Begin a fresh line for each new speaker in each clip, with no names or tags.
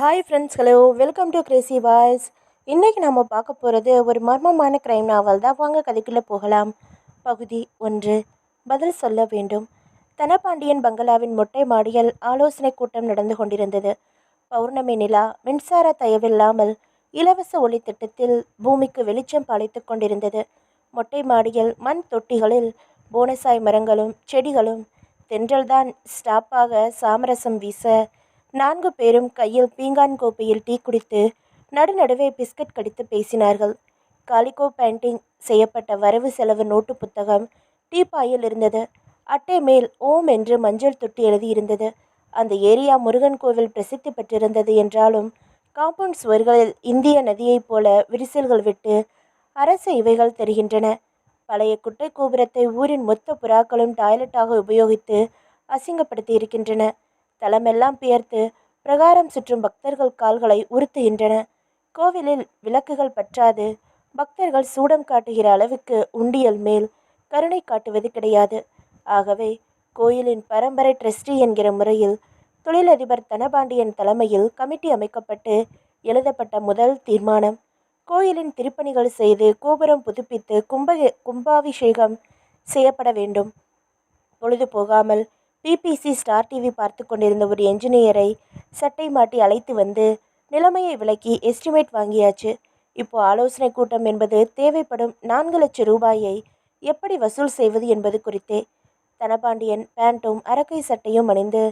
Hi friends, hello, welcome to Crazy voice. இன்றைக்கி நம்ம பார்க்க போகிறது ஒரு மர்மமான கிரைம் நாவல் தான். வாங்க கதைக்குள்ளே போகலாம். பகுதி 1. பதில் சொல்ல வேண்டும். தனபாண்டியன் பங்களாவின் மொட்டை மாடியில் ஆலோசனை கூட்டம் நடந்து கொண்டிருந்தது. பௌர்ணமி நிலா மின்சார தயவில்லாமல் இலவச ஒளி திட்டத்தில் பூமிக்கு வெளிச்சம் பாலித்து கொண்டிருந்தது. மொட்டை மாடியில் மண் தொட்டிகளில் போனசாய் மரங்களும் செடிகளும் தென்றல்தான் ஸ்டாப்பாக சாமரசம் வீச 4 பேரும் கையில் பீங்கான் கோப்பையில் டீ குடித்து நடுநடுவே பிஸ்கட் கடித்து பேசினார்கள். காலிகோ பெயிண்டிங் செய்யப்பட்ட வரவு செலவு நோட்டு புத்தகம் டீப்பாயில் இருந்தது. அட்டை மேல் ஓம் என்று மஞ்சள் தொட்டி எழுதியிருந்தது. அந்த ஏரியா முருகன் கோவில் பிரசித்தி பெற்றிருந்தது என்றாலும் காம்பவுண்ட் சுவர்களில் இந்திய நதியைப் போல விரிசல்கள் விட்டு அரச இவைகள் தெரிகின்றன. பழைய குட்டை கோபுரத்தை ஊரின் மொத்த புறாக்களும் டாய்லெட்டாக உபயோகித்து அசிங்கப்படுத்தி இருக்கின்றன. தளமெல்லாம் பெயர்த்து பிரகாரம் சுற்றும் பக்தர்கள் கால்களை உறுத்துகின்றன. கோவிலில் விளக்குகள் பற்றாது பக்தர்கள் சூடம் காட்டுகிற அளவுக்கு உண்டியல் மேல் கருணை காட்டுவது கிடையாது. ஆகவே கோயிலின் பரம்பரை ட்ரஸ்டி என்கிற முறையில் தொழிலதிபர் தனபாண்டியன் தலைமையில் கமிட்டி அமைக்கப்பட்டு எழுதப்பட்ட முதல் தீர்மானம், கோயிலின் திருப்பணிகள் செய்து கோபுரம் புதுப்பித்து கும்பாபிஷேகம் செய்யப்பட வேண்டும். பொழுது போகாமல் பிபிசி ஸ்டார் டிவி பார்த்து கொண்டிருந்த ஒரு என்ஜினியரை சட்டை மாட்டி அழைத்து வந்து நிலைமையை விளக்கி எஸ்டிமேட் வாங்கியாச்சு. இப்போ ஆலோசனை கூட்டம் என்பது தேவைப்படும் 4 லட்சம் ரூபாயை எப்படி வசூல் செய்வது என்பது குறித்தே. தனபாண்டியன் பேண்ட்டும் அரக்கை சட்டையும் அணிந்து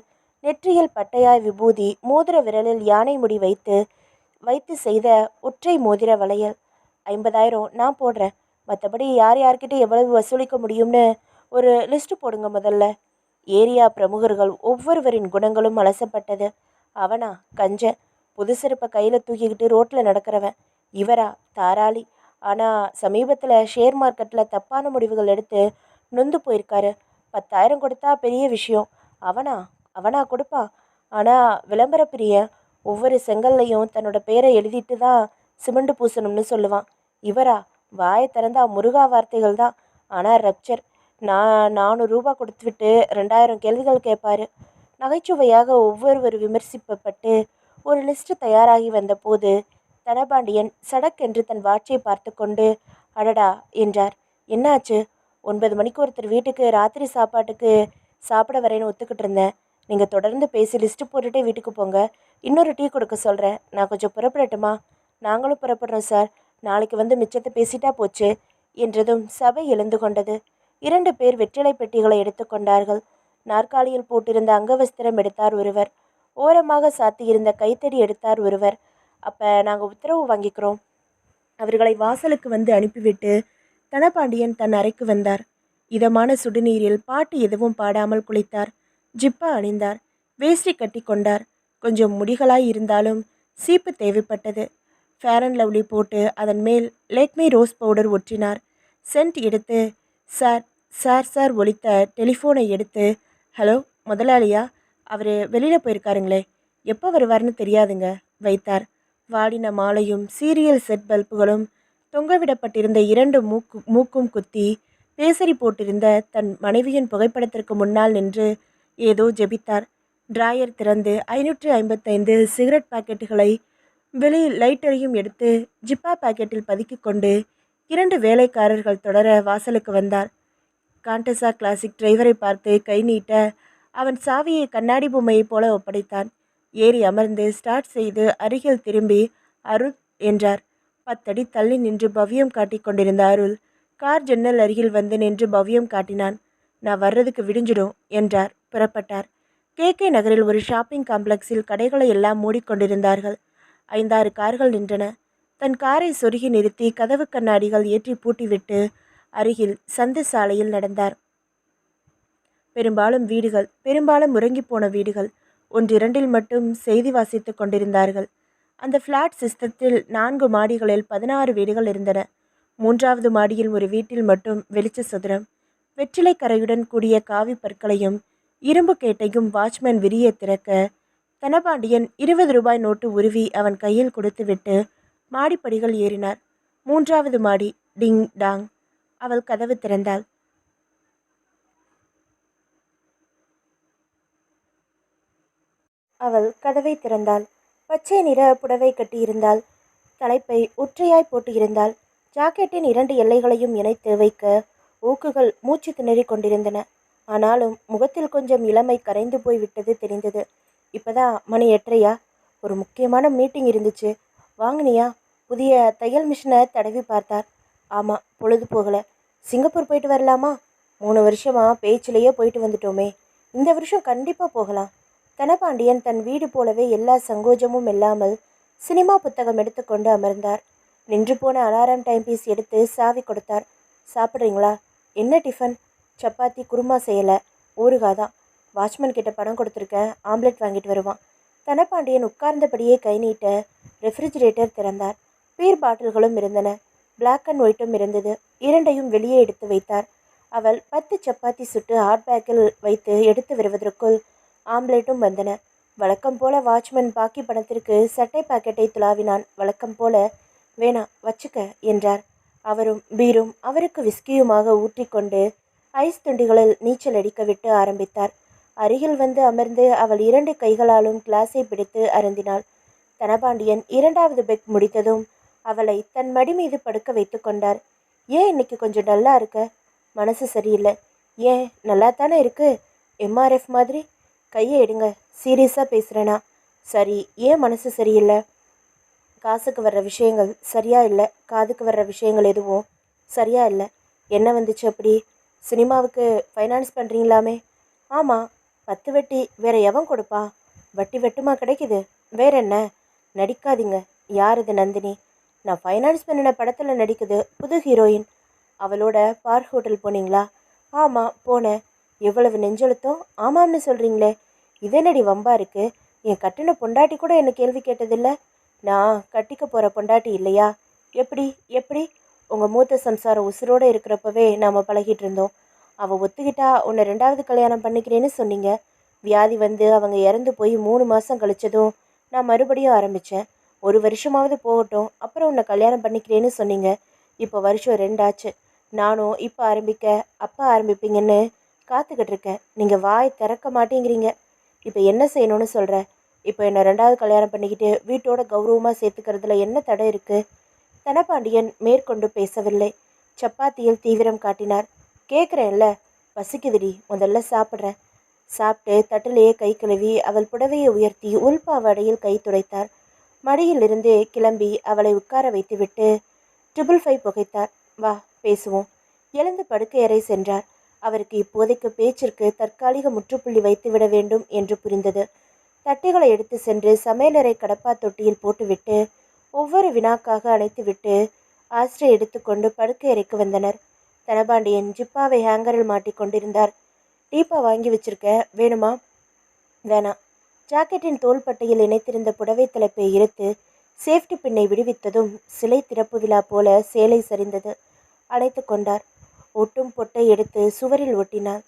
நெற்றியில் பட்டையாய் விபூதி, மோதிர விரலில் யானை முடி வைத்து செய்த ஒற்றை மோதிர வளையல். 50,000 நான் போடுறேன். மற்றபடி யார் யார்கிட்ட எவ்வளவு வசூலிக்க முடியும்னு ஒரு லிஸ்ட் போடுங்க முதல்ல. ஏரியா பிரமுகர்கள் ஒவ்வொருவரின் குணங்களும் அலசப்பட்டது. அவனா கஞ்சன், புது செருப்பை கையில் தூக்கிக்கிட்டு ரோட்டில் நடக்கிறவன். இவரா தாராளி, ஆனால் சமீபத்தில் ஷேர் மார்க்கெட்டில் தப்பான முடிவுகள் எடுத்து நொந்து போயிருக்காரு. 10,000 கொடுத்தா பெரிய விஷயம். அவனா அவனா கொடுப்பான். ஆனால் விளம்பர பிரியன். ஒவ்வொரு செங்கல்லையும் தன்னோட பேரை எழுதிட்டு தான் சிமெண்ட் பூசணும்னு சொல்லுவான். இவரா வாயை திறந்தா முருகா வார்த்தைகள் தான். ஆனால் ரப்சர். நான் 400 ரூபா கொடுத்துவிட்டு 2,000 கேள்விகள் கேட்பாரு. நகைச்சுவையாக ஒவ்வொருவர் விமர்சிக்கப்பட்டு ஒரு லிஸ்ட் தயாராகி வந்தபோது தனபாண்டியன் சடக்கென்று தன் வாட்சை பார்த்து கொண்டு அடடா என்றார். என்னாச்சு? 9 மணிக்கு ஒருத்தர் வீட்டுக்கு ராத்திரி சாப்பாட்டுக்கு சாப்பிட வரேன்னு ஒத்துக்கிட்டு இருந்தேன். நீங்கள் தொடர்ந்து பேசி லிஸ்ட்டு போட்டுகிட்டே வீட்டுக்கு போங்க. இன்னொரு டீ கொடுக்க சொல்கிறேன். நான் கொஞ்சம் புறப்படட்டுமா? நாங்களும் புறப்படுறோம் சார். நாளைக்கு வந்து மிச்சத்தை பேசிட்டா போச்சு என்றதும் சபை எழுந்து கொண்டது. 2 பேர் வெற்றிலை பெட்டிகளை எடுத்துக்கொண்டார்கள். நாற்காலியில் போட்டிருந்த அங்கவஸ்திரம் எடுத்தார் ஒருவர். ஓரமாக சாத்தியிருந்த கைத்தடி எடுத்தார் ஒருவர். அப்போ நாங்கள் உத்தரவு வாங்கிக்கிறோம். அவர்களை வாசலுக்கு வந்து அனுப்பிவிட்டு தனபாண்டியன் தன் அறைக்கு வந்தார். இதமான சுடுநீரில் பாட்டு எதுவும் பாடாமல் குளித்தார். ஜிப்பா அணிந்தார். வேஷ்டி கட்டி கொண்டார். கொஞ்சம் முடிகளாய் இருந்தாலும் சீப்பு தேவைப்பட்டது. ஃபேர் அண்ட் லவ்லி போட்டு அதன் மேல் லேக்மி ரோஸ் பவுடர் ஒற்றினார். சென்ட் எடுத்து சார் சார் சார் ஒலித்த டெலிஃபோனை எடுத்து, ஹலோ முதலாளியா? அவர் வெளியில் போயிருக்காருங்களே, எப்போ வருவார்னு தெரியாதுங்க வைத்தார். வாடின மாலையும் சீரியல் செட் பல்புகளும் தொங்கவிடப்பட்டிருந்த 2 மூக்கும் குத்தி பேசரி போட்டிருந்த தன் மனைவியின் புகைப்படத்திற்கு முன்னால் நின்று ஏதோ ஜெபித்தார். டிராயர் திறந்து 555 சிகரெட் பாக்கெட்டுகளை லைட்டரையும் எடுத்து ஜிப்பா பாக்கெட்டில் பதுக்கி கொண்டு 2 வேலைக்காரர்கள் தொடர வாசலுக்கு வந்தார். காண்டசா கிளாசிக் டிரைவரை பார்த்து கை நீட்ட அவன் சாவியை கண்ணாடி பொம்மையைப் போல ஒப்படைத்தான். ஏறி அமர்ந்து ஸ்டார்ட் செய்து அருகில் திரும்பி அருள் என்றார். 10 அடி தள்ளி நின்று பவ்யம் காட்டிக் கொண்டிருந்த அருள் கார் ஜன்னல் அருகில் வந்து நின்று பவ்யம் காட்டினான். நான் வர்றதுக்கு விடிஞ்சிடும் என்றார். புறப்பட்டார். கே நகரில் ஒரு ஷாப்பிங் காம்ப்ளெக்ஸில் கடைகளை எல்லாம் மூடிக்கொண்டிருந்தார்கள். 5-6 கார்கள் நின்றன. தன் காரை சொருகி நிறுத்தி கதவு கண்ணாடிகள் ஏற்றி பூட்டிவிட்டு அருகில் சந்து சாலையில் நடந்தார். பெரும்பாலும் உறங்கி போன வீடுகள். 1-2 மட்டும் செய்தி வாசித்து கொண்டிருந்தார்கள். அந்த ஃப்ளாட் சிஸ்டத்தில் 4 மாடிகளில் 16 வீடுகள் இருந்தன. 3வது மாடியில் ஒரு வீட்டில் மட்டும் வெளிச்ச சதுரம். வெற்றிலை கரையுடன் கூடிய காவி பற்களையும் இரும்பு கேட்டையும் வாட்ச்மேன் விரிய திறக்க தனபாண்டியன் 20 ரூபாய் நோட்டு உருவி அவன் கையில் கொடுத்துவிட்டு மாடிப்படிகள் ஏறினார். 3வது மாடி. டிங் டாங். அவள் கதவு திறந்தாள். அவள் கதவை திறந்தாள். பச்சை நிற புடவை கட்டியிருந்தாள். தலைப்பை ஒற்றையாய் போட்டிருந்தாள். ஜாக்கெட்டின் 2 எல்லைகளையும் இணைத்து வைக்க ஊக்குகள் மூச்சு திணறிக் கொண்டிருந்தன. ஆனாலும் முகத்தில் கொஞ்சம் இளமை கரைந்து போய் விட்டது தெரிந்தது. இப்பதான் மணி 8:30. ஒரு முக்கியமான மீட்டிங் இருந்துச்சு. வாங்கினியா? புதிய தையல் மிஷினை தடவி பார்த்தார். ஆமாம், பொழுது போகல. சிங்கப்பூர் போயிட்டு வரலாமா? 3 வருஷமா பேச்சிலேயே போயிட்டு வந்துட்டோமே. இந்த வருஷம் கண்டிப்பாக போகலாம். தனபாண்டியன் தன் வீடு போலவே எல்லா சங்கோஜமும் இல்லாமல் சினிமா புத்தகம் எடுத்துக்கொண்டு அமர்ந்தார். நின்று போன அலாரம் டைம் பீஸ் எடுத்து சாவி கொடுத்தார். சாப்பிட்றீங்களா? என்ன டிஃபன்? சப்பாத்தி, குருமா செய்யலை, ஊறுகாதான். வாட்ச்மேன் கிட்ட பணம் கொடுத்துருக்கேன், ஆம்லெட் வாங்கிட்டு வருவான். தனபாண்டியன் உட்கார்ந்தபடியே கை நீட்ட ரெஃப்ரிஜிரேட்டர் திறந்தார். பீர் பாட்டில்களும் இருந்தன. பிளாக் அண்ட் ஒயிட்டும் இருந்தது. இரண்டையும் வெளியே எடுத்து வைத்தார். அவள் 10 சப்பாத்தி சுட்டு ஹாட் பேக்கில் வைத்து எடுத்து வருவதற்குள் ஆம்லேட்டும் வந்தன. வழக்கம் போல வாட்ச்மேன் பாக்கி பணத்திற்கு சட்டை பாக்கெட்டை துளாவினான். வழக்கம் போல வேணா வச்சுக்க என்றார். அவரும் பீரும் அவருக்கு விஸ்கியுமாக ஊற்றிக்கொண்டு ஐஸ் துண்டிகளில் நீச்சல் அடிக்க விட்டு ஆரம்பித்தார். அருகில் வந்து அமர்ந்து அவள் 2 கைகளாலும் கிளாஸை பிடித்து அருந்தினாள். தனபாண்டியன் 2வது பெக் முடித்ததும் அவளை தன் மடி மீது படுக்க வைத்து கொண்டார். ஏன் இன்னைக்கு கொஞ்சம் நல்லா இருக்க? மனசு சரியில்லை. ஏன், நல்லா தானே இருக்கு. எம்ஆர்எஃப் மாதிரி. கையை எடுங்க, சீரியஸாக பேசுகிறேனா? சரி, ஏன் மனசு சரியில்லை? காசுக்கு வர்ற விஷயங்கள் சரியா இல்லை, காதுக்கு வர்ற விஷயங்கள் எதுவும் சரியா இல்லை. என்ன வந்துச்சு அப்படி? சினிமாவுக்கு ஃபைனான்ஸ் பண்ணுறீங்களாமே? ஆமாம். 10 வட்டி வேற எவன் கொடுப்பான்? வட்டி வெட்டுமா கிடைக்குது? வேற என்ன? நடிக்காதீங்க. யார் இது? நந்தினி. நான் ஃபைனான்ஸ் பண்ணின படத்தில் நடிக்குது, புது ஹீரோயின். அவளோட பார்க் ஹோட்டல் போனீங்களா? ஆமாம், போனேன். எவ்வளவு நெஞ்செழுத்தம் ஆமாம்னு சொல்கிறீங்களே. இதனடி வம்பா இருக்கு? என் கட்டின பொண்டாட்டி கூட என்ன கேள்வி கேட்டதில்லை. நான் கட்டிக்க போகிற பொண்டாட்டி இல்லையா? எப்படி எப்படி? உங்கள் மூத்த சம்சாரம் உசுரோடு இருக்கிறப்பவே நாம் பழகிட்டு இருந்தோம். அவள் ஒத்துக்கிட்டா உன்னை 2வது கல்யாணம் பண்ணிக்கிறேன்னு சொன்னீங்க. வியாதி வந்து அவங்க இறந்து போய் 3 மாதம் கழிச்சதும் நான் மறுபடியும் ஆரம்பித்தேன். 1 வருஷமாவது போகட்டும், அப்புறம் உன்னை கல்யாணம் பண்ணிக்கிறேன்னு சொன்னீங்க. இப்போ வருஷம் 2 ஆச்சு. நானும் இப்போ ஆரம்பிக்க அப்பா ஆரம்பிப்பீங்கன்னு காத்துக்கிட்டு இருக்கேன். நீங்கள் வாய் திறக்க மாட்டேங்கிறீங்க. இப்போ என்ன செய்யணும்னு சொல்கிற? இப்போ என்னை 2வது கல்யாணம் பண்ணிக்கிட்டு வீட்டோட கௌரவமாக சேர்த்துக்கிறதுல என்ன தடை இருக்குது? தனபாண்டியன் மேற்கொண்டு பேசவில்லை. சப்பாத்தியில் தீவிரம் காட்டினார். கேட்குறேன்ல, பசிக்குதுடி, முதல்ல சாப்பிட்றேன். சாப்பிட்டு தட்டிலேயே கை கழுவி அவள் புடவையை உயர்த்தி உள்பாவாடையில் கை துடைத்தார். மடியிலிருந்து கிளம்பி அவளை உட்கார வைத்துவிட்டு 555 புகைத்தார். வா பேசுவோம். எழுந்து படுக்கையறை சென்றார். அவருக்கு இப்போதைக்கு பேச்சிற்கு தற்காலிக முற்றுப்புள்ளி வைத்துவிட வேண்டும் என்று புரிந்தது. தட்டுகளை எடுத்து சென்று சமையலறை கடப்பா தொட்டியில் போட்டுவிட்டு ஒவ்வொரு வினாக்காக அணைத்துவிட்டு ஆஸ்ட்ரே எடுத்துக்கொண்டு படுக்கையறைக்கு வந்தனர். தனபாண்டியன் ஜிப்பாவை ஹேங்கரில் மாட்டிக்கொண்டிருந்தார். டீப்பா வாங்கி வச்சிருக்க, வேணுமா? வேணாம். ஜாக்கெட்டின் தோள்பட்டையில் இணைத்திருந்த புடவை தலைப்பை இழுத்து சேஃப்டி பின்னை விடுவித்ததும் சிலை திறப்பு விழா போல சேலை சரிந்தது. அணைத்து கொண்டார். ஒட்டும் பொட்டை எடுத்து சுவரில் ஒட்டினார்.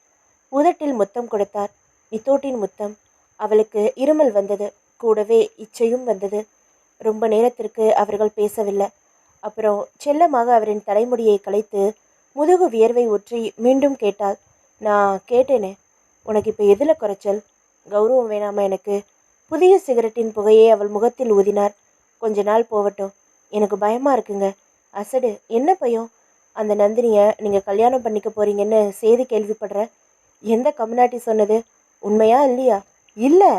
உதட்டில் முத்தம் கொடுத்தார். நித்தோட்டின் முத்தம். அவளுக்கு இருமல் வந்தது. கூடவே இச்சையும் வந்தது. ரொம்ப நேரத்திற்கு அவர்கள் பேசவில்லை. அப்புறம் செல்லமாக அவரின் தலைமுடியை கலைத்து முதுகு வியர்வை ஊற்றி மீண்டும் கேட்டாள். நான் கேட்டேனே, உனக்கு இப்போ எதில் குறைச்சல்? கௌரவம் வேணாமா எனக்கு? புதிய சிகரெட்டின் புகையை அவள் முகத்தில் ஊதினார். கொஞ்ச நாள் போகட்டும், எனக்கு பயமாக இருக்குங்க. அசடு. என்ன பயம்? அந்த நந்தினியை நீங்கள் கல்யாணம் பண்ணிக்க போறீங்கன்னு செய்தி கேள்விப்படுற. எந்த கம்யூனாட்டி சொன்னது? உண்மையா இல்லையா? இல்லை.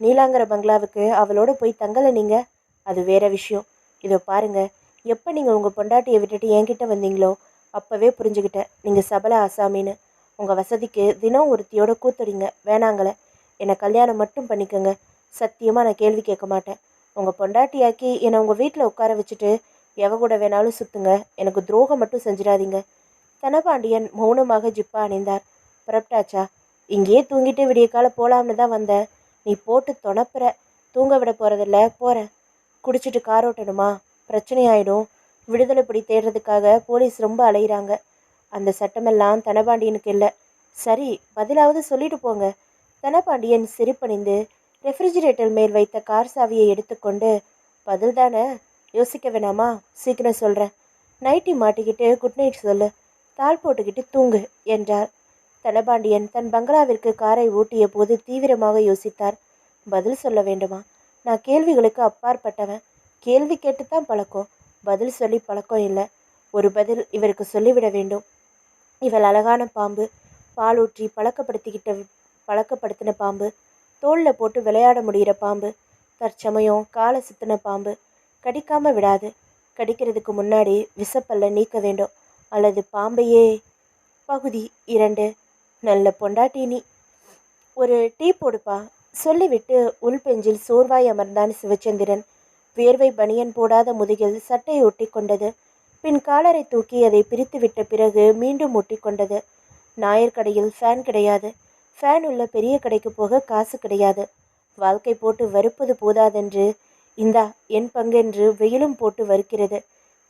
நீலாங்கர பங்களாவுக்கு அவளோட போய் தங்கலை நீங்கள். அது வேற விஷயம். இதோ பாருங்க, எப்போ நீங்கள் உங்கள் பொண்டாட்டியை விட்டுட்டு என்கிட்ட வந்தீங்களோ அப்போவே புரிஞ்சுக்கிட்டேன் நீங்கள் சபல ஆசாமின்னு. உங்கள் வசதிக்கு தினம் ஒருத்தியோட கூத்தடிங்க, வேணாங்களே. என்னை கல்யாணம் மட்டும் பண்ணிக்கோங்க. சத்தியமாக நான் கேள்வி கேட்க மாட்டேன். உங்கள் பொண்டாட்டியாக்கி என்னை உங்கள் வீட்டில் உட்கார வச்சுட்டு எவ கூட வேணாலும் சுற்றுங்க, எனக்கு துரோகம் மட்டும் செஞ்சிடாதீங்க. தனபாண்டியன் மௌனமாக ஜிப்பா அணிந்தார். புறப்பட்டாச்சா? இங்கேயே தூங்கிட்டு விடிய கால போகலாம்னு தான் வந்தேன். நீ போட்டு தொணப்புற. தூங்க விட போகிறதில்ல. போகிறேன். குடிச்சிட்டு கார் ஓட்டணுமா? பிரச்சனையாயிடும். விடுதலை பிடி தேடுறதுக்காக போலீஸ் ரொம்ப அலையிறாங்க. அந்த சட்டமெல்லாம் தனபாண்டியனுக்கு இல்லை. சரி, பதிலாவது சொல்லிட்டு போங்க. தனபாண்டியன் சிரிப்பணிந்து ரெஃப்ரிஜிரேட்டர் மேல் வைத்த கார் சாவியை எடுத்துக்கொண்டு, பதில் தானே, யோசிக்க வேணாமா? சீக்கிரம் சொல்கிறேன். நைட்டி மாட்டிக்கிட்டு குட் நைட் சொல்லு. தாள் போட்டுக்கிட்டு தூங்கு என்றார். தனபாண்டியன் தன் பங்களாவிற்கு காரை ஓட்டிய போது தீவிரமாக யோசித்தார். பதில் சொல்ல வேண்டுமா? நான் கேள்விகளுக்கு அப்பாற்பட்டவன். கேள்வி கேட்டுத்தான் பழக்கம், பதில் சொல்லி பழக்கம் இல்லை. ஒரு பதில் இவருக்கு சொல்லிவிட வேண்டும். இவள் அழகான பாம்பு, பாலூற்றி பழக்கப்படுத்தின பாம்பு, தோளில் போட்டு விளையாட முடிகிற பாம்பு, தற்சமயம் காலை சுத்தின பாம்பு. கடிக்காம விடாது. கடிக்கிறதுக்கு முன்னாடி விஷப்பல்ல நீக்க வேண்டும், அல்லது பாம்பையே. பகுதி 2. நல்ல பொண்டாட்டி நீ. ஒரு டீ போடுப்பா சொல்லிவிட்டு உள்பெஞ்சில் சோர்வாய் அமர்ந்தான் சிவச்சந்திரன். வேர்வை பனியன் போடாத முதுகில் சட்டை ஒட்டி கொண்டது. பின் காலரை தூக்கி அதை பிரித்து விட்ட பிறகு மீண்டும் ஒட்டி கொண்டது. நாயர் கடையில் ஃபேன் கிடையாது. ஃபேன் உள்ள பெரிய கடைக்கு போக காசு கிடையாது. வாழ்க்கை போட்டு வறுப்பது போதாதென்று இந்தா என் பங்கென்று வெயிலும் போட்டு வறுக்கிறது.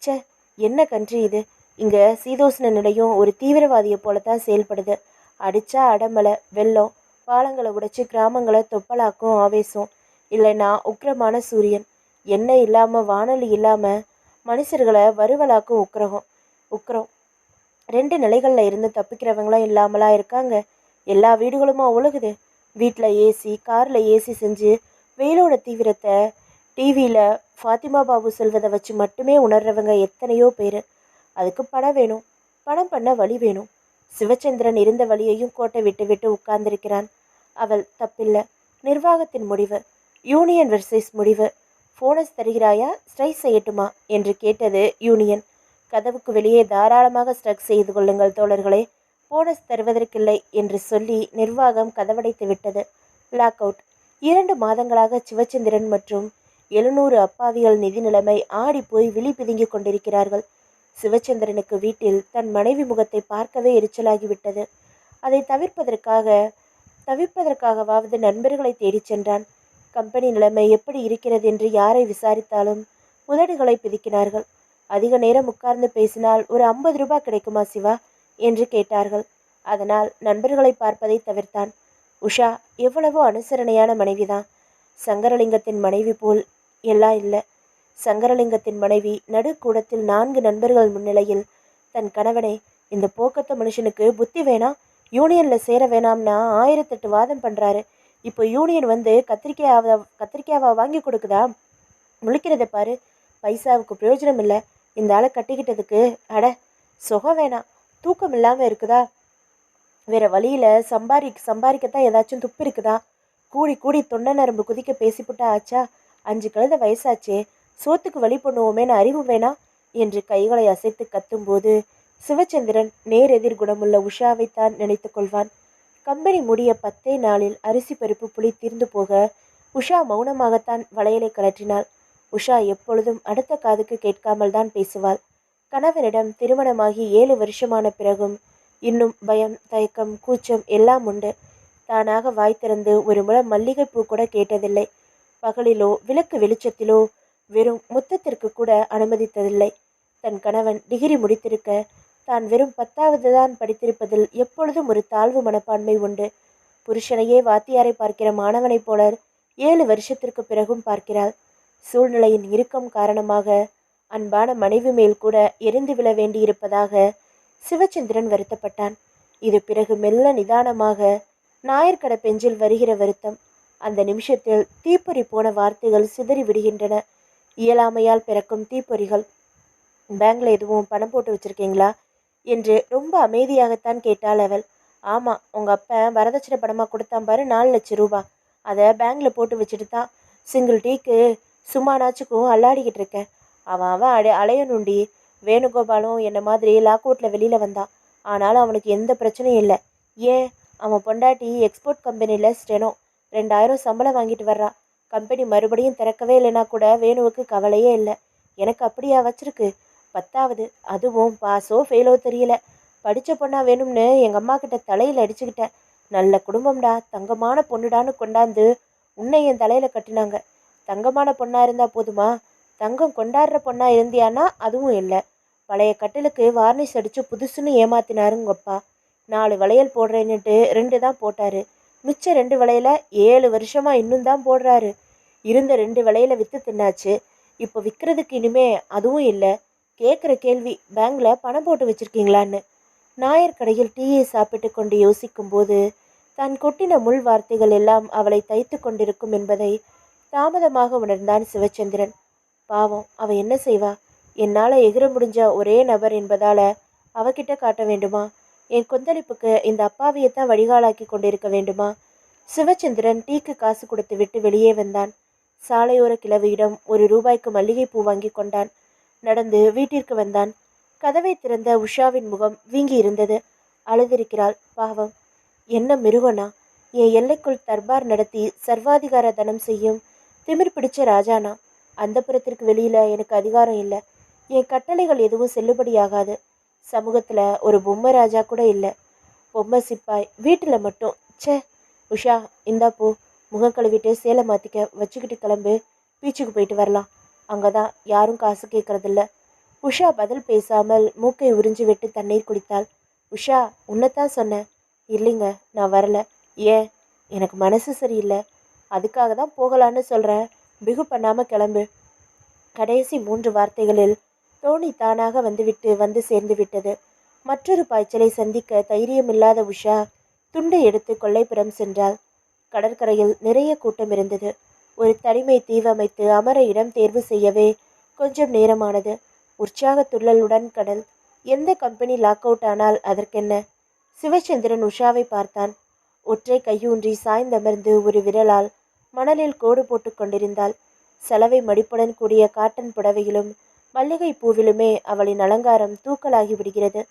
ச்சே, என்ன கன்றி இது! இங்கே சீதோஷ்ண நிலையம் ஒரு தீவிரவாதியை போலத்தான் செயல்படுது. அடித்தா அடமலை, வெள்ளம், பாலங்களை உடைச்சி கிராமங்களை தொப்பலாக்கும் ஆவேசம். இல்லைன்னா உக்கிரமான சூரியன். எண்ணெய் இல்லாமல் வானொலி இல்லாமல் மனுஷர்களை வறுவலாக்கும் உக்கிரம். 2 நிலைகளில் இருந்து தப்பிக்கிறவங்களாம் இல்லாமலா இருக்காங்க. எல்லா வீடுகளுமா உலகுது. வீட்டில் ஏசி, காரில் ஏசி செஞ்சு வெயிலோட தீவிரத்தை டிவியில் ஃபாத்திமா பாபு சொல்வதை வச்சு மட்டுமே உணர்றவங்க எத்தனையோ பேர். அதுக்கு பணம் வேணும், பணம் பண்ண வழி வேணும். சிவச்சந்திரன் இருந்த வழியையும் கோட்டை விட்டு விட்டு உட்கார்ந்திருக்கிறான். அவள் தப்பில்லை, நிர்வாகத்தின் முடிவு, யூனியன் வெர்சஸ் முடிவு. போனஸ் தருகிறாயா, ஸ்ட்ரைக் செய்யட்டுமா என்று கேட்டது யூனியன். கதவுக்கு வெளியே தாராளமாக ஸ்ட்ரைக் செய்து கொள்ளுங்கள் தோழர்களே, போனஸ் தருவதற்கில்லை என்று சொல்லி நிர்வாகம் கதவடைத்து விட்டது. Log out. 2 மாதங்களாக சிவச்சந்திரன் மற்றும் 700 அப்பாவிகள் நிதி நிலைமை ஆடி போய் விழி பிதுங்கி கொண்டிருக்கிறார்கள். சிவச்சந்திரனுக்கு வீட்டில் தன் மனைவி முகத்தை பார்க்கவே எரிச்சலாகிவிட்டது. அதை தவிர்ப்பதற்காகவாவது நண்பர்களை தேடிச் சென்றான். கம்பெனி நிலைமை எப்படி இருக்கிறது என்று யாரை விசாரித்தாலும் உதடுகளை பிதுக்கினார்கள். அதிக நேரம் உட்கார்ந்து பேசினால் ஒரு 50 ரூபாய் கிடைக்குமா சிவா என்று கேட்டார்கள். அதனால் நண்பர்களை பார்ப்பதை தவிர்த்தான். உஷா எவ்வளவோ அனுசரணையான மனைவிதான். சங்கரலிங்கத்தின் மனைவி போல் எல்லாம் இல்லை. சங்கரலிங்கத்தின் மனைவி நடுக்கூடத்தில் 4 நண்பர்கள் முன்னிலையில் தன் கணவனை, இந்த போக்கத்த மனுஷனுக்கு புத்தி வேணாம், யூனியனில் சேர வேணாம்னா 1008 வாதம் பண்ணுறாரு. இப்போ யூனியன் வந்து கத்திரிக்காவை வாங்கி கொடுக்குதா? முழிக்கிறத பாரு, பைசாவுக்கு பிரயோஜனம் இல்லை. இந்த ஆளை கட்டிக்கிட்டதுக்கு அட சுகம் வேணாம், தூக்கம் இல்லாமல் இருக்குதா? வேற வழியில் சம்பாதிக்கத்தான் ஏதாச்சும் துப்பு இருக்குதா? கூடி கூடி தொண்டை நரம்பு குதிக்க பேசிப்புட்டா ஆச்சா? 5 கழுத வயசாச்சே, சோத்துக்கு வழி பண்ணுவோமேன்னு அறிவு வேணா என்று கைகளை அசைத்து கத்தும்போது சிவச்சந்திரன் நேரெதிர் குணமுள்ள உஷாவைத்தான் நினைத்து கொள்வான். கம்பெனி முடிய 10 நாளில் அரிசி பருப்பு புளி தீர்ந்து போக உஷா மௌனமாகத்தான் வளையலை கலற்றினாள். உஷா எப்பொழுதும் அடுத்த காதுக்கு கேட்காமல் தான் பேசுவாள். கணவனிடம் திருமணமாகி 7 வருஷமான பிறகும் இன்னும் பயம், தயக்கம், கூச்சம் எல்லாம் உண்டு. தானாக வாய் திறந்து ஒரு முழம் மல்லிகைப்பூ கூட கேட்டதில்லை. பகலிலோ விளக்கு வெளிச்சத்திலோ வெறும் முத்தத்திற்கு கூட அனுமதித்ததில்லை. தன் கணவன் டிகிரி முடித்திருக்க தான் வெறும் 10வது தான் படித்திருப்பதில் எப்பொழுதும் ஒரு தாழ்வு மனப்பான்மை உண்டு. புருஷனையே வாத்தியாரை பார்க்கிற மாணவனைப் போல 7 வருஷத்திற்கு பிறகும் பார்க்கிறாள். சூழ்நிலையின் இறுக்கம் காரணமாக அன்பான மனைவி மேல் கூட எரிந்து விழ வேண்டியிருப்பதாக சிவச்சந்திரன் வருத்தப்பட்டான். இது பிறகு மெல்ல நிதானமாக நாயர்கடை பெஞ்சில் வருகிற வருத்தம். அந்த நிமிஷத்தில் தீப்பொறி போன வார்த்தைகள் சிதறி விடுகின்றன. இயலாமையால் பிறக்கும் தீப்பொறிகள். பேங்க்ல எதுவும் பணம் போட்டு வச்சிருக்கீங்களா என்று ரொம்ப அமைதியாகத்தான் கேட்டாள் அவள். ஆமாம், உங்கள் அப்பன் வரதட்சணை பணமாக கொடுத்தான் பாரு, 4 லட்சம் ரூபாய். அதை பேங்க்ல போட்டு வச்சுட்டு தான் சிங்கிள் டீக்கு சும்மானாச்சுக்கும் அல்லாடிக்கிட்டு இருக்கேன். அவன் அலையனுண்டி. வேணுகோபாலும் என்ன மாதிரி லாக் அவுட்டில் வெளியில் வந்தான். ஆனாலும் அவனுக்கு எந்த பிரச்சனையும் இல்லை. ஏன், அவன் பொண்டாட்டி எக்ஸ்போர்ட் கம்பெனியில் ஸ்டெனோ, 2000 சம்பளம் வாங்கிட்டு வர்றா. கம்பெனி மறுபடியும் திறக்கவே இல்லைன்னா கூட வேணுவுக்கு கவலையே இல்லை. எனக்கு அப்படியா வச்சிருக்கு? 10வது, அதுவும் பாஸோ ஃபெயிலோ தெரியல. படித்த பொண்ணா வேணும்னு எங்கள் அம்மா கிட்ட தலையில் அடிச்சுக்கிட்டேன். நல்ல குடும்பம்டா, தங்கமான பொண்ணுடான்னு கொண்டாந்து உன்னை என் தலையில் கட்டினாங்க. தங்கமான பொண்ணாக இருந்தால் போதுமா? தங்கம் கொண்டாடுற பொண்ணாக இருந்தியானா அதுவும் இல்லை. பழைய கட்டிலுக்கு வார்னிஷ் அடித்து புதுசுன்னு ஏமாத்தினாருங்கப்பா. 4 வளையல் போடுறேன்னுட்டு 2 தான் போட்டார். மிச்சம் 2 வளையல 7 வருஷமாக இன்னும் தான் போடுறாரு. இருந்த 2 வளையல விற்று தின்னாச்சு. இப்போ விற்கிறதுக்கு இனிமே அதுவும் இல்லை. கேட்குற கேள்வி, பேங்கில் பணம் போட்டு வச்சுருக்கீங்களான்னு. நாயர் கடையில் டீயை சாப்பிட்டு கொண்டு யோசிக்கும் போது தான் கொட்டின முள் வார்த்தைகள் எல்லாம் அவளை தைத்து கொண்டிருக்கும் என்பதை தாமதமாக உணர்ந்தான் சிவச்சந்திரன். பாவம், அவ என்ன செய்வா? என்னால் எகிற முடிஞ்ச ஒரே நபர் என்பதால அவகிட்ட காட்ட வேண்டுமா? என் கொந்தளிப்புக்கு இந்த அப்பாவியத்தான் வடிகாலாக்கி கொண்டிருக்க வேண்டுமா? சிவச்சந்திரன் டீக்கு காசு கொடுத்து விட்டு வெளியே வந்தான். சாலையோர கிழவியிடம் ₹1 மல்லிகைப்பூ வாங்கி கொண்டான். நடந்து வீட்டிற்கு வந்தான். கதவை திறந்த உஷாவின் முகம் வீங்கி இருந்தது. அழுதிருக்கிறாள் பாவம். என்ன மிருகனா? என் எல்லைக்குள் தர்பார் நடத்தி சர்வாதிகார தனம் செய்யும் திமிர் பிடிச்ச ராஜானா? அந்த புறத்திற்கு வெளியில எனக்கு அதிகாரம் இல்லை. என் கட்டளைகள் எதுவும் செல்லுபடியாகாது. சமூகத்துல ஒரு பொம்மை ராஜா கூட இல்லை. பொம்மை சிப்பாய் வீட்டில் மட்டும். ச்சே. உஷா, இந்தா போ, முகம் கழுவிட்டு சேலை மாற்றிக்க வச்சுக்கிட்டு கிளம்பு. பீச்சுக்கு போயிட்டு வரலாம். அங்கே தான் யாரும் காசு கேட்கறதில்ல. உஷா பதில் பேசாமல் மூக்கை உறிஞ்சி விட்டு தண்ணீர் குடித்தாள். உஷா, உன்னைத்தான் சொன்னேன். இல்லைங்க, நான் வரல. ஏன்? எனக்கு மனசு சரியில்லை. அதுக்காக தான் போகலான்னு சொல்கிறேன். பிகு பண்ணாமல் கிளம்பு. கடைசி 3 வார்த்தைகளில் தோணி தானாக வந்து சேர்ந்து விட்டது. மற்றொரு பாய்ச்சலை சந்திக்க தைரியமில்லாத உஷா துண்டை எடுத்து கொல்லைப்புறம் சென்றாள். கடற்கரையில் நிறைய கூட்டம் இருந்தது. ஒரு தனிமை தீவமைத்து அமர இடம் தேர்வு செய்யவே கொஞ்சம் நேரமானது. உற்சாக துள்ளலுடன் கடல். எந்த கம்பெனி லாக் அவுட் ஆனால் அதற்கென்ன? சிவச்சந்திரன் உஷாவை பார்த்தான். ஒற்றை கையூன்றி சாய்ந்தமர்ந்து ஒரு விரலால் மணலில் கோடு போட்டு கொண்டிருந்தாள். சலவை மடிப்புடன் கூடிய காட்டன் புடவையிலும் மல்லிகை பூவிலுமே அவளின் அலங்காரம் தூக்கலாகி விடுகிறது.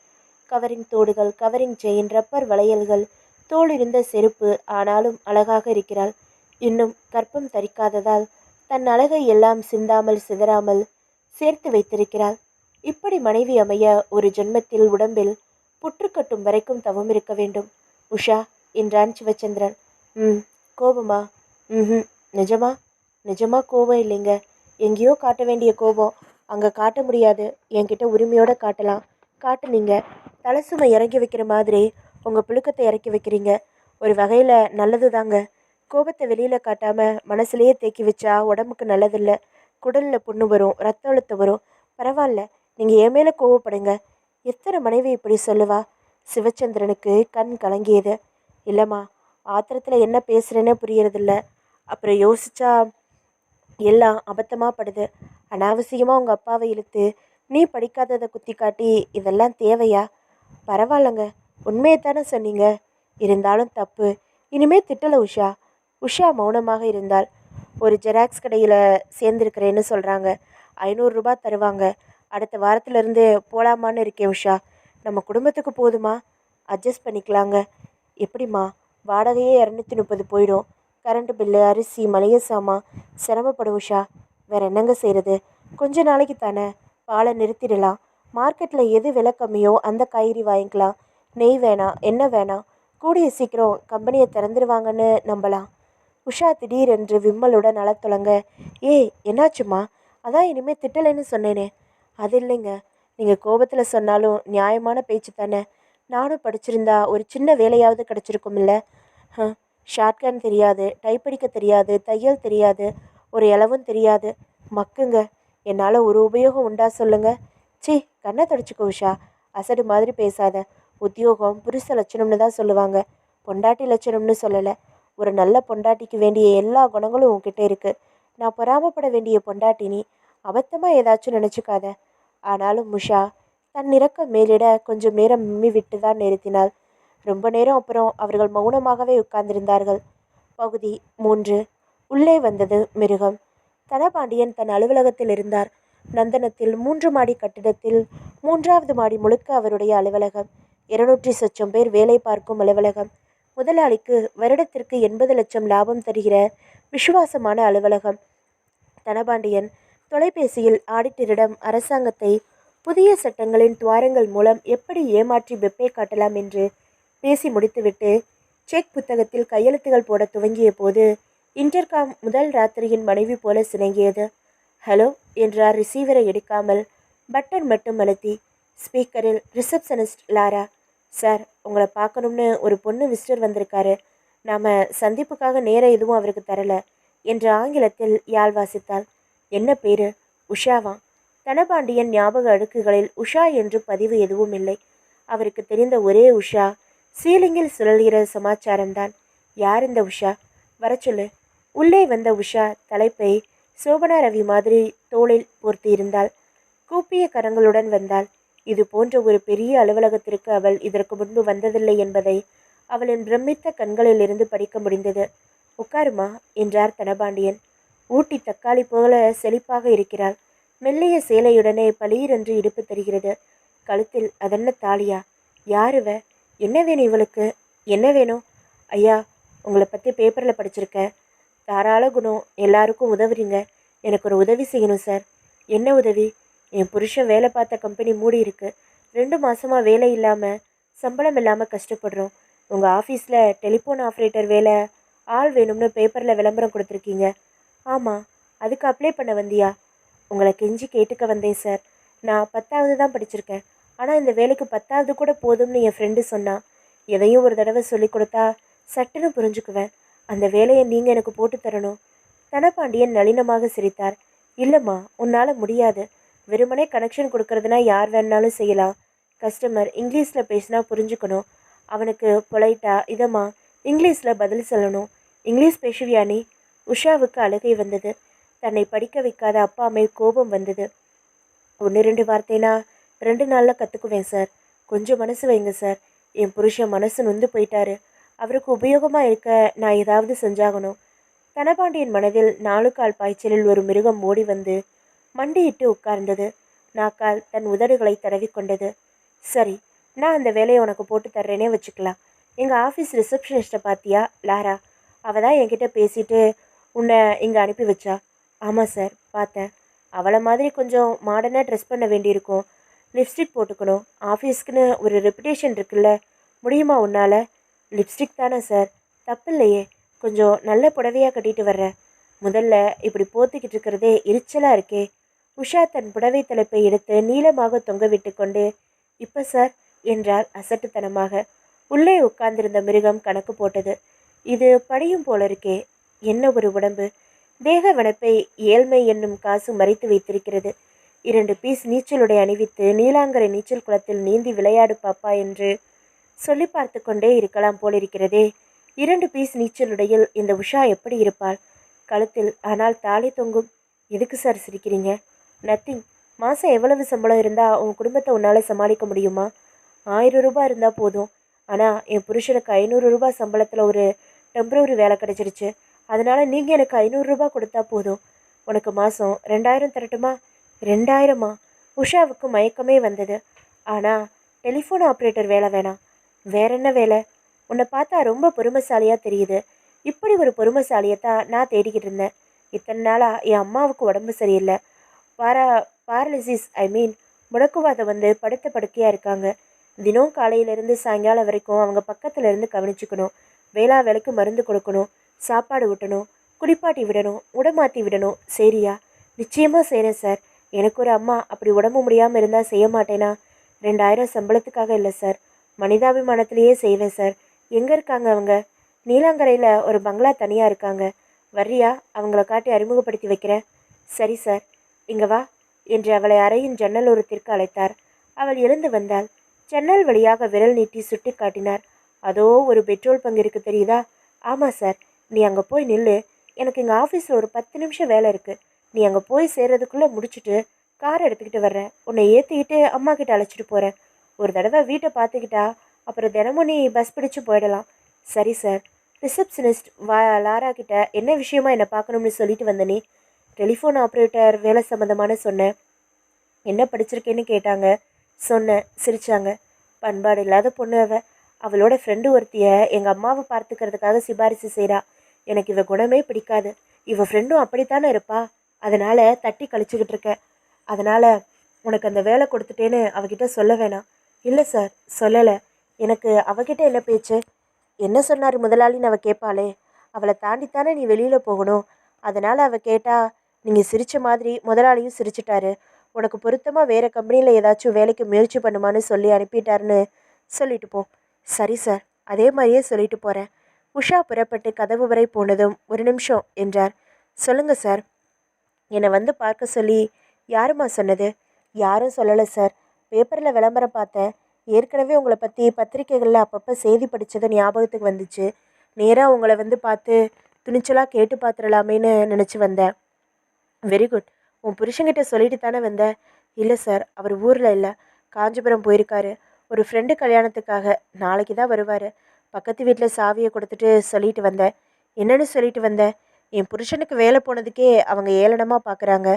கவரிங் தோடுகள், கவரிங் செயின், ரப்பர் வளையல்கள், தோளிருந்த செருப்பு. ஆனாலும் அழகாக இருக்கிறாள். இன்னும் கற்பம் தரிக்காததால் தன் அழகை எல்லாம் சிந்தாமல் சிதறாமல் சேர்த்து வைத்திருக்கிறாள். இப்படி மனைவி அமைய ஒரு ஜென்மத்தில் உடம்பில் புற்றுக்கட்டும் வரைக்கும் தவம் இருக்க வேண்டும். உஷா, என்றான் சிவச்சந்திரன். கோபமா? நிஜமா? நிஜமா கோபம் இல்லைங்க. எங்கேயோ காட்ட வேண்டிய கோபம் அங்கே காட்ட முடியாது. என்கிட்ட உரிமையோடு காட்டலாம். காட்டுனீங்க. தலசுமை இறக்கி வைக்கிற மாதிரி உங்கள் புழுக்கத்தை இறக்கி வைக்கிறீங்க. ஒரு வகையில் நல்லது தாங்க. கோபத்தை வெளியில் காட்டாமல் மனசுலேயே தேக்கி வச்சா உடம்புக்கு நல்லதில்லை. குடலில் புண்ணு வரும், ரத்த அழுத்தம் வரும். பரவாயில்ல, நீங்கள் என் மேலே கோவப்படுங்க. எத்தனை மனைவி இப்படி சொல்லுவா? சிவச்சந்திரனுக்கு கண் கலங்கியது. இல்லைம்மா, ஆத்திரத்தில் என்ன பேசுகிறேன்னே புரியறதில்ல. அப்புறம் யோசிச்சா எல்லாம் அபத்தமாக படுது. அனாவசியமாக உங்கள் அப்பாவை இழுத்து நீ படிக்காததை குத்தி காட்டி இதெல்லாம் தேவையா? பரவாயில்லங்க, உண்மையைத்தானே சொன்னீங்க. இருந்தாலும் தப்பு. இனிமே திட்டலை உஷா. உஷா மௌனமாக இருந்தாள். ஒரு ஜெராக்ஸ் கடையில் சேர்ந்துருக்கிறேன்னு சொல்கிறாங்க. ₹500 தருவாங்க. அடுத்த வாரத்திலேருந்து போகலாமான்னு இருக்கேன் உஷா. நம்ம குடும்பத்துக்கு போதுமா? அட்ஜஸ்ட் பண்ணிக்கலாங்க. எப்படிம்மா? வாடகையே 230 போயிடும். கரண்ட் பில்லு, அரிசி, மளிகை சாமான். சிரமப்படும் உஷா. வேற என்னங்க செய்கிறது? கொஞ்ச நாளைக்கு தானே. பாலை நிறுத்திடலாம். மார்க்கெட்டில் எது விலை கம்மியோ அந்த காய்கறி வாங்கிக்கலாம். நெய் வேணாம், எண்ணெய் வேணாம். கூடிய சீக்கிரம் கம்பெனியை திறந்துடுவாங்கன்னு நம்பலாம். உஷா திடீரென்று விம்மலுடன் அழத்தொலங்க. ஏய், என்னாச்சுமா? அதான் இனிமேல் திட்டலைன்னு சொன்னேனே. அது இல்லைங்க, நீங்கள் கோபத்தில் சொன்னாலும் நியாயமான பேச்சு தானே. நானும் படிச்சிருந்தா ஒரு சின்ன வேலையாவது கிடச்சிருக்கும் இல்லை? ஷார்ட்கன் தெரியாது, டைப்படிக்க தெரியாது, தையல் தெரியாது, ஒரு இலவும் தெரியாது. மக்குங்க. என்னால் ஒரு உபயோகம் உண்டா சொல்லுங்க? சி, கண்ணை தொடச்சிக்கோ உஷா. அசடு மாதிரி பேசாத. உத்தியோகம் புருஷ லட்சணம்னு தான் சொல்லுவாங்க, பொண்டாட்டி லட்சணம்னு சொல்லலை. ஒரு நல்ல பொண்டாட்டிக்கு வேண்டிய எல்லா குணங்களும் உன்கிட்ட இருக்குது. நான் பொறாமப்பட வேண்டிய பொண்டாட்டி நீ. அபத்தமாக ஏதாச்சும் நினச்சிக்காத. ஆனாலும் உஷா தன் இறக்கம் மேலிட கொஞ்சம் நேரம் மிம்மி விட்டு தான் நிறுத்தினாள். ரொம்ப நேரம் அப்புறம் அவர்கள் மௌனமாகவே உட்கார்ந்திருந்தார்கள். பகுதி 3. உள்ளே வந்தது மிருகம். தனபாண்டியன் தன் அலுவலகத்தில் இருந்தார். நந்தனத்தில் 3 மாடி கட்டிடத்தில் 3வது மாடி முழுக்க அவருடைய அலுவலகம். 200 சொச்சம் பேர் வேலை பார்க்கும் அலுவலகம். முதலாளிக்கு வருடத்திற்கு 80 லட்சம் லாபம் தருகிற விசுவாசமான அலுவலகம். தனபாண்டியன் தொலைபேசியில் ஆடிட்டரிடம் அரசாங்கத்தை புதிய சட்டங்களின் துவாரங்கள் மூலம் எப்படி ஏமாற்றி வெப்பை காட்டலாம் என்று பேசி முடித்துவிட்டு செக் புத்தகத்தில் கையெழுத்துகள் போட துவங்கிய போது இன்டர்காம் முதல் ராத்திரியின் மனைவி போல சினங்கியது. ஹலோ என்றார் ரிசீவரை எடுக்காமல். பட்டன் மட்டும் அழுத்தி. ஸ்பீக்கரில் ரிசப்ஷனிஸ்ட் லாரா. சார், உங்களை பார்க்கணும்னு ஒரு பொண்ணு விசிட்டர் வந்திருக்காரு. நாம் சந்திப்புக்காக நேரம் எதுவும் அவருக்கு தரல என்ற ஆங்கிலத்தில் யாழ் வாசித்தாள். என்ன பேரு? உஷாவா? தனபாண்டியன் ஞாபக அடுக்குகளில் உஷா என்று பதிவு எதுவும் இல்லை. அவருக்கு தெரிந்த ஒரே உஷா சீலிங்கில் சுழல்கிற சமாச்சாரம்தான். யார் இந்த உஷா? வர சொல்லு. உள்ளே வந்த உஷா தலைப்பை சோபனா ரவி மாதிரி தோளில் போர்த்தி இருந்தாள். கூப்பிய கரங்களுடன் வந்தாள். இது போன்ற ஒரு பெரிய அலுவலகத்திற்கு அவள் இதற்கு முன்பு வந்ததில்லை என்பதை அவளின் பிரமித்த கண்களிலிருந்து படிக்க முடிந்தது. உட்காருமா என்றார் தனபாண்டியன். ஊட்டி தக்காளி போல செழிப்பாக இருக்கிறாள். மெல்லிய சேலையுடனே பளீரென்று இடுப்பு தெரிகிறது. கழுத்தில் அதென்ன தாலியா? யாருவ? என்ன வேணும் இவளுக்கு? என்ன வேணும்? ஐயா, உங்களை பற்றி பேப்பரில் படிச்சிருக்கேன். தாராள குணம், எல்லாருக்கும் உதவுறீங்க. எனக்கு ஒரு உதவி செய்யணும் சார். என்ன உதவி? என் புருஷன் வேலை பார்த்த கம்பெனி மூடி இருக்கு. 2 மாசமாக வேலை இல்லாமல் சம்பளம் இல்லாமல் கஷ்டப்படுறோம். உங்கள் ஆஃபீஸில் டெலிஃபோன் ஆப்ரேட்டர் வேலை ஆள் வேணும்னு பேப்பரில் விளம்பரம் கொடுத்துருக்கீங்க. ஆமாம், அதுக்கு அப்ளை பண்ண வந்தியா? உங்களை கெஞ்சி கேட்டுக்க வந்தேன் சார். நான் 10வது தான் படிச்சிருக்கேன். ஆனால் இந்த வேலைக்கு 10வது கூட போதும்னு என் ஃப்ரெண்டு சொன்னான். எதையும் ஒரு தடவை சொல்லி கொடுத்தா சட்டுன்னு புரிஞ்சுக்குவேன். அந்த வேலையை நீங்கள் எனக்கு போட்டு தரணும். தனபாண்டியன் நளினமாக சிரித்தார். இல்லைம்மா, உன்னால் முடியாது. வெறுமனே கனெக்ஷன் கொடுக்கறதுனா யார் வேணாலும் செய்யலாம். கஸ்டமர் இங்கிலீஷில் பேசினா புரிஞ்சுக்கணும். அவனுக்கு பொலைட்டா இதம்மா இங்கிலீஷில் பதில் சொல்லணும். இங்கிலீஷ் பேசுவியா நீ? உஷாவுக்கு அழுகை வந்தது. தன்னை படிக்க வைக்காத அப்பா மேல் கோபம் வந்தது. 1-2 வார்த்தைனா 2 நாளில் கற்றுக்குவேன் சார். கொஞ்சம் மனசு வைங்க சார். என் புருஷன் மனசு நொந்து போயிட்டாரு. அவருக்கு உபயோகமாக இருக்க நான் ஏதாவது செஞ்சாகணும். தனபாண்டியன் மனதில் 4 கால் பாய்ச்சலில் ஒரு மிருகம் ஓடி வந்து மண்டியிட்டு உட்கார்ந்தது. நாக்கால் தன் உதடுகளை தடவி கொண்டது. சரி, நான் அந்த வேலையை உனக்கு போட்டு தர்றேனே வச்சுக்கலாம். எங்கள் ஆஃபீஸ் ரிசப்ஷனிஸ்ட்டை பார்த்தியா? லாரா. அவள் தான் என்கிட்ட பேசிட்டு உன்னை இங்கே அனுப்பி வச்சா. ஆமாம் சார், பார்த்தேன். அவளை மாதிரி கொஞ்சம் மாடர்னாக ட்ரெஸ் பண்ண வேண்டியிருக்கும். லிப்ஸ்டிக் போட்டுக்கணும். ஆஃபீஸ்க்குன்னு ஒரு ரெப்புடேஷன் இருக்குல்ல. முடியுமா உன்னால்? லிப்ஸ்டிக் தானே சார், தப்பு இல்லையே. கொஞ்சம் நல்ல புடவையாக கட்டிட்டு வர்றேன். முதல்ல இப்படி போத்திக்கிட்டு இருக்கிறதே எரிச்சலாக இருக்கே. உஷா தன் புடவை தலைப்பை எடுத்து நீளமாக தொங்க விட்டு கொண்டு இப்போ சார் என்றார் அசட்டுத்தனமாக. உள்ளே உட்கார்ந்திருந்த மிருகம் கணக்கு போட்டது. இது படியும் போல இருக்கே. என்ன ஒரு உடம்பு! தேக வனப்பை ஏழ்மை என்னும் காசு மறைத்து வைத்திருக்கிறது. 2 பீஸ் நீச்சலுடை அணிவித்து நீலாங்கரை நீச்சல் குளத்தில் நீந்தி விளையாடு பாப்பா என்று சொல்லி பார்த்து கொண்டே இருக்கலாம் போலிருக்கிறதே. 2 பீஸ் நீச்சலுடையில் இந்த உஷா எப்படி இருப்பாள்? கழுத்தில் ஆனால் தாலி தொங்கும். எதுக்கு சார் சிரிக்கிறீங்க? நத்திங். மாதம் எவ்வளவு சம்பளம் இருந்தால் உன் குடும்பத்தை உன்னால் சமாளிக்க முடியுமா? 1000 ரூபாய் இருந்தால் போதும். ஆனால் என் புருஷனுக்கு 500 ரூபாய் சம்பளத்தில் ஒரு டெம்பரரி வேலை கிடச்சிருச்சு. அதனால் நீங்கள் எனக்கு 500 ரூபாய் கொடுத்தா போதும். உனக்கு மாதம் 2000 தரட்டுமா? 2000மா? உஷாவுக்கு மயக்கமே வந்தது. ஆனால் டெலிஃபோன் ஆப்ரேட்டர் வேலை வேணாம். வேற என்ன வேலை? உன்னை பார்த்தா ரொம்ப பொறுமைசாலியாக தெரியுது. இப்படி ஒரு பொறுமைசாலியை தான் நான் தேடிக்கிட்டு இருந்தேன். இத்தனை நாளாக என் அம்மாவுக்கு உடம்பு சரியில்லை. பாரலிசிஸ் முடக்குவாதம் வந்து படுத்த படுக்கையாக இருக்காங்க. தினம் காலையிலேருந்து சாயங்காலம் வரைக்கும் அவங்க பக்கத்தில் இருந்து கவனிச்சுக்கணும். வேளா வேலைக்கு மருந்து கொடுக்கணும், சாப்பாடு ஊட்டணும், குடிப்பாட்டி விடணும், உடமாற்றி விடணும். சரியா? நிச்சயமாக செய்கிறேன் சார். எனக்கு ஒரு அம்மா அப்படி உடம்பு முடியாமல் இருந்தால் செய்ய மாட்டேனா? 2000 சம்பளத்துக்காக இல்லை சார், மனிதாபிமானத்திலேயே செய்வேன் சார். எங்கே இருக்காங்க அவங்க? நீலாங்கரையில் ஒரு பங்களா தனியாக இருக்காங்க. வர்றியா? அவங்கள காட்டி அறிமுகப்படுத்தி வைக்கிறேன். சரி சார், இங்கே வா என்று அவளை அறையின் ஜன்னல் ஓரத்திற்கு அழைத்தார். அவள் எழுந்து வந்தாள். ஜன்னல் வழியாக விரல் நீட்டி சுட்டி காட்டினார். அதோ ஒரு பெட்ரோல் பங்கு இருக்கு, தெரியுதா? ஆமாம் சார். நீ அங்கே போய் நில்லு. எனக்கு எங்கள் ஆஃபீஸில் ஒரு 10 நிமிஷம் வேலை இருக்குது. நீ அங்கே போய் சேர்றதுக்குள்ளே முடிச்சுட்டு கார் எடுத்துக்கிட்டு வர்றேன். உன்னை ஏற்றிக்கிட்டு அம்மா கிட்ட அழைச்சிட்டு போகிறேன். ஒரு தடவை வீட்டை பார்த்துக்கிட்டா அப்புறம் தினமும் நீ பஸ் பிடிச்சு போயிடலாம். சரி சார். ரிசப்ஷனிஸ்ட் லாரா கிட்ட என்ன விஷயமா என்னை பார்க்கணும்னு சொல்லிட்டு வந்த நீ? டெலிஃபோன் ஆப்ரேட்டர் வேலை சம்மந்தமான சொன்னேன். என்ன படிச்சிருக்கேன்னு கேட்டாங்க. சொன்னேன். சிரிச்சாங்க. பண்பாடு இல்லாத பொண்ணு அவளோட ஃப்ரெண்டு ஒருத்திய எங்கள் அம்மாவை பார்த்துக்கிறதுக்காக சிபாரிசு செய்கிறா. எனக்கு இவ குணமே பிடிக்காது. இவ ஃப்ரெண்டும் அப்படித்தானே இருப்பா. அதனால் தட்டி கழிச்சுக்கிட்டு இருக்கேன். அதனால் உனக்கு அந்த வேலை கொடுத்துட்டேன்னு அவகிட்ட சொல்ல வேணாம். இல்லை சார், சொல்லலை. எனக்கு அவகிட்ட என்ன பேச்சு? என்ன சொன்னார் முதலாளின்னு அவள் கேட்பாளே. அவளை தாண்டித்தானே நீ வெளியில் போகணும். அதனால் அவள் கேட்டா நீங்கள் சிரித்த மாதிரி முதலாளியும் சிரிச்சிட்டாரு. உனக்கு பொருத்தமாக வேறு கம்பெனியில் ஏதாச்சும் வேலைக்கு முயற்சி பண்ணுமான்னு சொல்லி அனுப்பிட்டாருன்னு சொல்லிட்டு போ. சரி சார், அதே மாதிரியே சொல்லிட்டு போகிறேன். உஷா புறப்பட்டு கதவு வரை போனதும் 1 நிமிஷம் என்றார். சொல்லுங்கள் சார். என்னை வந்து பார்க்க சொல்லி யாருமா சொன்னது? யாரும் சொல்லலை சார். பேப்பரில் விளம்பரம் பார்த்தேன். ஏற்கனவே உங்களை பற்றி பத்திரிக்கைகளில் அப்பப்போ செய்தி படித்தது ஞாபகத்துக்கு வந்துச்சு. நேராக உங்களை வந்து பார்த்து துணிச்சலாக கேட்டு பார்த்துடலாமேன்னு நினச்சி வந்தேன். Very good. உன் புருஷன்கிட்ட சொல்லிட்டு தானே வந்த? இல்லை சார், அவர் ஊரில் இல்லை, காஞ்சிபுரம் போயிருக்காரு. ஒரு ஃப்ரெண்டு கல்யாணத்துக்காக. நாளைக்கு தான் வருவார். பக்கத்து வீட்டில் சாவியை கொடுத்துட்டு சொல்லிட்டு வந்தேன். என்னன்னு சொல்லிட்டு வந்தேன்? என் புருஷனுக்கு வேலை போனதுக்கே அவங்க ஏளனமாக பார்க்குறாங்க.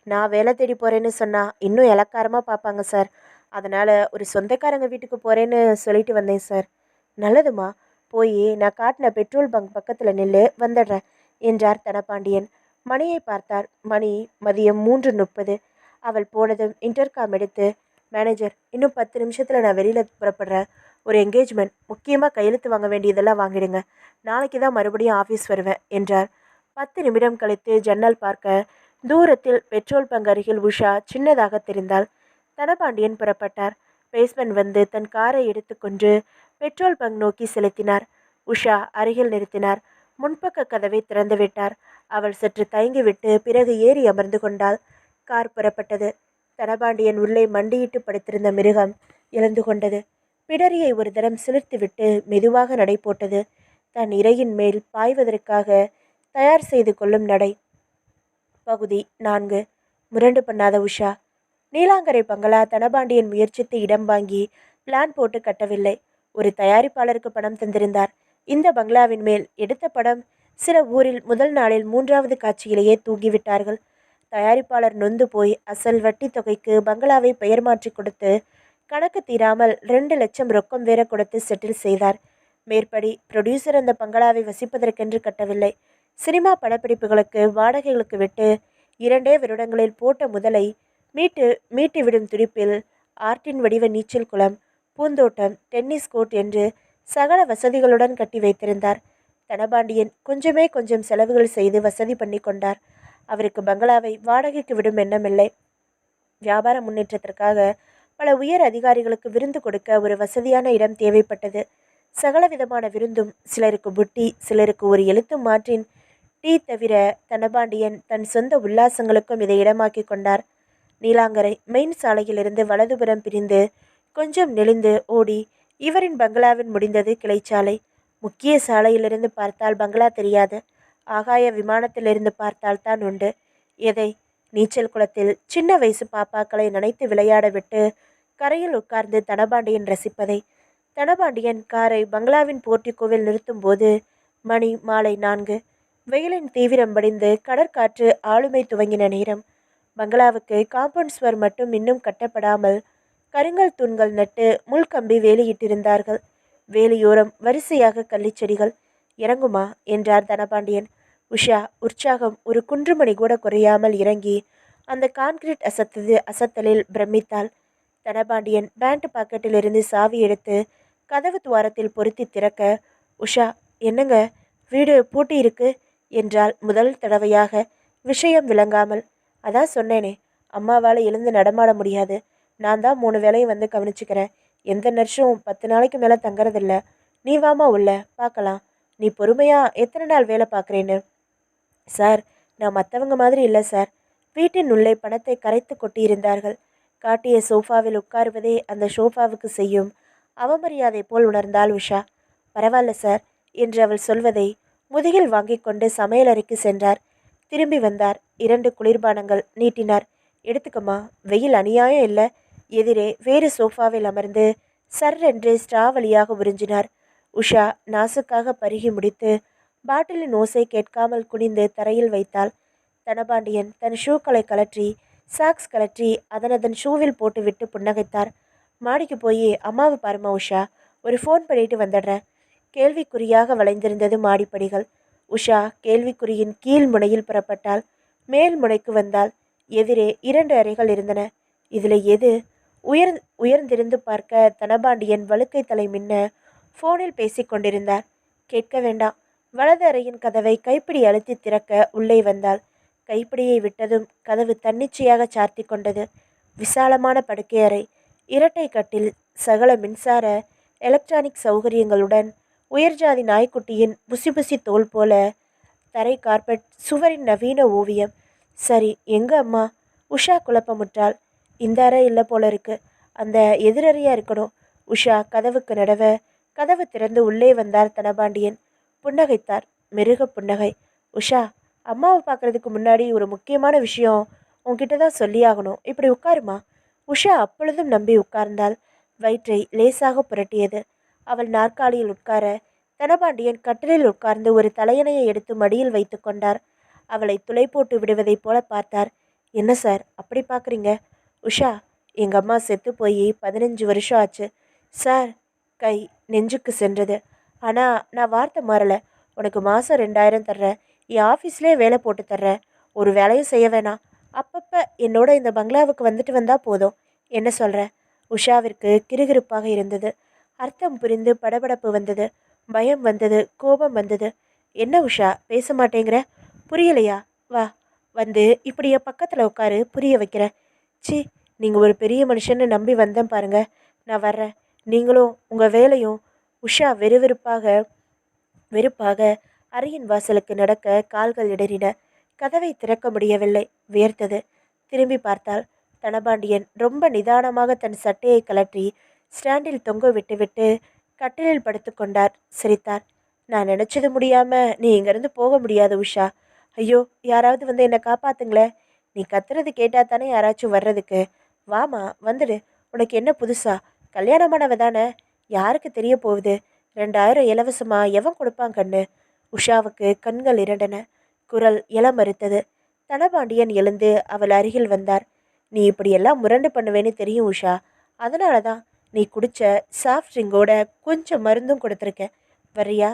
நான் வேலை தேடி போகிறேன்னு சொன்னால் இன்னும் இலக்காரமாக பார்ப்பாங்க சார். அதனால் ஒரு சொந்தக்காரங்க வீட்டுக்கு போகிறேன்னு சொல்லிட்டு வந்தேன் சார். நல்லதுமா, போய் நான் காட்டின பெட்ரோல் பங்க் பக்கத்தில் நில்லு, வந்துடுறேன் என்றார் தனபாண்டியன். மணியை பார்த்தார். மணி மதியம் 3:30. அவள் போனதும் இன்டர்காம் எடுத்து, மேனேஜர், இன்னும் 10 நிமிஷத்தில் நான் வெளியில் புறப்படுறேன். ஒரு என்கேஜ்மெண்ட், முக்கியமாக கையெழுத்து வாங்க வேண்டியதெல்லாம் வாங்கிடுங்க. நாளைக்கு தான் மறுபடியும் ஆஃபீஸ் வருவேன் என்றார். 10 நிமிடம் கழித்து ஜன்னல் பார்க்க தூரத்தில் பெட்ரோல் பங்க் அருகில் உஷா சின்னதாக தெரிந்தாள். தனபாண்டியன் புறப்பட்டார். பேஸ்மெண்ட் வந்து தன் காரை எடுத்துக்கொண்டு பெட்ரோல் பங்க் நோக்கி செலுத்தினார். உஷா அருகில் நிறுத்தினார். முன்பக்க கதவை திறந்து விட்டார். அவள் சற்று தயங்கிவிட்டு பிறகு ஏறி அமர்ந்து கொண்டாள். கார் புறப்பட்டது. தனபாண்டியன் உள்ளே மண்டியிட்டு படுத்திருந்த மிருகம் எழுந்து கொண்டது. பிடரியை ஒரு தரம் சிலிர்த்துவிட்டு மெதுவாக நடை போட்டது. தன் இரையின் மேல் பாய்வதற்காக தயார் செய்து கொள்ளும் நடை. பகுதி 4. முரண்டு பண்ணாத உஷா. நீலாங்கரை பங்களா தனபாண்டியன் முயற்சித்து இடம் வாங்கி பிளான் போட்டு கட்டவில்லை. ஒரு தயாரிப்பாளருக்கு பணம் தந்திருந்தார். இந்த பங்களாவின் மேல் எடுத்த படம் சில ஊரில் முதல் நாளில் 3வது காட்சியிலேயே தூங்கிவிட்டார்கள். தயாரிப்பாளர் நொந்து போய் அசல் வட்டி தொகைக்கு பங்களாவை பெயர் மாற்றி கொடுத்து கணக்கு தீராமல் 2 லட்சம் ரொக்கம் வேற கொடுத்து செட்டில் செய்தார். மேற்படி புரொடியூசர் அந்த பங்களாவை வசிப்பதற்கென்று கட்டவில்லை. சினிமா படப்பிடிப்புகளுக்கு வாடகைகளுக்கு விட்டு 2 வருடங்களில் போட்ட முதலை மீட்டுவிடும் துடிப்பில் ஆர்டின் வடிவ நீச்சல் குளம், பூந்தோட்டம், டென்னிஸ் கோர்ட் என்று சகல வசதிகளுடன் கட்டி வைத்திருந்தார். தனபாண்டியன் கொஞ்சமே கொஞ்சம் செலவுகள் செய்து வசதி பண்ணி கொண்டார். அவருக்கு பங்களாவை வாடகைக்கு விடும் எண்ணமில்லை. வியாபார முன்னேற்றத்திற்காக பல உயர் அதிகாரிகளுக்கு விருந்து கொடுக்க ஒரு வசதியான இடம் தேவைப்பட்டது. சகல விதமான விருந்தும், சிலருக்கு புட்டி, சிலருக்கு ஒரு எழுத்து மாற்றின் டீ தவிர தனபாண்டியன் தன் சொந்த உல்லாசங்களுக்கும் இதை இடமாக்கி கொண்டார். நீலாங்கரை மெயின் சாலையிலிருந்து வலதுபுறம் பிரிந்து கொஞ்சம் நெளிந்து ஓடி இவரின் பங்களாவின் முடிந்தது கிளைச்சாலை. முக்கிய சாலையிலிருந்து பார்த்தால் பங்களா தெரியாது. ஆகாய விமானத்திலிருந்து பார்த்தால் தான் உண்டு. எதை? நீச்சல் குளத்தில் சின்ன வயசு பாப்பாக்களை நினைத்து விளையாட விட்டு கரையில் உட்கார்ந்து தனபாண்டியன் ரசிப்பதை. தனபாண்டியன் காரை பங்களாவின் போர்ட்டிகோவில் நிறுத்தும்போது மணி மாலை 4. வெயிலின் தீவிரம் படிந்து கடற்காற்று ஆளுமை துவங்கின நேரம். பங்களாவுக்கு காம்பவுண்ட் சுவர் மட்டும் இன்னும் கட்டப்படாமல் கருங்கல் தூண்கள் நட்டு முள்கம்பி வேலியிட்டிருந்தார்கள். வேலியோரம் வரிசையாக கள்ளிச்செடிகள். இறங்குமா என்றார் தனபாண்டியன். உஷா உற்சாகம் ஒரு குன்றுமணி கூட குறையாமல் இறங்கி அந்த கான்கிரீட் அசத்தலில் பிரமித்தாள். தனபாண்டியன் பேண்ட் பாக்கெட்டிலிருந்து சாவி எடுத்து கதவு துவாரத்தில் பொருத்தி திறக்க, உஷா, என்னங்க, வீடு பூட்டி இருக்கு என்றால் முதல் தடவையாக, விஷயம் விளங்காமல். அதான் சொன்னேனே, அம்மாவால் எழுந்து நடமாட முடியாது. நான் தான் 3 வேளையும் வந்து கவனிச்சுக்கிறேன். எந்த நர்ஸும் 10 நாளைக்கு மேலே தங்கறதில்ல. நீ வாமா உள்ள பார்க்கலாம். நீ பொறுமையாக எத்தனை நாள் வேலை பார்க்குறேன்னு. சார், நான் மற்றவங்க மாதிரி இல்லை சார். வீட்டின் உள்ளே பணத்தை கரைத்து கொட்டியிருந்தார்கள். காட்டிய சோஃபாவில் உட்காருவதே அந்த சோஃபாவுக்கு செய்யும் அவமரியாதை போல் உணர்ந்தாள் உஷா. பரவாயில்ல சார் என்று அவள் சொல்வதை முதுகில் வாங்கி கொண்டு சமையலறைக்கு சென்றார். திரும்பி வந்தார். 2 குளிர்பானங்கள் நீட்டினார். எடுத்துக்கம்மா, வெயில் அநியாயம் இல்லை. எதிரே வேறு சோஃபாவில் அமர்ந்து சர்ரென்று ஸ்ட்ரா வழியாக உறிஞ்சினார். உஷா நாசுக்காக பருகி முடித்து பாட்டிலின் ஓசை கேட்காமல் குனிந்து தரையில் வைத்தாள். தனபாண்டியன் தன் ஷூக்களை கலற்றி சாக்ஸ் கலற்றி அதன் ஷூவில் போட்டுவிட்டு புன்னகைத்தார். மாடிக்கு போய் அம்மாவை பாருமா உஷா, ஒரு ஃபோன் பண்ணிட்டு வந்துடுறேன். கேள்விக்குறியாக வளைந்திருந்தது மாடிப்படிகள். உஷா கேள்விக்குறியின் கீழ் முனையில் புறப்பட்டாள். மேல் முனைக்கு வந்தாள். எதிரே 2 அறைகள் இருந்தன. இதில் எது? உயர்ந்திருந்து பார்க்க தனபாண்டியன் வழுக்கை தலை மின்ன ஃபோனில் பேசிக்கொண்டிருந்தார். கேட்க வேண்டாம். வலது அறையின் கதவை கைப்பிடி அழுத்தி திறக்க உள்ளே வந்தாள். கைப்பிடியை விட்டதும் கதவு தன்னிச்சையாக சார்த்தி கொண்டது. விசாலமான படுக்கை அறை, இரட்டை கட்டில், சகல மின்சார எலக்ட்ரானிக் சௌகரியங்களுடன் உயர்ஜாதி நாய்க்குட்டியின் புசி தோல் போல தரை கார்பெட், சுவரின் நவீன ஓவியம். சரி, எங்க அம்மா? உஷா குழப்பமுற்றாள். இந்த அறை இல்லை போல இருக்கு. அந்த எதிரறையா இருக்கணும். உஷா கதவுக்கு நடவ கதவு திறந்து உள்ளே வந்தார் தனபாண்டியன். புன்னகைத்தார். மிருக புன்னகை. உஷா, அம்மாவை பார்க்கறதுக்கு முன்னாடி ஒரு முக்கியமான விஷயம் உன்கிட்ட தான் சொல்லியாகணும். இப்படி உட்காருமா. உஷா அப்பொழுதும் நம்பி உட்கார்ந்தாள். வயிற்றை லேசாக புரட்டியது. அவள் நாற்காலியில் உட்கார தனபாண்டியன் கட்டிலில் உட்கார்ந்து ஒரு தலையணையை எடுத்து மடியில் வைத்து கொண்டார். அவளை துளை போட்டு விடுவதைப் போல பார்த்தார். என்ன சார் அப்படி பார்க்குறீங்க? உஷா, எங்கள் அம்மா செத்து போய் 15 வருஷம் ஆச்சு சார். கை நெஞ்சுக்கு சென்றது. ஆனால் நான் வார்த்தை மாறலை. உனக்கு மாதம் 2000 தர்றேன். என் ஆஃபீஸ்லேயே வேலை போட்டு தர்றேன். ஒரு வேலையும் செய்ய வேணாம். அப்பப்போ என்னோட இந்த பங்களாவுக்கு வந்துட்டு வந்தால் போதும். என்ன சொல்கிற? உஷாவிற்கு கிறுகிறுப்பாக இருந்தது. அர்த்தம் புரிந்து படபடப்பு வந்தது. பயம் வந்தது. கோபம் வந்தது. என்ன உஷா பேச மாட்டேங்கிற? புரியலையா? வா, வந்து இப்படி என் பக்கத்தில் உட்காரு, புரிய வைக்கிறேன். சி, நீங்கள் ஒரு பெரிய மனுஷன்னு நம்பி வந்தேன் பாருங்க. நான் வர்றேன். நீங்களும் உங்கள் வேலையும். உஷா வெறுப்பாக அறையின் வாசலுக்கு நடக்க கால்கள் இடறின. கதவை திறக்க முடியவில்லை. வியர்த்தது. திரும்பி பார்த்தாள். தனபாண்டியன் ரொம்ப நிதானமாக தன் சட்டையை கலற்றி ஸ்டாண்டில் தொங்க விட்டுவிட்டு கட்டிலில் படுத்து கொண்டார். சிரித்தார். நான் நினச்சது முடியாமல் நீ இங்கேருந்து போக முடியாது உஷா. ஐயோ, யாராவது வந்து என்னை காப்பாத்துங்களேன். நீ கத்துறது கேட்டா தானே யாராச்சும் வர்றதுக்கு. வாமா, வந்துடு. உனக்கு என்ன புதுசா? கல்யாணமானவ தானே? யாருக்கு தெரிய போகுது? 2000 இலவசமா எவன் கொடுப்பான் கண்ணு? உஷாவுக்கு கண்கள் இரண்டன. குரல் எழ மறுத்தது. தனபாண்டியன் எழுந்து அவள் அருகில் வந்தார். நீ இப்படியெல்லாம் முரண்டு பண்ணுவேன்னு தெரியும் உஷா. அதனால தான் நீ குடிச்ச சாஃப்ட் ட்ரிங்கோட கொஞ்சம் மருந்தும் கொடுத்துருக்க. வர்றியா?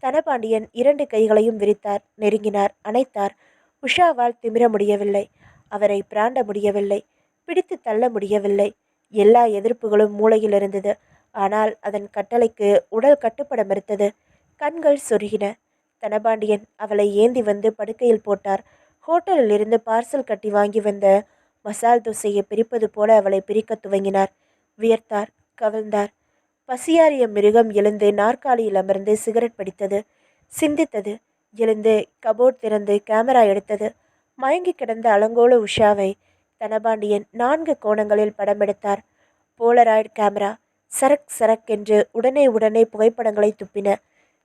தனபாண்டியன் 2 கைகளையும் விரித்தார். நெருங்கினார். அணைத்தார். உஷாவால் திமிர முடியவில்லை. அவரை பிராண்ட முடியவில்லை. பிடித்து தள்ள முடியவில்லை. எல்லா எதிர்ப்புகளும் மூளையில் இருந்தது. ஆனால் அதன் கட்டளைக்கு உடல் கட்டுப்பட மறுத்தது. கண்கள் சொருகின. தனபாண்டியன் அவளை ஏந்தி வந்து படுக்கையில் போட்டார். ஹோட்டலில் இருந்து பார்சல் கட்டி வாங்கி வந்த மசால் தோசையை பிரிப்பது போல அவளை பிரிக்க துவங்கினார். வியர்த்தார். கவிழ்ந்தார். பசியாறிய மிருகம் எழுந்து நாற்காலியில் அமர்ந்து சிகரெட் பிடித்தது. சிந்தித்தது. எழுந்து கபோர்ட் திறந்து கேமரா எடுத்தது. மயங்கி கிடந்த அலங்கோல உஷாவை தனபாண்டியன் 4 கோணங்களில் படம் எடுத்தார். போலராய்டு கேமரா சரக் சரக் என்று உடனே புகைப்படங்களை துப்பின.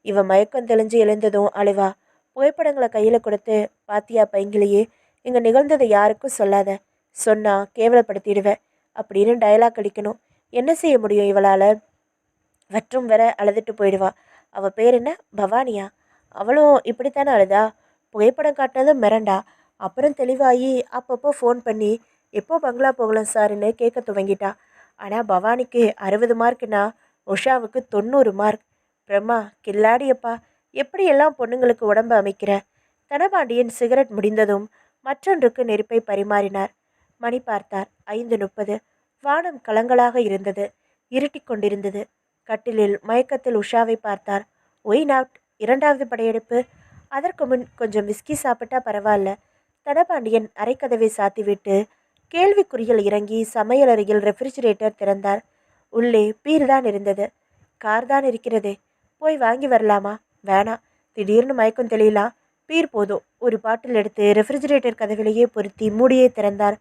இவன் மயக்கம் தெளிஞ்சு எழுந்ததும் அழுவா. புகைப்படங்களை கையில் கொடுத்து, பாத்தியா பைங்கிலேயே, இங்கே நிகழ்ந்ததை யாருக்கும் சொல்லாத. சொன்னா கேவலப்படுத்திடுவேன் அப்படின்னு டயலாக் அடிக்கணும். என்ன செய்ய முடியும் இவளால்? வற்றும் வர அழுதுட்டு போயிடுவா. அவள் பேர் என்ன? பவானியா? அவளும் இப்படித்தானே அழுதா? புகைப்படம் காட்டினதும் மிரண்டா. அப்புறம் தெளிவாகி அப்பப்போ ஃபோன் பண்ணி எப்போ பங்களா போகலாம் சாருன்னு கேட்க துவங்கிட்டா. ஆனால் பவானிக்கு 60 மார்க்குனா உஷாவுக்கு 90 மார்க். பிரம்மா, கில்லாடியப்பா, எப்படியெல்லாம் பொண்ணுங்களுக்கு உடம்பு அமைக்கிற? தனபாண்டியன் சிகரெட் முடிந்ததும் மற்றொன்றுக்கு நெருப்பை பரிமாறினார். மணி பார்த்தார். 5:30. வானம் கலங்களாக இருந்தது. இருட்டிக் கொண்டிருந்தது. கட்டிலில் மயக்கத்தில் உஷாவை பார்த்தார். ஒய் நாட், 2வது படையெடுப்பு. அதற்கு முன் கொஞ்சம் விஸ்கி சாப்பிட்டா பரவாயில்ல. தனபாண்டியன் அரைக்கதவை சாத்திவிட்டு கேள்விக்குறியில் இறங்கி சமையலறையில் ரெஃப்ரிஜிரேட்டர் திறந்தார். உள்ளே பீர் தான் இருந்தது. கார் தான் இருக்கிறதே, போய் வாங்கி வரலாமா? வேணாம், திடீர்னு மயக்கம் தெளியலாம். பீர் போதும். ஒரு பாட்டில் எடுத்து ரெஃப்ரிஜிரேட்டர் கதவிலேயே பொருத்தி மூடியே திறந்தார்.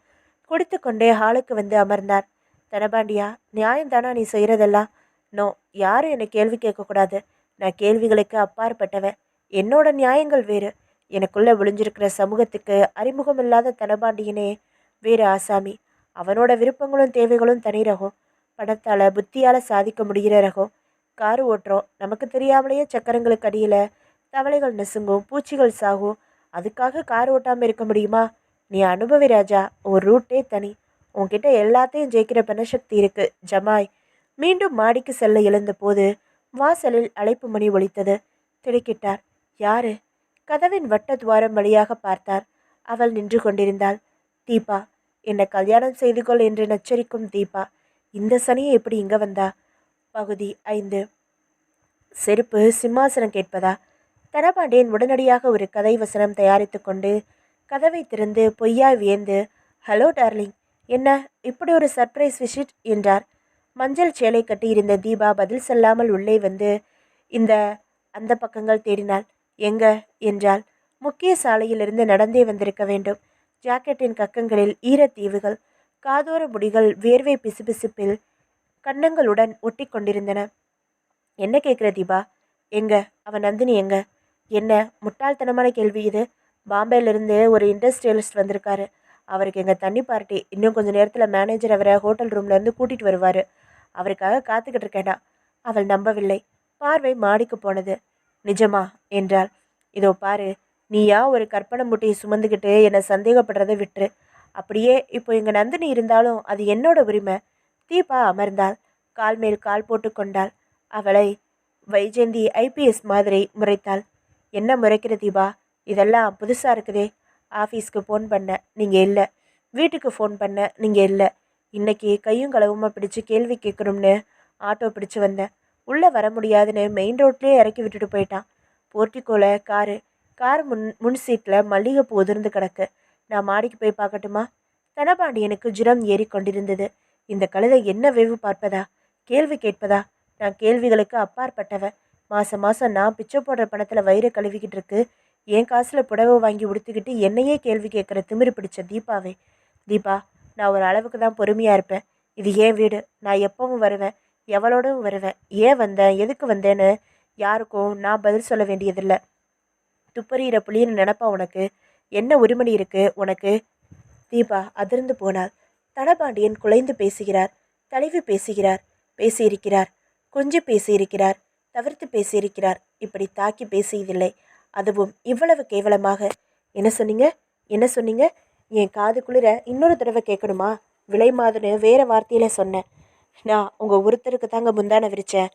குடித்து கொண்டே ஹாலுக்கு வந்து அமர்ந்தார். தனபாண்டியா, நியாயம்தானா நீ செய்கிறதெல்லாம்? நோ, யாரும் என்னை கேள்வி கேட்கக்கூடாது. நான் கேள்விகளுக்கு அப்பாற்பட்டவன். என்னோட நியாயங்கள் வேறு. எனக்குள்ள விழிஞ்சிருக்கிற சமூகத்துக்கு அறிமுகமில்லாத தனபாண்டியனே வேறு ஆசாமி. அவனோட விருப்பங்களும் தேவைகளும் தனி ரகம். பணத்தால் புத்தியால் சாதிக்க முடிகிற ரகம். காரு ஓட்டுறோம், நமக்கு தெரியாமலேயே சக்கரங்களுக்கு அடியில் தவளைகள் நசுங்கும், பூச்சிகள் சாகும். அதுக்காக கார் ஓட்டாமல் இருக்க முடியுமா? நீ அனுபவி ராஜா. ஒரு ரூட்டே தனி. உன்கிட்ட எல்லாத்தையும் ஜெயிக்கிற பணசக்தி இருக்கு ஜமாய். மீண்டும் மாடிக்கு செல்ல எழுந்தபோது வாசலில் அழைப்பு மணி ஒலித்தது. திடுக்கிட்டார். யாரு? கதவின் வட்ட துவாரம் வழியாக பார்த்தார். அவள் நின்று கொண்டிருந்தாள். தீபா. என்னை கல்யாணம் செய்து கொள் என்று நச்சரிக்கும் தீபா. இந்த சனியை எப்படி இங்க வந்தா? பகுதி 5. செருப்பு சிம்மாசனம் கேட்பதா? தனபாண்டியன் உடனடியாக ஒரு கதை வசனம் தயாரித்து கொண்டு கதவை திறந்து பொய்யாய் வியந்து, ஹலோ டார்லிங், என்ன இப்படி ஒரு சர்ப்ரைஸ் விசிட் என்றார். மஞ்சள் சேலை கட்டியிருந்த தீபா பதில் சொல்லாமல் உள்ளே வந்து இந்த அந்த பக்கங்கள் தேடினாள். எங்க என்றாள். முக்கிய சாலையிலிருந்து நடந்தே வந்திருக்க வேண்டும். ஜாக்கெட்டின் கக்கங்களில் ஈரத்தீவுகள். காதோர முடிகள் வேர்வை பிசுபிசுப்பில் கன்னங்களுடன் ஒட்டி கொண்டிருந்தன. என்ன கேட்குற தீபா? எங்க அவன் நந்தினி எங்க? என்ன முட்டாள்தனமான கேள்வி இது? பாம்பேலேருந்து ஒரு இண்டஸ்ட்ரியலிஸ்ட் வந்திருக்காரு. அவருக்கு எங்கள் தண்ணி பார்ட்டி. இன்னும் கொஞ்சம் நேரத்தில் மேனேஜர் அவரை ஹோட்டல் ரூம்லேருந்து கூட்டிகிட்டு வருவார். அவருக்காக காத்துக்கிட்டு இருக்கேனா? அவள் நம்பவில்லை. பார்வை மாடிக்கு போனது. நிஜமா என்றாள். இதோ பாரு, நீயா ஒரு கற்பனை முட்டையை சுமந்துக்கிட்டு என்னை சந்தேகப்படுறதை விட்டுரு. அப்படியே இப்போ எங்கள் நந்தினி இருந்தாலும் அது என்னோட உரிமை. தீபா அமர்ந்தாள். கால் மேல் கால் போட்டு கொண்டாள். அவளை வைஜெயந்தி ஐபிஎஸ் மாதிரி முறைத்தாள். என்ன முறைக்கிற தீபா? இதெல்லாம் புதுசாக இருக்குதே. ஆஃபீஸ்க்கு ஃபோன் பண்ண நீங்கள் இல்லை, வீட்டுக்கு ஃபோன் பண்ண நீங்கள் இல்லை. இன்னைக்கு கையும் களவுமா பிடிச்சு கேள்வி கேட்கணும்னு ஆட்டோ பிடிச்சு வந்தேன். உள்ளே வர முடியாதுன்னு மெயின் ரோட்லேயே இறக்கி விட்டுட்டு போயிட்டான். போர்ட்டிக்கோல கார் முன் சீட்டில் மல்லிகைப்பூ உதிர்ந்து கிடக்கு. நான் மாடிக்கு போய் பார்க்கட்டுமா? தனபாண்டியனுக்கு ஜுரம் ஏறி கொண்டிருந்தது. இந்த கழுதை என்ன வேவு பார்ப்பதா, கேள்வி கேட்பதா? நான் கேள்விகளுக்கு அப்பாற்பட்டவன். மாதம் மாதம் நான் பிச்சை போடுற பணத்தில் வயிறு கழுவிக்கிட்டு இருக்கு என் காசில் புடவை வாங்கி உடுத்திக்கிட்டு என்னையே கேள்வி கேட்குற திமிரு பிடிச்ச தீபாவே. தீபா, நான் ஒரு அளவுக்கு தான் பொறுமையாக இருப்பேன். இது ஏன் வீடு. நான் எப்பவும் வருவேன், எவளோடும் வருவேன். ஏன் வந்தேன், எதுக்கு வந்தேன்னு யாருக்கும் நான் பதில் சொல்ல வேண்டியதில்லை. துப்பறிகிற புளின்னு நினப்பா உனக்கு? என்ன உரிமணி இருக்கு உனக்கு? தீபா அதிர்ந்து போனாள். தனபாண்டியன் குலைந்து பேசுகிறார், தழுவி பேசுகிறார், பேசியிருக்கிறார், கொஞ்சம் பேசியிருக்கிறார், தவிர்த்து பேசியிருக்கிறார். இப்படி தாக்கி பேசியதில்லை, அதுவும் இவ்வளவு கேவலமாக. என்ன சொன்னீங்க, என்ன சொன்னீங்க? என் காது குளிர இன்னொரு தடவை கேட்கணுமா? விலை மாதுன்னு வேற வார்த்தையில சொன்னேன். நான் உங்கள் ஒருத்தருக்கு தாங்க முந்தான விரிச்சேன்.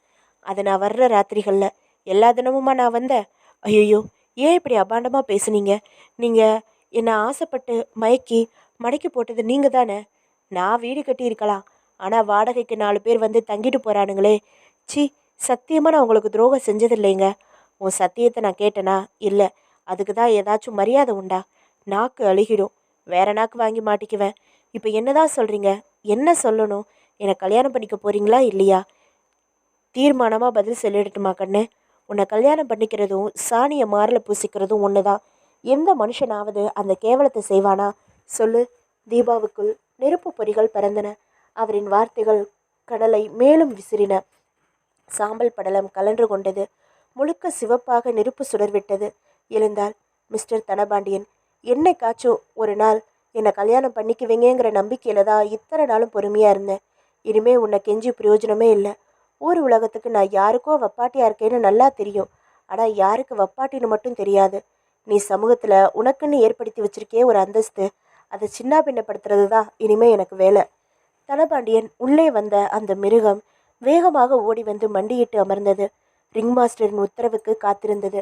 அது நான் வர்ற ராத்திரிகளில் எல்லா தினமுமா நான் வந்தேன். ஐயோ, ஏன் இப்படி அபாண்டமாக பேசுனீங்க? நீங்கள் என்னை ஆசைப்பட்டு மயக்கி மடக்கி போட்டது நீங்கள் தானே? நான் வீடு கட்டி இருக்கலாம், ஆனால் வாடகைக்கு 4 பேர் வந்து தங்கிட்டு போகிறானுங்களே. சி, சத்தியமாக நான் உங்களுக்கு துரோகம் செஞ்சதில்லைங்க. உன் சத்தியத்தை நான் கேட்டேனா? இல்லை. அதுக்கு தான் ஏதாச்சும் மரியாதை உண்டா? நாக்கு அழுகிடும், வேற நாக்கு வாங்கி மாட்டிக்குவேன். இப்போ என்னதான் சொல்கிறீங்க? என்ன சொல்லணும்? என்னை கல்யாணம் பண்ணிக்க போகிறீங்களா இல்லையா? தீர்மானமாக பதில் சொல்லிடட்டுமா கண்ணு? உன்னை கல்யாணம் பண்ணிக்கிறதும் சாணியை மாரில் பூசிக்கிறதும் ஒன்று தான். எந்த மனுஷனாவது அந்த கேவலத்தை செய்வானா சொல்லு? தீபாவுக்குள் நெருப்பு பொறிகள் பறந்தன. அவரின் வார்த்தைகள் கடலை மேலும் விசிறின. சாம்பல் படலம் கலன்று கொண்டது. முழுக்க சிவப்பாக நெருப்பு சுடர்விட்டது. எழுந்தாள். மிஸ்டர் தனபாண்டியன், என்னைக்காச்சும் ஒரு நாள் என்னை கல்யாணம் பண்ணிக்குவீங்கிற நம்பிக்கையில தான் இத்தனை நாளும் பொறுமையாக இருந்தேன். இனிமே உன்னை கெஞ்சி பிரயோஜனமே இல்லை. ஊர் உலகத்துக்கு நான் யாருக்கோ வப்பாட்டியாக இருக்கேன்னு நல்லா தெரியும். ஆனால் யாருக்கு வப்பாட்டின்னு மட்டும் தெரியாது. நீ சமூகத்தில் உனக்குன்னு ஏற்படுத்தி வச்சிருக்கே ஒரு அந்தஸ்து, அதை சின்ன பின்னப்படுத்துறது தான் இனிமே எனக்கு வேலை. தனபாண்டியன் உள்ளே வந்த அந்த மிருகம் வேகமாக ஓடி வந்து மண்டியிட்டு அமர்ந்தது. ரிங் மாஸ்டரின் உத்தரவுக்கு காத்திருந்தது.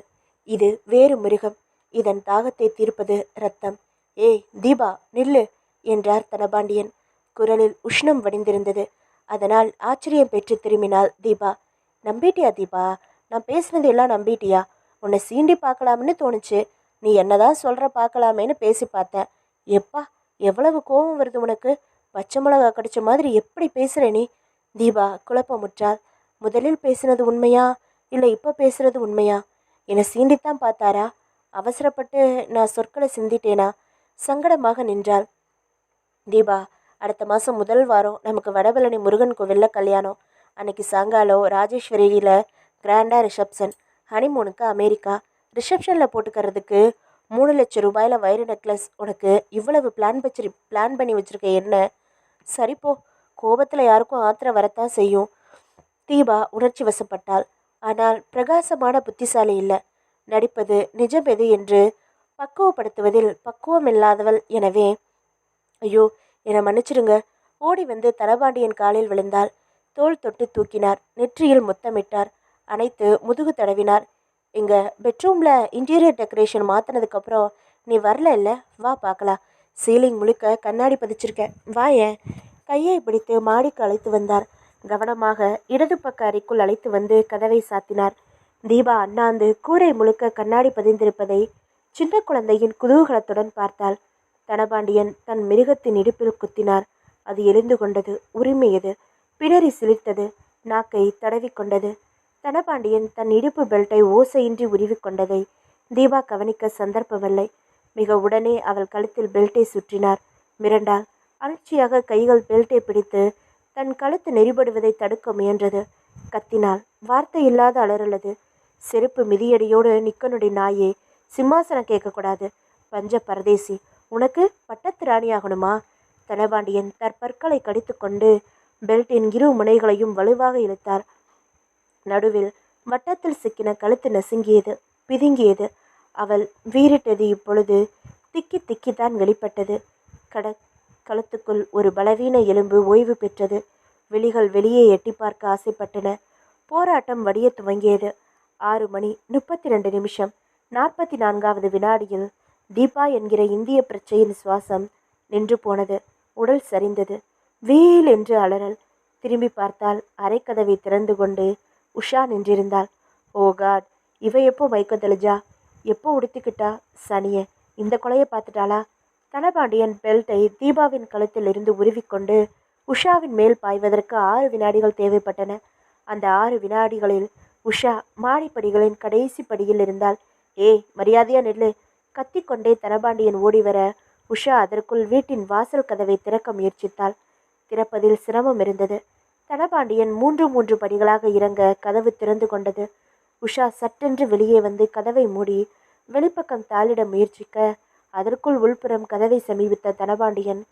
இது வேறு மிருகம். இதன் தாகத்தை தீர்ப்பது ரத்தம். ஏய் தீபா, நில்லு என்றார் தனபாண்டியன். குரலில் உஷ்ணம் வடிந்திருந்தது. அதனால் ஆச்சரியம் பெற்று திரும்பினாள் தீபா. நம்பிட்டியா தீபா? நான் பேசுனது எல்லாம் நம்பிட்டியா? உன்னை சீண்டி பார்க்கலாம்னு தோணுச்சு. நீ என்னதான் சொல்கிற பார்க்கலாமேன்னு பேசி பார்த்தேன். எப்பா, எவ்வளவு கோபம் வருது உனக்கு? பச்சை மிளகா கடிச்ச மாதிரி எப்படி பேசுகிற நீ? தீபா குழப்பமுற்றாள். முதலில் பேசுனது உண்மையா, இல்லை இப்போ பேசுறது உண்மையா? என்னை சீண்டித்தான் பார்த்தாரா? அவசரப்பட்டு நான் சொற்களை சிந்திட்டேனா? சங்கடமாக நின்றாள். தீபா, அடுத்த மாதம் முதல் வாரம் நமக்கு வடபழனி முருகன் கோவிலில் கல்யாணம். அன்னைக்கு சாயங்காலம் ராஜேஸ்வரியில் கிராண்டாக ரிசப்ஷன். ஹனிமூனுக்கு அமெரிக்கா. ரிசப்ஷனில் போட்டுக்கிறதுக்கு 3,00,000 வைர நெக்லஸ். உனக்கு இவ்வளவு பிளான் பண்ணி வச்சுருக்க என்ன? சரிப்போ, கோபத்தில் யாருக்கும் ஆத்திரம் வரத்தான் செய்யும். தீபா உணர்ச்சி வசப்பட்டாள். ஆனால் பிரகாசமான புத்திசாலி இல்லை. நடிப்பது நிஜம் எது என்று பக்குவப்படுத்துவதில் பக்குவம் இல்லாதவள். எனவே ஐயோ, என்னை மன்னிச்சிடுங்க. ஓடி வந்து தனபாண்டியன் காலில் விழுந்தாள். தோள் தொட்டு தூக்கினார். நெற்றியில் முத்தமிட்டார். அனைத்து முதுகு தடவினார். எங்கள் பெட்ரூமில் இன்டீரியர் டெக்கரேஷன் மாற்றினதுக்கப்புறம் நீ வரல இல்லை? வா பார்க்கலாம். சீலிங் முழுக்க கண்ணாடி பதிச்சிருக்கேன், வா. ஏன் கையை பிடித்து மாடிக்கு அழைத்து வந்தார். கவனமாக இடது பக்க அறைக்குள் அழைத்து வந்து கதவை சாத்தினார். தீபா அண்ணாந்து கூரை முழுக்க கண்ணாடி பதிந்திருப்பதை சின்ன குழந்தையின் குதூகலத்துடன் பார்த்தாள். தனபாண்டியன் தன் மிருகத்தின் இடுப்பில் குத்தினார். அது எழுந்து கொண்டது, உரிமையது, பிடரி சிலிர்த்தது, நாக்கை தடவி கொண்டது. தனபாண்டியன் தன் இடுப்பு பெல்ட்டை ஓசையின்றி உருவி கொண்டதை தீபா கவனிக்க சந்தர்ப்பமில்லை. மிக உடனே அவள் கழுத்தில் பெல்ட்டை சுற்றினார். மிரண்டாள். அலட்சியாக கைகள் பெல்ட்டை பிடித்து தன் கழுத்து நெறிபடுவதை தடுக்க முயன்றது. கத்தினாள். வார்த்தை இல்லாத அலறலது. செருப்பு மிதியடியோடு நிக்கனுடைய நாயே, சிம்மாசனம் கேட்கக்கூடாது. பஞ்ச பரதேசி, உனக்கு பட்டத்து ராணி ஆகணுமா? தனபாண்டியன் தற்பற்களை கடித்து கொண்டு பெல்ட்டின் இரு முனைகளையும் வலுவாக இழுத்தார். நடுவில் வட்டத்தில் சிக்கின கழுத்து நசுங்கியது, பிதுங்கியது. அவள் வீறிட்டது இப்பொழுது திக்கி திக்கித்தான் வெளிப்பட்டது. கழுத்துக்குள் ஒரு பலவீன எலும்பு ஓய்வு பெற்றது. விழிகள் வெளியே எட்டி பார்க்க ஆசைப்பட்டன. போராட்டம் வடிய துவங்கியது. 6:32 44வது வினாடியில் தீபா என்கிற இந்திய பிரச்சையின் சுவாசம் நின்று போனது. உடல் சரிந்தது. வீல் என்று அலறல். திரும்பி பார்த்தால் அரைக்கதவை திறந்து கொண்டு உஷா நின்றிருந்தாள். ஓ காட், இவ எப்போ மயக்கம் தெளிஞ்சா? எப்போ உடுத்திக்கிட்டா? சனிய, இந்த கொலையை பார்த்துட்டாளா? தனபாண்டியன் பெல்ட்டை தீபாவின் கழுத்தில் இருந்து உருவிக்கொண்டு உஷாவின் மேல் பாய்வதற்கு 6 வினாடிகள் தேவைப்பட்டன. அந்த 6 வினாடிகளில் உஷா மாடிப்படிகளின் கடைசி படியில் இருந்தாள். ஏய், மரியாதையா நெல்லு! கத்திக்கொண்டே தனபாண்டியன் ஓடிவர உஷா அதற்குள் வீட்டின் வாசல் கதவை திறக்க முயற்சித்தாள். திறப்பதில் சிரமம் இருந்தது. தனபாண்டியன் 3 படிகளாக இறங்க கதவு திறந்து கொண்டது. உஷா சட்டென்று வெளியே வந்து கதவை மூடி வெளிப்பக்கம் தாளிட முயற்சிக்க அதற்குள் உள்புறம் கதவை சமீபித்த தனபாண்டியன்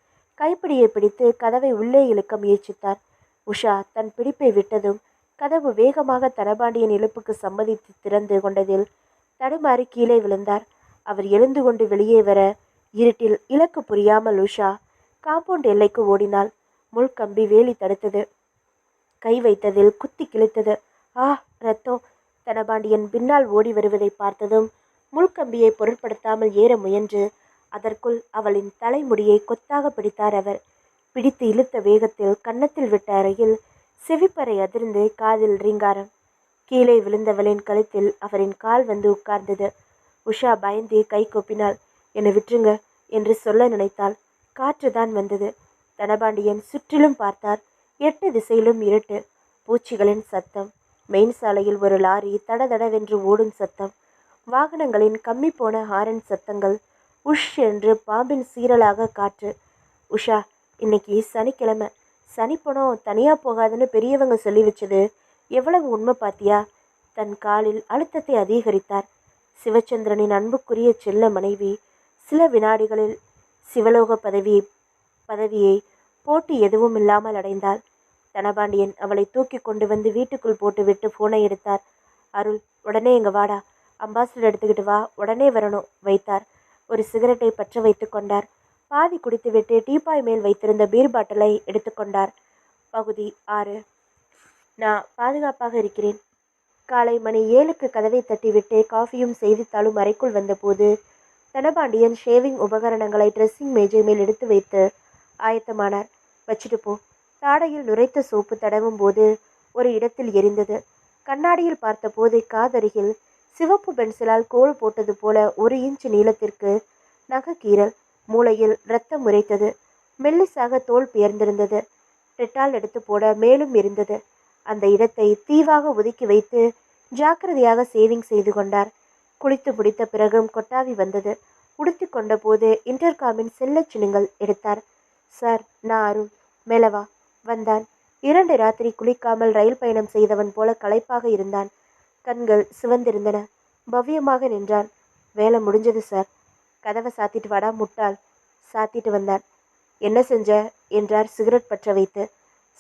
கைப்பிடியை பிடித்து கதவை உள்ளே இழுக்க முயற்சித்தார். உஷா தன் பிடிப்பை விட்டதும் கதவு வேகமாக தனபாண்டியன் இழுப்புக்கு சம்மதித்து திறந்து கொண்டதில் தடுமாறி கீழே விழுந்தார். அவர் எழுந்து கொண்டு வெளியே வர இருட்டில் இலக்கு புரியாமல் உஷா காம்பவுண்ட் எல்லைக்கு ஓடினாள். முள்கம்பி வேலி தடுத்தது. கை வைத்ததில் குத்தி கிழித்தது. ஆ, ரத்தம்! தனபாண்டியன் பின்னால் ஓடி வருவதை பார்த்ததும் முள்கம்பியை பொருட்படுத்தாமல் ஏற முயன்று அதற்குள் அவளின் தலைமுடியை கொத்தாக பிடித்தார் அவர். பிடித்து இழுத்த வேகத்தில் கன்னத்தில் விட்ட அறையில் செவிப்பறை அதிர்ந்து காதில் ரீங்காரம். கீழே விழுந்தவளின் கழுத்தில் அவரின் கால் வந்து உட்கார்ந்தது. உஷா பயந்து கை கொப்பினாள். என்னை விட்டுருங்க என்று சொல்ல நினைத்தாள். காற்றுதான் வந்தது. தனபாண்டியன் சுற்றிலும் பார்த்தார். 8 திசையிலும் இருட்டு. பூச்சிகளின் சத்தம். மெயின் சாலையில் ஒரு லாரி தடதடவென்று ஓடும் சத்தம். வாகனங்களின் கம்மி போன ஹாரன் சத்தங்கள். உஷ் என்று பாம்பின் சீரலாக காற்று. உஷா, இன்னைக்கு சனிக்கிழமை. சனிப்பணம் தனியாக போகாதுன்னு பெரியவங்க சொல்லி வச்சது எவ்வளவு உண்மை பாத்தியா? தன் காலில் அழுத்தத்தை அதிகரித்தார். சிவச்சந்திரனின் அன்புக்குரிய செல்ல மனைவி சில வினாடிகளில் சிவலோக பதவியை போட்டி எதுவும் இல்லாமல் அடைந்தாள். தனபாண்டியன் அவளை தூக்கி கொண்டு வந்து வீட்டுக்குள் போட்டுவிட்டு போனை எடுத்தார். அருள், உடனே எங்க வாடா, அம்பாசிடர் எடுத்துக்கிட்டு வா, உடனே வரணும் வைத்தார். ஒரு சிகரெட்டை பற்ற வைத்து கொண்டார். பாதி குடித்துவிட்டு டீப்பாய் மேல் வைத்திருந்த பீர் பாட்டிலை எடுத்துக்கொண்டார். பகுதி 6. நான் பாதுகாப்பாக இருக்கிறேன். காலை மணி 7க்கு கதவை தட்டிவிட்டு காஃபியும் செய்தித்தாளும் அறைக்குள் வந்தபோது தனபாண்டியன் ஷேவிங் உபகரணங்களை ட்ரெஸ்ஸிங் மேஜை மேல் எடுத்து வைத்து ஆயத்தமானார். வச்சுட்டு போ. தாடையில் நுரைத்த சோப்பு தடவும் போது ஒரு இடத்தில் எரிந்தது. கண்ணாடியில் பார்த்தபோது காதருகில் சிவப்பு பென்சிலால் கோடு போட்டது போல 1 இன்ச் நீளத்திற்கு நகக்கீரல். மூளையில் இரத்தம் உரைத்தது. மெல்லிசாக தோல் பெயர்ந்திருந்தது. டெட்டால் எடுத்து போட மேலும் இருந்தது. அந்த இடத்தை தீவாக ஒதுக்கி வைத்து ஜாக்கிரதையாக சேவிங் செய்து கொண்டார். குளித்து முடித்த பிறகும் கொட்டாவி வந்தது. உடுத்தி கொண்ட போது இன்டர்காமின் செல்ல சின்னங்கள் எடுத்தார். சார், நான் அருள். மேலவா. வந்தான். 2 ராத்திரி குளிக்காமல் ரயில் பயணம் செய்தவன் போல களைப்பாக இருந்தான். கண்கள் சிவந்திருந்தன. பவ்யமாக நின்றான். வேலை முடிஞ்சது சார். கதவை சாத்திட்டு வாடா முட்டாள். சாத்திட்டு வந்தான். என்ன செஞ்ச என்றார் சிகரெட் பற்ற வைத்து.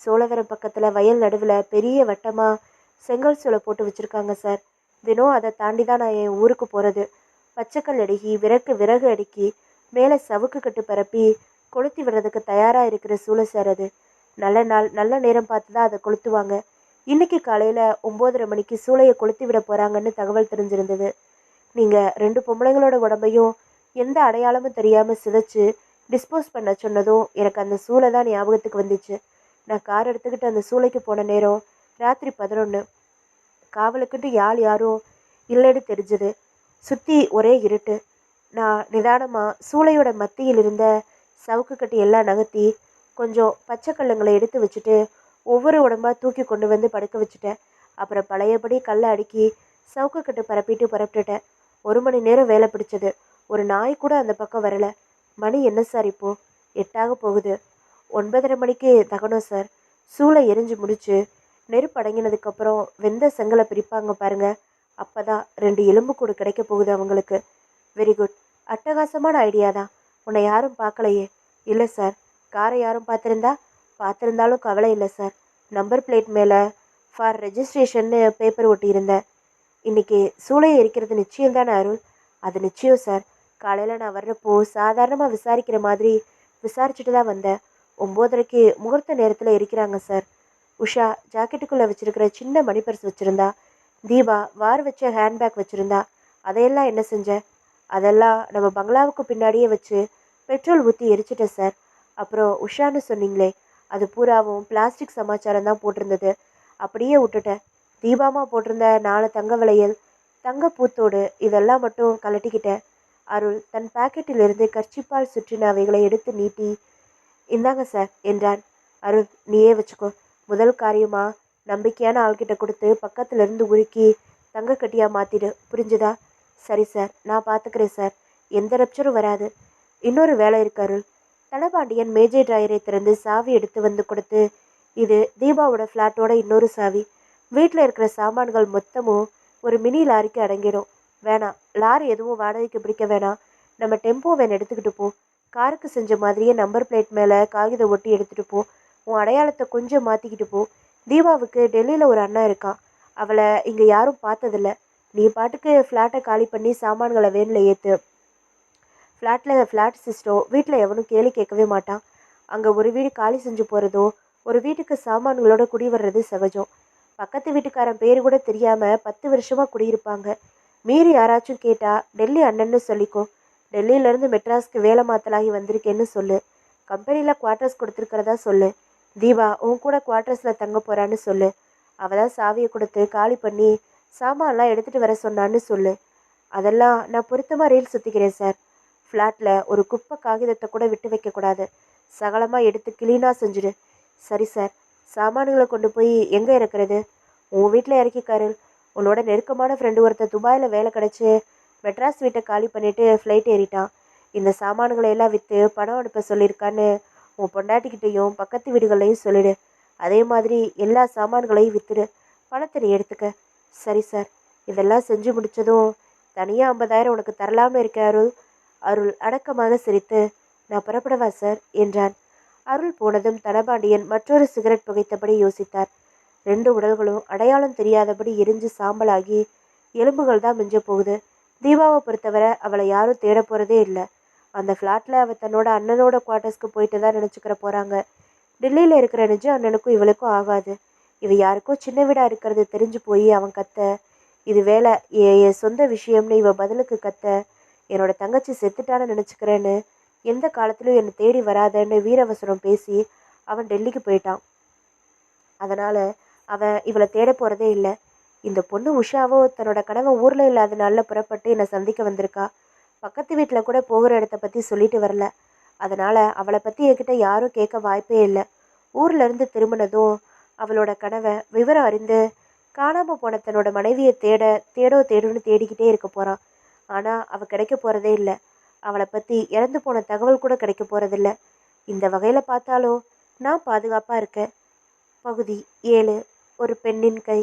சோழவரம் பக்கத்தில் வயல் நடுவில் பெரிய வட்டமாக செங்கல் சூளை போட்டு வச்சுருக்காங்க சார். தினம் அதை தாண்டி தான் நான் என் ஊருக்கு போகிறது. பச்சைக்கல் அடுக்கி விறகு அடுக்கி மேலே சவுக்கு கட்டு பரப்பி கொளுத்தி விடுறதுக்கு தயாராக இருக்கிற சூளை சார் அது. நல்ல நாள் நல்ல நேரம் பார்த்து தான் அதை கொளுத்துவாங்க. இன்னைக்கு காலையில் 9:30 மணிக்கு சூளையை கொளுத்தி விட போகிறாங்கன்னு தகவல் தெரிஞ்சிருந்தது. நீங்கள் 2 பொம்பளைங்களோட உடம்பையும் எந்த அடையாளமும் தெரியாமல் சிதைச்சு டிஸ்போஸ் பண்ண சொன்னதும் எனக்கு அந்த சூளை தான் ஞாபகத்துக்கு வந்துச்சு. நான் கார் எடுத்துக்கிட்டு அந்த சூளைக்கு போன நேரம் ராத்திரி 11. காவலுக்குன்ட்டு யாரும் இல்லைன்னு தெரிஞ்சது. சுற்றி ஒரே இருட்டு. நான் நிதானமாக சூளையோட மத்தியில் இருந்த சவுக்கு கட்டி எல்லாம் நகர்த்தி கொஞ்சம் பச்சை கல்லுங்களை எடுத்து வச்சுட்டு ஒவ்வொரு உடம்பாக தூக்கி கொண்டு வந்து படுக்க வச்சுட்டேன். அப்புறம் பழையபடி கல்லை அடுக்கி சவுக்கு கட்டு பரப்பிட்டு புறப்பட்டுட்டேன். 1 மணி நேரம் வேலை பிடிச்சது. ஒரு நாய் கூட அந்த பக்கம் வரலை. மணி என்ன சார் இப்போது? 8 போகுது. 9:30 மணிக்கு தகனம் சார். சூளை எரிஞ்சு முடிச்சு நெருப்பு அடங்கினதுக்கப்புறம் வெந்த செங்கலை பிரிப்பாங்க பாருங்க, அப்போ தான் 2 எலும்புக்கூடு கிடைக்க போகுது அவங்களுக்கு. Very good. அட்டகாசமான ஐடியா தான். உன்னை யாரும் பார்க்கலையே? இல்லை சார். காரை யாரும் பார்த்துருந்தாலும் கவலை இல்லை சார். நம்பர் பிளேட் மேலே ஃபார் ரெஜிஸ்ட்ரேஷன்னு பேப்பர் ஒட்டியிருந்தேன். இன்னைக்கு சூளையை எரிக்கிறது நிச்சயம் தானே அருள்? அது நிச்சயம் சார். காலையில் நான் வர்றப்போ சாதாரணமாக விசாரிக்கிற மாதிரி விசாரிச்சுட்டு தான் வந்தேன். 9:30க்கு முகூர்த்த நேரத்தில் எரிக்கிறாங்க சார். உஷா ஜாக்கெட்டுக்குள்ளே வச்சிருக்கிற சின்ன மணி பர்ஸ் வச்சுருந்தா. தீபா வார் வச்ச ஹேண்ட்பேக் வச்சுருந்தா. அதையெல்லாம் என்ன செஞ்ச? அதெல்லாம் நம்ம பங்களாவுக்கு பின்னாடியே வச்சு பெட்ரோல் ஊற்றி எரிச்சிட்டேன் சார். அப்புறம் உஷான்னு சொன்னீங்களே, அது பூராவும் பிளாஸ்டிக் சமாச்சாரம் தான் போட்டிருந்தது. அப்படியே விட்டுட்டேன். தீபாமா போட்டிருந்த 4 தங்க வளையல், தங்க பூத்தோடு இதெல்லாம் மட்டும் கலட்டிக்கிட்டேன். அருள் தன் பாக்கெட்டிலிருந்து கர்ச்சிப்பால் சுற்றின அவைகளை எடுத்து நீட்டி, இந்தாங்க சார் என்றான். அருள், நீயே வச்சுக்கோ. முதல் காரியமா நம்பிக்கையான ஆள்கிட்ட கொடுத்து பக்கத்துலேருந்து உருக்கி தங்க கட்டியா மாற்றிடு. புரிஞ்சுதா? சரி சார், நான் பார்த்துக்கிறேன் சார். எந்த ரப்சரும் வராது. இன்னொரு வேலை இருக்கு அருள். தனபாண்டியன் மேஜை டிராயரை திறந்து சாவி எடுத்து வந்து கொடுத்து, இது தீபாவோட ஃப்ளாட்டோட இன்னொரு சாவி. வீட்டில் இருக்கிற சாமான்கள் மொத்தமும் ஒரு மினி லாரிக்கு அடங்கிடும். வேணாம், லாரி எதுவும் வாடகைக்கு பிடிக்க வேணாம். நம்ம டெம்போ வேன் எடுத்துக்கிட்டு போ. காருக்கு செஞ்ச மாதிரியே நம்பர் பிளேட் மேலே காகிதம் ஒட்டி எடுத்துகிட்டு போ. உன் அடையாளத்தை கொஞ்சம் மாற்றிக்கிட்டு போ. தீபாவுக்கு டெல்லியில் ஒரு அண்ணா இருக்கான். அவளை இங்கே யாரும் பார்த்ததில்ல. நீ பாட்டுக்கு ஃப்ளாட்டை காலி பண்ணி சாமான்களை வேனில் ஏற்று. ஃப்ளாட் சிஸ்டம் வீட்டில் எவனும் கேள்வி கேட்கவே மாட்டான். அங்கே ஒரு வீடு காலி செஞ்சு போகிறதோ, ஒரு வீட்டுக்கு சாமான்களோட குடி வர்றது சகஜம். பக்கத்து வீட்டுக்காரன் பேர் கூட தெரியாமல் 10 வருஷமாக குடியிருப்பாங்க. மீறி யாராச்சும் கேட்டால் டெல்லி அண்ணன்னு சொல்லிக்கோ. டெல்லியிலேருந்து மெட்ராஸ்க்கு வேலை மாத்தலாகி வந்திருக்கேன்னு சொல்லு. கம்பெனியில் குவார்ட்டர்ஸ் கொடுத்துருக்கிறதா சொல்லு. தீபா உன் கூட குவார்ட்டர்ஸில் தங்க போகிறான்னு சொல்லு. அவள் தான் சாவியை கொடுத்து காலி பண்ணி சாமான்லாம் எடுத்துகிட்டு வர சொன்னான்னு சொல்லு. அதெல்லாம் நான் பொருத்தமாக ரீல் சுற்றிக்கிறேன் சார். ஃப்ளாட்டில் ஒரு குப்பை காகிதத்தை கூட விட்டு வைக்கக்கூடாது. சகலமாக எடுத்து கிளீனாக செஞ்சுடு. சரி சார். சாமான்களை கொண்டு போய் எங்கே இறக்குறது? உன் வீட்டில் இறக்கிக்காரு. உன்னோட நெருக்கமான ஃப்ரெண்டு ஒருத்தர் துபாயில் வேலை கிடச்சி மெட்ராஸ் வீட்டை காலி பண்ணிவிட்டு ஃப்ளைட் ஏறிட்டான். இந்த சாமான்களை எல்லாம் விற்று பணம் அனுப்ப சொல்லியிருக்கான்னு உன் பொண்டாட்டிக்கிட்டையும் பக்கத்து வீடுகளையும் சொல்லிடு. அதே மாதிரி எல்லா சாமான்களையும் விற்றுடு. பணத்தை நீ எடுத்துக்க. சரி சார். இதெல்லாம் செஞ்சு முடித்ததும் தனியாக 50,000 உனக்கு தரலாமல் இருக்க அருள். அருள் அடக்கமாக சிரித்து, நான் புறப்படவா சார் என்றான். அருள் போனதும் தனபாண்டியன் மற்றொரு சிகரெட் புகைத்தபடி யோசித்தார். 2 உடல்களும் அடையாளம் தெரியாதபடி எரிஞ்சு சாம்பலாகி எலும்புகள் தான் மிஞ்ச போகுது. தீபாவை பொறுத்தவரை அவளை யாரும் தேட போகிறதே இல்லை. அந்த ஃப்ளாட்டில் அவள் தன்னோட அண்ணனோட குவார்ட்டர்ஸ்க்கு போயிட்டு தான் நினச்சிக்கிற போகிறாங்க. டெல்லியில் இருக்கிற நிஜ அண்ணனுக்கும் இவளுக்கும் ஆகாது. இவ யாருக்கோ சின்ன வீடாக இருக்கிறது தெரிஞ்சு போய் அவன் கத்த, இது வேலை என் சொந்த விஷயம்னு இவ பதிலுக்கு கத்த, என்னோட தங்கச்சி செத்துட்டான்னு நினச்சிக்கிறேன்னு எந்த காலத்திலும் என்னை தேடி வராதன்னு வீரவசனம் பேசி அவன் டெல்லிக்கு போயிட்டான். அதனால் அவன் இவளை தேட போகிறதே இல்லை. இந்த பொண்ணு உஷாவோ தன்னோட கணவன் ஊரில் இல்லாத நாளில் புறப்பட்டு என்னை சந்திக்க வந்திருக்கா. பக்கத்து வீட்டில் கூட போகிற இடத்த பற்றி சொல்லிட்டு வரல. அதனால் அவளை பற்றி என்கிட்ட யாரும் கேட்க வாய்ப்பே இல்லை. ஊர்லேருந்து திரும்பினதும் அவளோட கணவன் விவரம் அறிந்து காணாமல் போன தன்னோட மனைவியை தேடுன்னு தேடிக்கிட்டே இருக்க போகிறான். ஆனால் அவள் கிடைக்க போகிறதே இல்லை. அவளை பற்றி இறந்து போன தகவல் கூட கிடைக்க போகிறதில்ல. இந்த வகையில் பார்த்தாலும் நான் பாதுகாப்பாக இருக்கேன். பகுதி 7. ஒரு பெண்ணின் கை.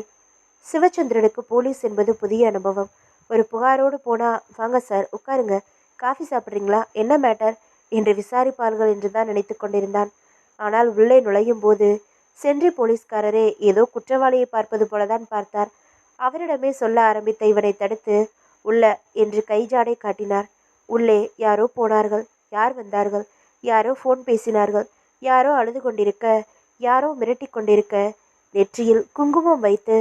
சிவச்சந்திரனுக்கு போலீஸ் என்பது புதிய அனுபவம். ஒரு புகாரோடு போனால், வாங்க சார் உட்காருங்க, காஃபி சாப்பிட்றீங்களா, என்ன மேட்டர் என்று விசாரிப்பார்கள் என்று தான் நினைத்து கொண்டிருந்தான். ஆனால் உள்ளே நுழையும் போது சென்றி போலீஸ்காரரே ஏதோ குற்றவாளியை பார்ப்பது போலதான் பார்த்தார். அவரிடமே சொல்ல ஆரம்பித்த இவனை தடுத்து உள்ள என்று கைஜாடை காட்டினார். உள்ளே யாரோ போனார்கள், யார் வந்தார்கள், யாரோ ஃபோன் பேசினார்கள், யாரோ அழுது கொண்டிருக்க, யாரோ மிரட்டி கொண்டிருக்க, நெற்றியில் குங்குமம் வைத்து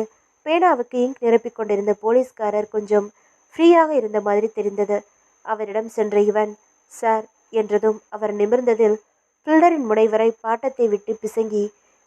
பேனாவுக்கு இங்க் நிரப்பிக் கொண்டிருந்த போலீஸ்காரர் கொஞ்சம் ஃப்ரீயாக இருந்த மாதிரி தெரிந்தது. அவரிடம் சென்ற இவன் சார் என்றதும் அவர் நிமிர்ந்ததில் பில்டரின் முனைவரை பாட்டத்தை விட்டு பிசங்கி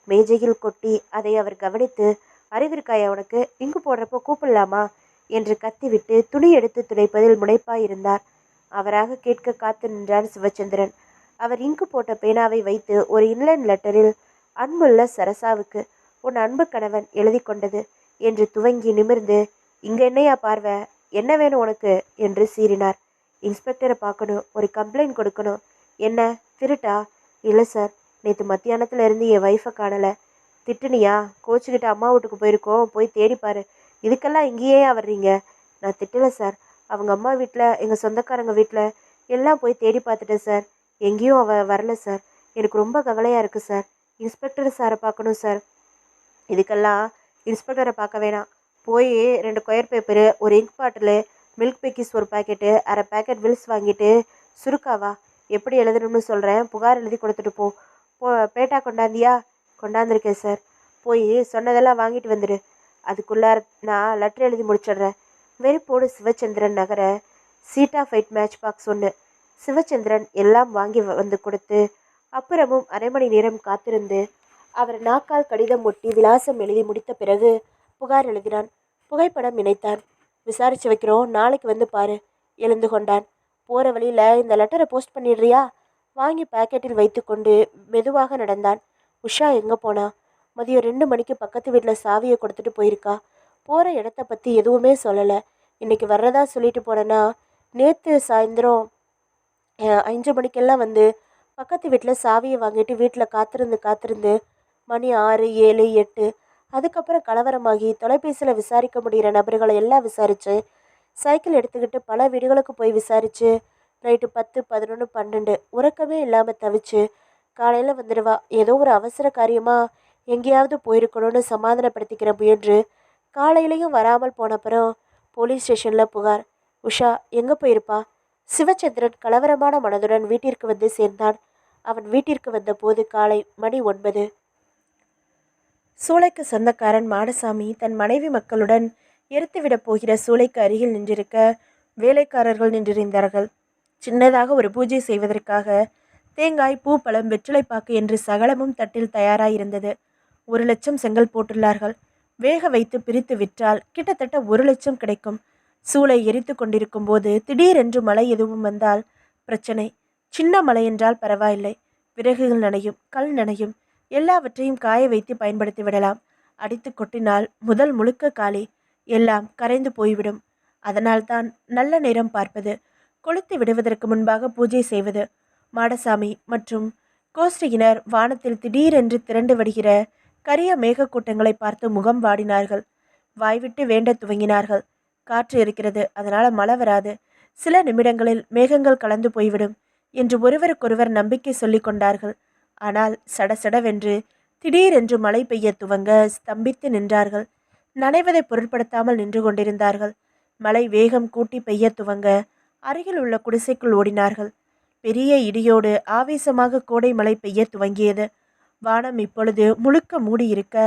மேஜையில் கொட்டி அதை அவர் கவனித்து, அறிவிற்காயா உனக்கு, இங்கு போடுறப்போ கூப்பிடலாமா என்று கத்திவிட்டு துணி எடுத்து துடைப்பதில் முனைப்பாயிருந்தார். அவராக கேட்க காத்து நின்றான் சிவச்சந்திரன். அவர் இங்கு போட்ட பேனாவை வைத்து ஒரு இன்லைன் லெட்டரில் அன்புள்ள சரசாவுக்கு உன் அன்பு கணவன் எழுதி கொண்டது என்று துவங்கி நிமிர்ந்து, இங்கே என்னையா பார்வை, என்ன வேணும் உனக்கு என்று சீறினார். இன்ஸ்பெக்டரை பார்க்கணும், ஒரு கம்ப்ளைண்ட் கொடுக்கணும். என்ன திருட்டா? இல்லை சார், நேற்று மத்தியானத்தில் இருந்து என் ஒய்ஃபை காணலை. திட்டுனியா? கோச்சுக்கிட்டு அம்மா வீட்டுக்கு போயிருக்கோம், போய் தேடிப்பாரு இதுக்கெல்லாம் இங்கேயே வர்றீங்க? நான் திட்டலை சார். அவங்க அம்மா வீட்டில், எங்கள் சொந்தக்காரங்க வீட்டில் எல்லாம் போய் தேடி பார்த்துட்டேன் சார். எங்கேயும் அவள் வரல சார். எனக்கு ரொம்ப கவலையாக இருக்குது சார். இன்ஸ்பெக்டர் சாரை பார்க்கணும் சார். இதுக்கெல்லாம் இன்ஸ்பெக்டரை பார்க்க வேணாம். போய் 2 கொயர் பேப்பரு, ஒரு இங்க் பாட்டிலு, மில்க் பேக்கிஸ் ஒரு பாக்கெட்டு, அரை பேக்கெட் வில்ஸ் வாங்கிட்டு சுருக்காவா எப்படி எழுதணும்னு சொல்கிறேன், புகார் எழுதி கொடுத்துட்டு போ. பேட்டா கொண்டாந்தியா? கொண்டாந்துருக்கேன் சார். போய் சொன்னதெல்லாம் வாங்கிட்டு வந்துடு. அதுக்குள்ளார நான் லெட்டர் எழுதி முடிச்சிடுறேன். வெறிப்போடு சிவச்சந்திரன் நகர சீட்டா ஃபைட் மேட்ச் பாக்ஸ் ஒன்று. சிவச்சந்திரன் எல்லாம் வாங்கி வந்து கொடுத்து அப்புறமும் அரை மணி நேரம் காத்திருந்து அவர் நாக்கால் கடிதம் ஒட்டி விலாசம் எழுதி முடித்த பிறகு புகார் எழுதினான். புகைப்படம் இணைத்தான். விசாரிச்சு வைக்கிறோம், நாளைக்கு வந்து பாரு. எழுந்து கொண்டான். போகிற வழியில் இந்த லெட்டரை போஸ்ட் பண்ணிடுறியா? வாங்கி பாக்கெட்டில் வைத்து கொண்டு மெதுவாக நடந்தான். உஷா எங்கே போனா? மதியம் 2 மணிக்கு பக்கத்து வீட்டில் சாவியை கொடுத்துட்டு போயிருக்கா. போகிற இடத்த பற்றி எதுவுமே சொல்லலை. இன்றைக்கி வர்றதா சொல்லிட்டு போனேன்னா நேற்று சாயந்தரம் 5 மணிக்கெல்லாம் வந்து பக்கத்து வீட்டில் சாவியை வாங்கிட்டு வீட்டில் காத்திருந்து மணி 6, 7, 8 அதுக்கப்புறம் கலவரமாகி தொலைபேசியில் விசாரிக்க முடிகிற நபர்களை எல்லாம் விசாரித்து சைக்கிள் எடுத்துக்கிட்டு பல வீடுகளுக்கு போய் விசாரித்து நைட்டு 10, 11, 12 உறக்கமே இல்லாமல் தவிச்சு காலையில் வந்துடுவா. ஏதோ ஒரு அவசர காரியமாக எங்கேயாவது போயிருக்கணும்னு சமாதானப்படுத்திக்கிற முயன்று காலையிலையும் வராமல் போனப்புறம் போலீஸ் ஸ்டேஷனில் புகார். உஷா எங்கே போயிருப்பா? சிவச்சந்திரன் கலவரமான மனதுடன் வீட்டிற்கு வந்து சேர்ந்தான். அவன் வீட்டிற்கு வந்த போது காலை மணி 9. சூளைக்கு சொந்தக்காரன் மாடசாமி தன் மனைவி மக்களுடன் எரித்துவிடப் போகிற சூளைக்கு அருகில் நின்றிருக்க வேலைக்காரர்கள் நின்றிருந்தார்கள். சின்னதாக ஒரு பூஜை செய்வதற்காக தேங்காய், பூ, பழம், வெற்றிலைப்பாக்கு என்று சகலமும் தட்டில் தயாராயிருந்தது. 1 லட்சம் செங்கல் போட்டுள்ளார்கள். வேக வைத்து பிரித்து விற்றால் கிட்டத்தட்ட 1 லட்சம் கிடைக்கும். சூளை எரித்து கொண்டிருக்கும் போது திடீரென்று மழை எதுவும் வந்தால் பிரச்சனை. சின்ன மழை என்றால் பரவாயில்லை. விறகுகள் நனையும், கல் நனையும், எல்லாவற்றையும் காய வைத்து பயன்படுத்தி விடலாம். அடித்து கொட்டினால் முதல் முழுக்க காலி, எல்லாம் கரைந்து போய்விடும். அதனால்தான் நல்ல நேரம் பார்ப்பது, கொளுத்தி விடுவதற்கு முன்பாக பூஜை செய்வது. மாடசாமி மற்றும் கோஷ்டியினர் வானத்தில் திடீரென்று திரண்டு வருகிற கரிய மேகக்கூட்டங்களை பார்த்து முகம் வாடினார்கள். வாய்விட்டு வேண்ட துவங்கினார்கள். காற்று இருக்கிறது, அதனால் மழை வராது, சில நிமிடங்களில் மேகங்கள் கலந்து போய்விடும் என்று ஒருவருக்கொருவர் நம்பிக்கை சொல்லி கொண்டார்கள். ஆனால் சடசடவென்று திடீரென்று மழை பெய்ய துவங்க ஸ்தம்பித்து நின்றார்கள். நனைவதை பொருட்படுத்தாமல் நின்று கொண்டிருந்தார்கள். மழை வேகம் கூட்டி பெய்ய துவங்க அருகில் உள்ள குடிசைக்குள் ஓடினார்கள். பெரிய இடியோடு ஆவேசமாக கோடை மழை பெய்ய துவங்கியது. வானம் இப்பொழுது முழுக்க மூடியிருக்க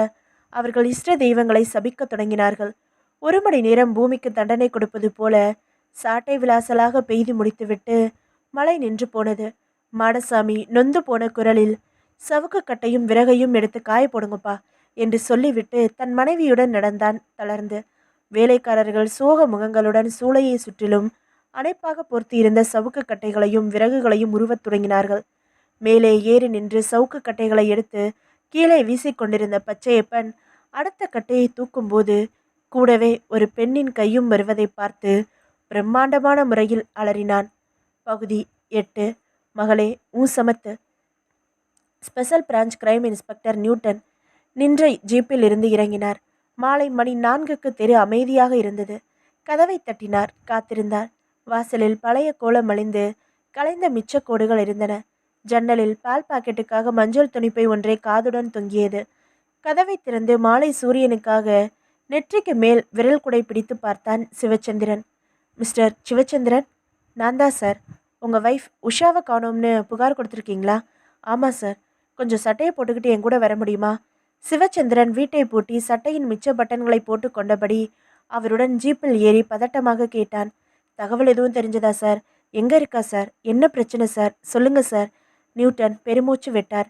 அவர்கள் இஷ்ட தெய்வங்களை சபிக்க தொடங்கினார்கள். 1 மணி நேரம் பூமிக்கு தண்டனை கொடுப்பது போல சாட்டை விளாசலாக பெய்து முடித்துவிட்டு மழை நின்று போனது. மாடசாமி நொந்து போன குரலில், சவுக்கு கட்டையும் விறகையும் எடுத்து காய போடுங்கப்பா என்று சொல்லிவிட்டு தன் மனைவியுடன் நடந்தான் தளர்ந்து. வேலைக்காரர்கள் சோக முகங்களுடன் சூளையை சுற்றிலும் அணைப்பாக பொருத்தி இருந்த சவுக்கு கட்டைகளையும் விறகுகளையும் உருவத் தொடங்கினார்கள். மேலே ஏறி நின்று சவுக்கு கட்டைகளை எடுத்து கீழே வீசிக்கொண்டிருந்த பச்சையப்பன் அடுத்த கட்டையை தூக்கும்போது கூடவே ஒரு பெண்ணின் கையும் வருவதை பார்த்து பிரம்மாண்டமான முறையில் அலறினான். பகுதி 8. மகளே, சமத்து. Special branch crime inspector Newton நின்ற ஜீப்பில் இருந்து இறங்கினார். மாலை மணி 4க்கு தெரு அமைதியாக இருந்தது. கதவை தட்டினார். காத்திருந்தார். வாசலில் பழைய கோலம் அழிந்து கலைந்த மிச்சக்கோடுகள் இருந்தன. ஜன்னலில் பால் பாக்கெட்டுக்காக மஞ்சள் துணிப்பை ஒன்றை காதுடன் தொங்கியது. கதவை திறந்து மாலை சூரியனுக்காக நெற்றிக்கு மேல் விரல் குடை பிடித்து பார்த்தான் சிவச்சந்திரன். மிஸ்டர் சிவச்சந்திரன்? நான் தான் சார். உங்கள் ஒய்ஃப் உஷாவை காணோம்னு புகார் கொடுத்துருக்கீங்களா? ஆமாம் சார். கொஞ்சம் சட்டையை போட்டுக்கிட்டு என் கூட வர முடியுமா? சிவச்சந்திரன் வீட்டை பூட்டி சட்டையின் மிச்ச பட்டன்களை போட்டு கொண்டபடி அவருடன் ஜீப்பில் ஏறி பதட்டமாக கேட்டான். தகவல் எதுவும் தெரிஞ்சதா சார்? எங்கே இருக்கா சார்? என்ன பிரச்சனை சார்? சொல்லுங்க சார். நியூட்டன் பெருமூச்சு விட்டார்.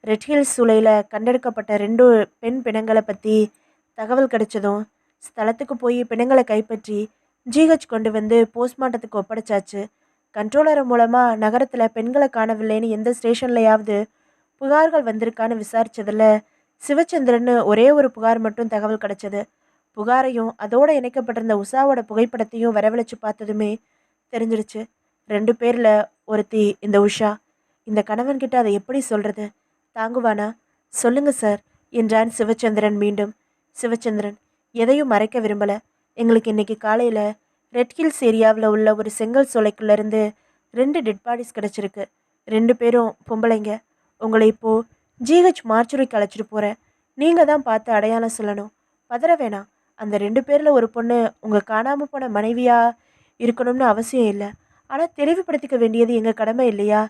ரெட் ஹில்ஸ் சூளையில் கண்டெடுக்கப்பட்ட 2 பெண் பிணங்களை பற்றி தகவல் கிடைச்சதும் ஸ்தலத்துக்கு போய் பிணங்களை கைப்பற்றி ஜிஹெச் கொண்டு வந்து போஸ்ட்மார்ட்டத்துக்கு ஒப்படைச்சாச்சு. கண்ட்ரோலர் மூலமாக நகரத்தில் பெண்களை காணவில்லைன்னு எந்த ஸ்டேஷன்லையாவது புகார்கள் வந்திருக்கான்னு விசாரித்ததில் சிவச்சந்திரன்னு ஒரே ஒரு புகார் மட்டும் தகவல் கிடைச்சது. புகாரையும் அதோடு இணைக்கப்பட்டிருந்த உஷாவோட புகைப்படத்தையும் வரவழைச்சு பார்த்ததுமே தெரிஞ்சிடுச்சு. 2 பேரில் ஒருத்தி இந்த உஷா. இந்த கணவன்கிட்ட அதை எப்படி சொல்கிறது? தாங்குவானா? சொல்லுங்க சார் என்றான் சிவச்சந்திரன் மீண்டும். சிவச்சந்திரன், எதையும் மறைக்க விரும்பல. எங்களுக்கு இன்னைக்கு காலையில ரெட் ஹில்ஸ் ஏரியாவில் உள்ள ஒரு செங்கல் சூளைக்குள்ள இருந்து 2 டெட் பாடிஸ் கிடைச்சிருக்கு. 2 பேரும் பொம்பளைங்க. உங்களை இப்போ ஜிஹெச் மார்ச்சுரிக்கு அழைச்சிட்டு போறேன். நீங்க தான் பார்த்து அடையாளம் சொல்லணும். பதற வேணாம். அந்த 2 பேர்ல ஒரு பொண்ணு உங்க காணாம போன மனைவியா இருக்கணும்னு அவசியம் இல்லை. ஆனா தெளிவுபடுத்திக்க வேண்டியது எங்க கடமை இல்லையா?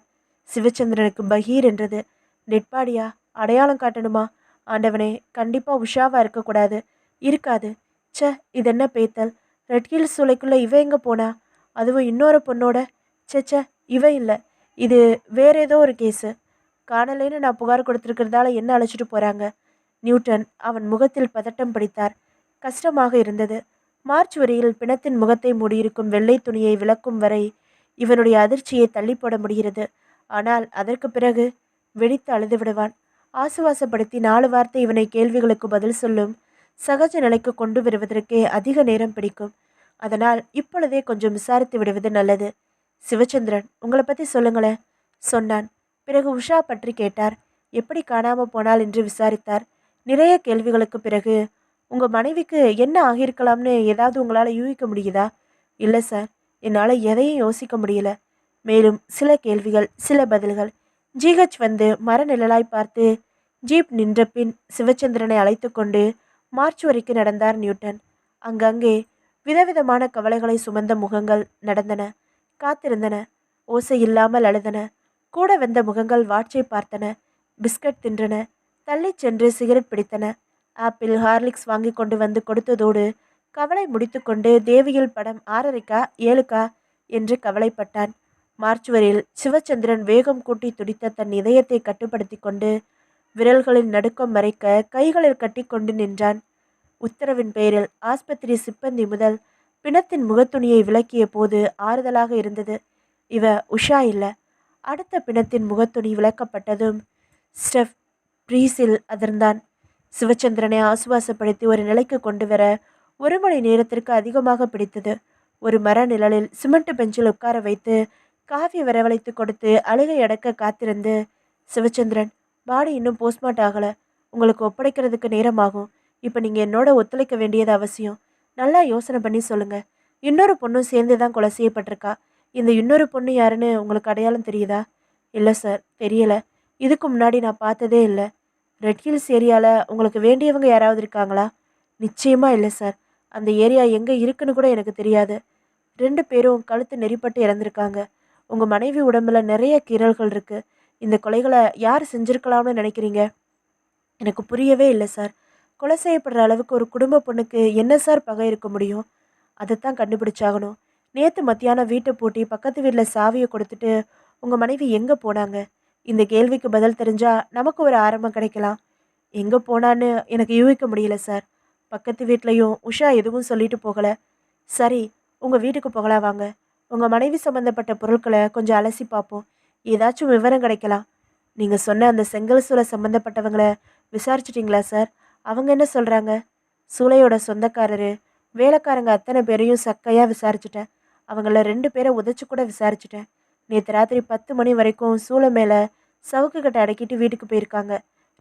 சிவச்சந்திரனுக்கு பகீர் என்றது. டெட் பாடியா? அடையாளம் காட்டணுமா? ஆண்டவனே, கண்டிப்பா உஷாவா இருக்கக்கூடாது. இருக்காது. ச்சே, இது என்ன பேத்தல்? ரெட் ஹில்ஸ் சூளைக்குள்ள இவ எங்க போனா? அதுவும் இன்னொரு பொண்ணோட? ச்சே ச்சே, இவ இல்லை. இது வேற ஏதோ ஒரு கேஸு. காணலைன்னு நான் புகார் கொடுத்துருக்கிறதால என்ன அழைச்சிட்டு போறாங்க? நியூட்டன் அவன் முகத்தில் பதட்டம் பிடித்தார். கஷ்டமாக இருந்தது. மார்ச் வரியில் பிணத்தின் முகத்தை மூடியிருக்கும் வெள்ளை துணியை விளக்கும் வரை இவனுடைய அதிர்ச்சியை தள்ளி போட முடிகிறது. ஆனால் அதற்கு பிறகு வெடித்து அழுது விடுவான். ஆசுவாசப்படுத்தி 4 வார்த்தை இவனை கேள்விகளுக்கு பதில் சொல்லும் சகஜ நிலைக்கு கொண்டு வருவதற்கே அதிக நேரம் பிடிக்கும். அதனால் இப்பொழுதே கொஞ்சம் விசாரித்து விடுவது நல்லது. சிவச்சந்திரன், உங்களை பற்றி சொல்லுங்களேன், சொன்னான். பிறகு உஷா பற்றி கேட்டார். எப்படி காணாம போனாள் என்று விசாரித்தார். நிறைய கேள்விகளுக்கு பிறகு, உங்க மனைவிக்கு என்ன ஆகியிருக்கலாம்னு ஏதாவது உங்களால் யூகிக்க முடியுதா? இல்லை சார், என்னால் எதையும் யோசிக்க முடியல. மேலும் சில கேள்விகள், சில பதில்கள். ஜிஹெச் வந்து மர நிழலாய் பார்த்து ஜீப் நின்ற பின் சிவச்சந்திரனை அழைத்து கொண்டு மார்ச் வரைக்கும் நடந்தார் நியூட்டன். அங்கங்கே விதவிதமான கவலைகளை சுமந்த முகங்கள் நடந்தன, காத்திருந்தன. ஓசை இல்லாமல் அழுதன. கூட வந்த முகங்கள் வாட்சை பார்த்தன, பிஸ்கட் தின்றன, தள்ளிச் சென்று சிகரெட் பிடித்தன. ஆப்பிள் ஹார்லிக்ஸ் வாங்கி கொண்டு வந்து கொடுத்ததோடு கவலை முடித்துக்கொண்டு தேவியில் படம் 6:30கா 7கா என்று கவலைப்பட்டான். மார்ச்சுவரில் சிவச்சந்திரன் வேகம் கூட்டி துடித்த தன் இதயத்தை கட்டுப்படுத்தி கொண்டு விரல்களின் நடுக்கம் மறைக்க கைகளில் கட்டி கொண்டு நின்றான். உத்தரவின் பெயரில் ஆஸ்பத்திரி சிப்பந்தி முதல் பிணத்தின் முகத்துணியை விளக்கிய போது ஆறுதலாக இருந்தது. இவ உஷா இல்லை. அடுத்த பிணத்தின் முகத்துணி விளக்கப்பட்டதும் ஸ்டெஃப் பிரீஸில் அதிர்ந்தான். சிவச்சந்திரனை ஆசுவாசப்படுத்தி ஒரு நிலைக்கு கொண்டு வர 1 மணி நேரத்திற்கு அதிகமாக பிடித்தது. ஒரு மர நிழலில் சிமெண்ட் பெஞ்சில் உட்கார வைத்து காஃபி வரவழைத்து கொடுத்து அழுகை அடக்க காத்திருந்து, சிவச்சந்திரன், பாடி இன்னும் போஸ்ட்மார்ட் ஆகலை. உங்களுக்கு ஒப்படைக்கிறதுக்கு நேரமாகும். இப்போ நீங்கள் என்னோட ஒத்துழைக்க வேண்டியது அவசியம். நல்லா யோசனை பண்ணி சொல்லுங்க. இன்னொரு பொண்ணும் சேர்ந்து தான் கொலை செய்யப்பட்டிருக்கா. இந்த இன்னொரு பொண்ணு யாருன்னு உங்களுக்கு அடையாளம் தெரியுதா? இல்லை சார், தெரியல. இதுக்கு முன்னாடி நான் பார்த்ததே இல்லை. ரெட் ஹில்ஸ் ஏரியாவில் உங்களுக்கு வேண்டியவங்க யாராவது இருக்காங்களா? நிச்சயமாக இல்லை சார். அந்த ஏரியா எங்கே இருக்குன்னு கூட எனக்கு தெரியாது. 2 பேரும் கழுத்து நெறிப்பட்டு இறந்துருக்காங்க. உங்கள் மனைவி உடம்புல நிறைய கீறல்கள் இருக்கு. இந்த கொலைகளை யார் செஞ்சுருக்கலாம்னு நினைக்கிறீங்க? எனக்கு புரியவே இல்லை சார். கொலை செய்யப்படுற அளவுக்கு ஒரு குடும்ப பொண்ணுக்கு என்ன சார் பகை இருக்க முடியும்? அதைத்தான் கண்டுபிடிச்சாகணும். நேற்று மத்தியானம் வீட்டை பூட்டி பக்கத்து வீட்டில் சாவியை கொடுத்துட்டு உங்கள் மனைவி எங்கே போனாங்க? இந்த கேள்விக்கு பதில் தெரிஞ்சா நமக்கு ஒரு ஆரம்பம் கிடைக்கலாம். எங்கே போனான்னு எனக்கு யூகிக்க முடியல சார். பக்கத்து வீட்லேயும் உஷா எதுவும் சொல்லிட்டு போகலை. சரி, உங்கள் வீட்டுக்கு போகலாம் வாங்க. உங்கள் மனைவி சம்மந்தப்பட்ட பொருட்களை கொஞ்சம் அலசி பார்ப்போம். ஏதாச்சும் விவரம் கிடைக்கலாம். நீங்கள் சொன்ன அந்த செங்கல் சூளை சம்மந்தப்பட்டவங்கள விசாரிச்சிட்டிங்களா சார்? அவங்க என்ன சொல்கிறாங்க? சூளையோட சொந்தக்காரரு, வேலைக்காரங்க அத்தனை பேரையும் சக்கையாக விசாரிச்சிட்டேன். அவங்கள 2 பேரை உதச்சி கூட விசாரிச்சிட்டேன். நேற்று ராத்திரி 10 மணி வரைக்கும் சூளை மேலே சவுக்கு கட்டை அடக்கிட்டு வீட்டுக்கு போயிருக்காங்க.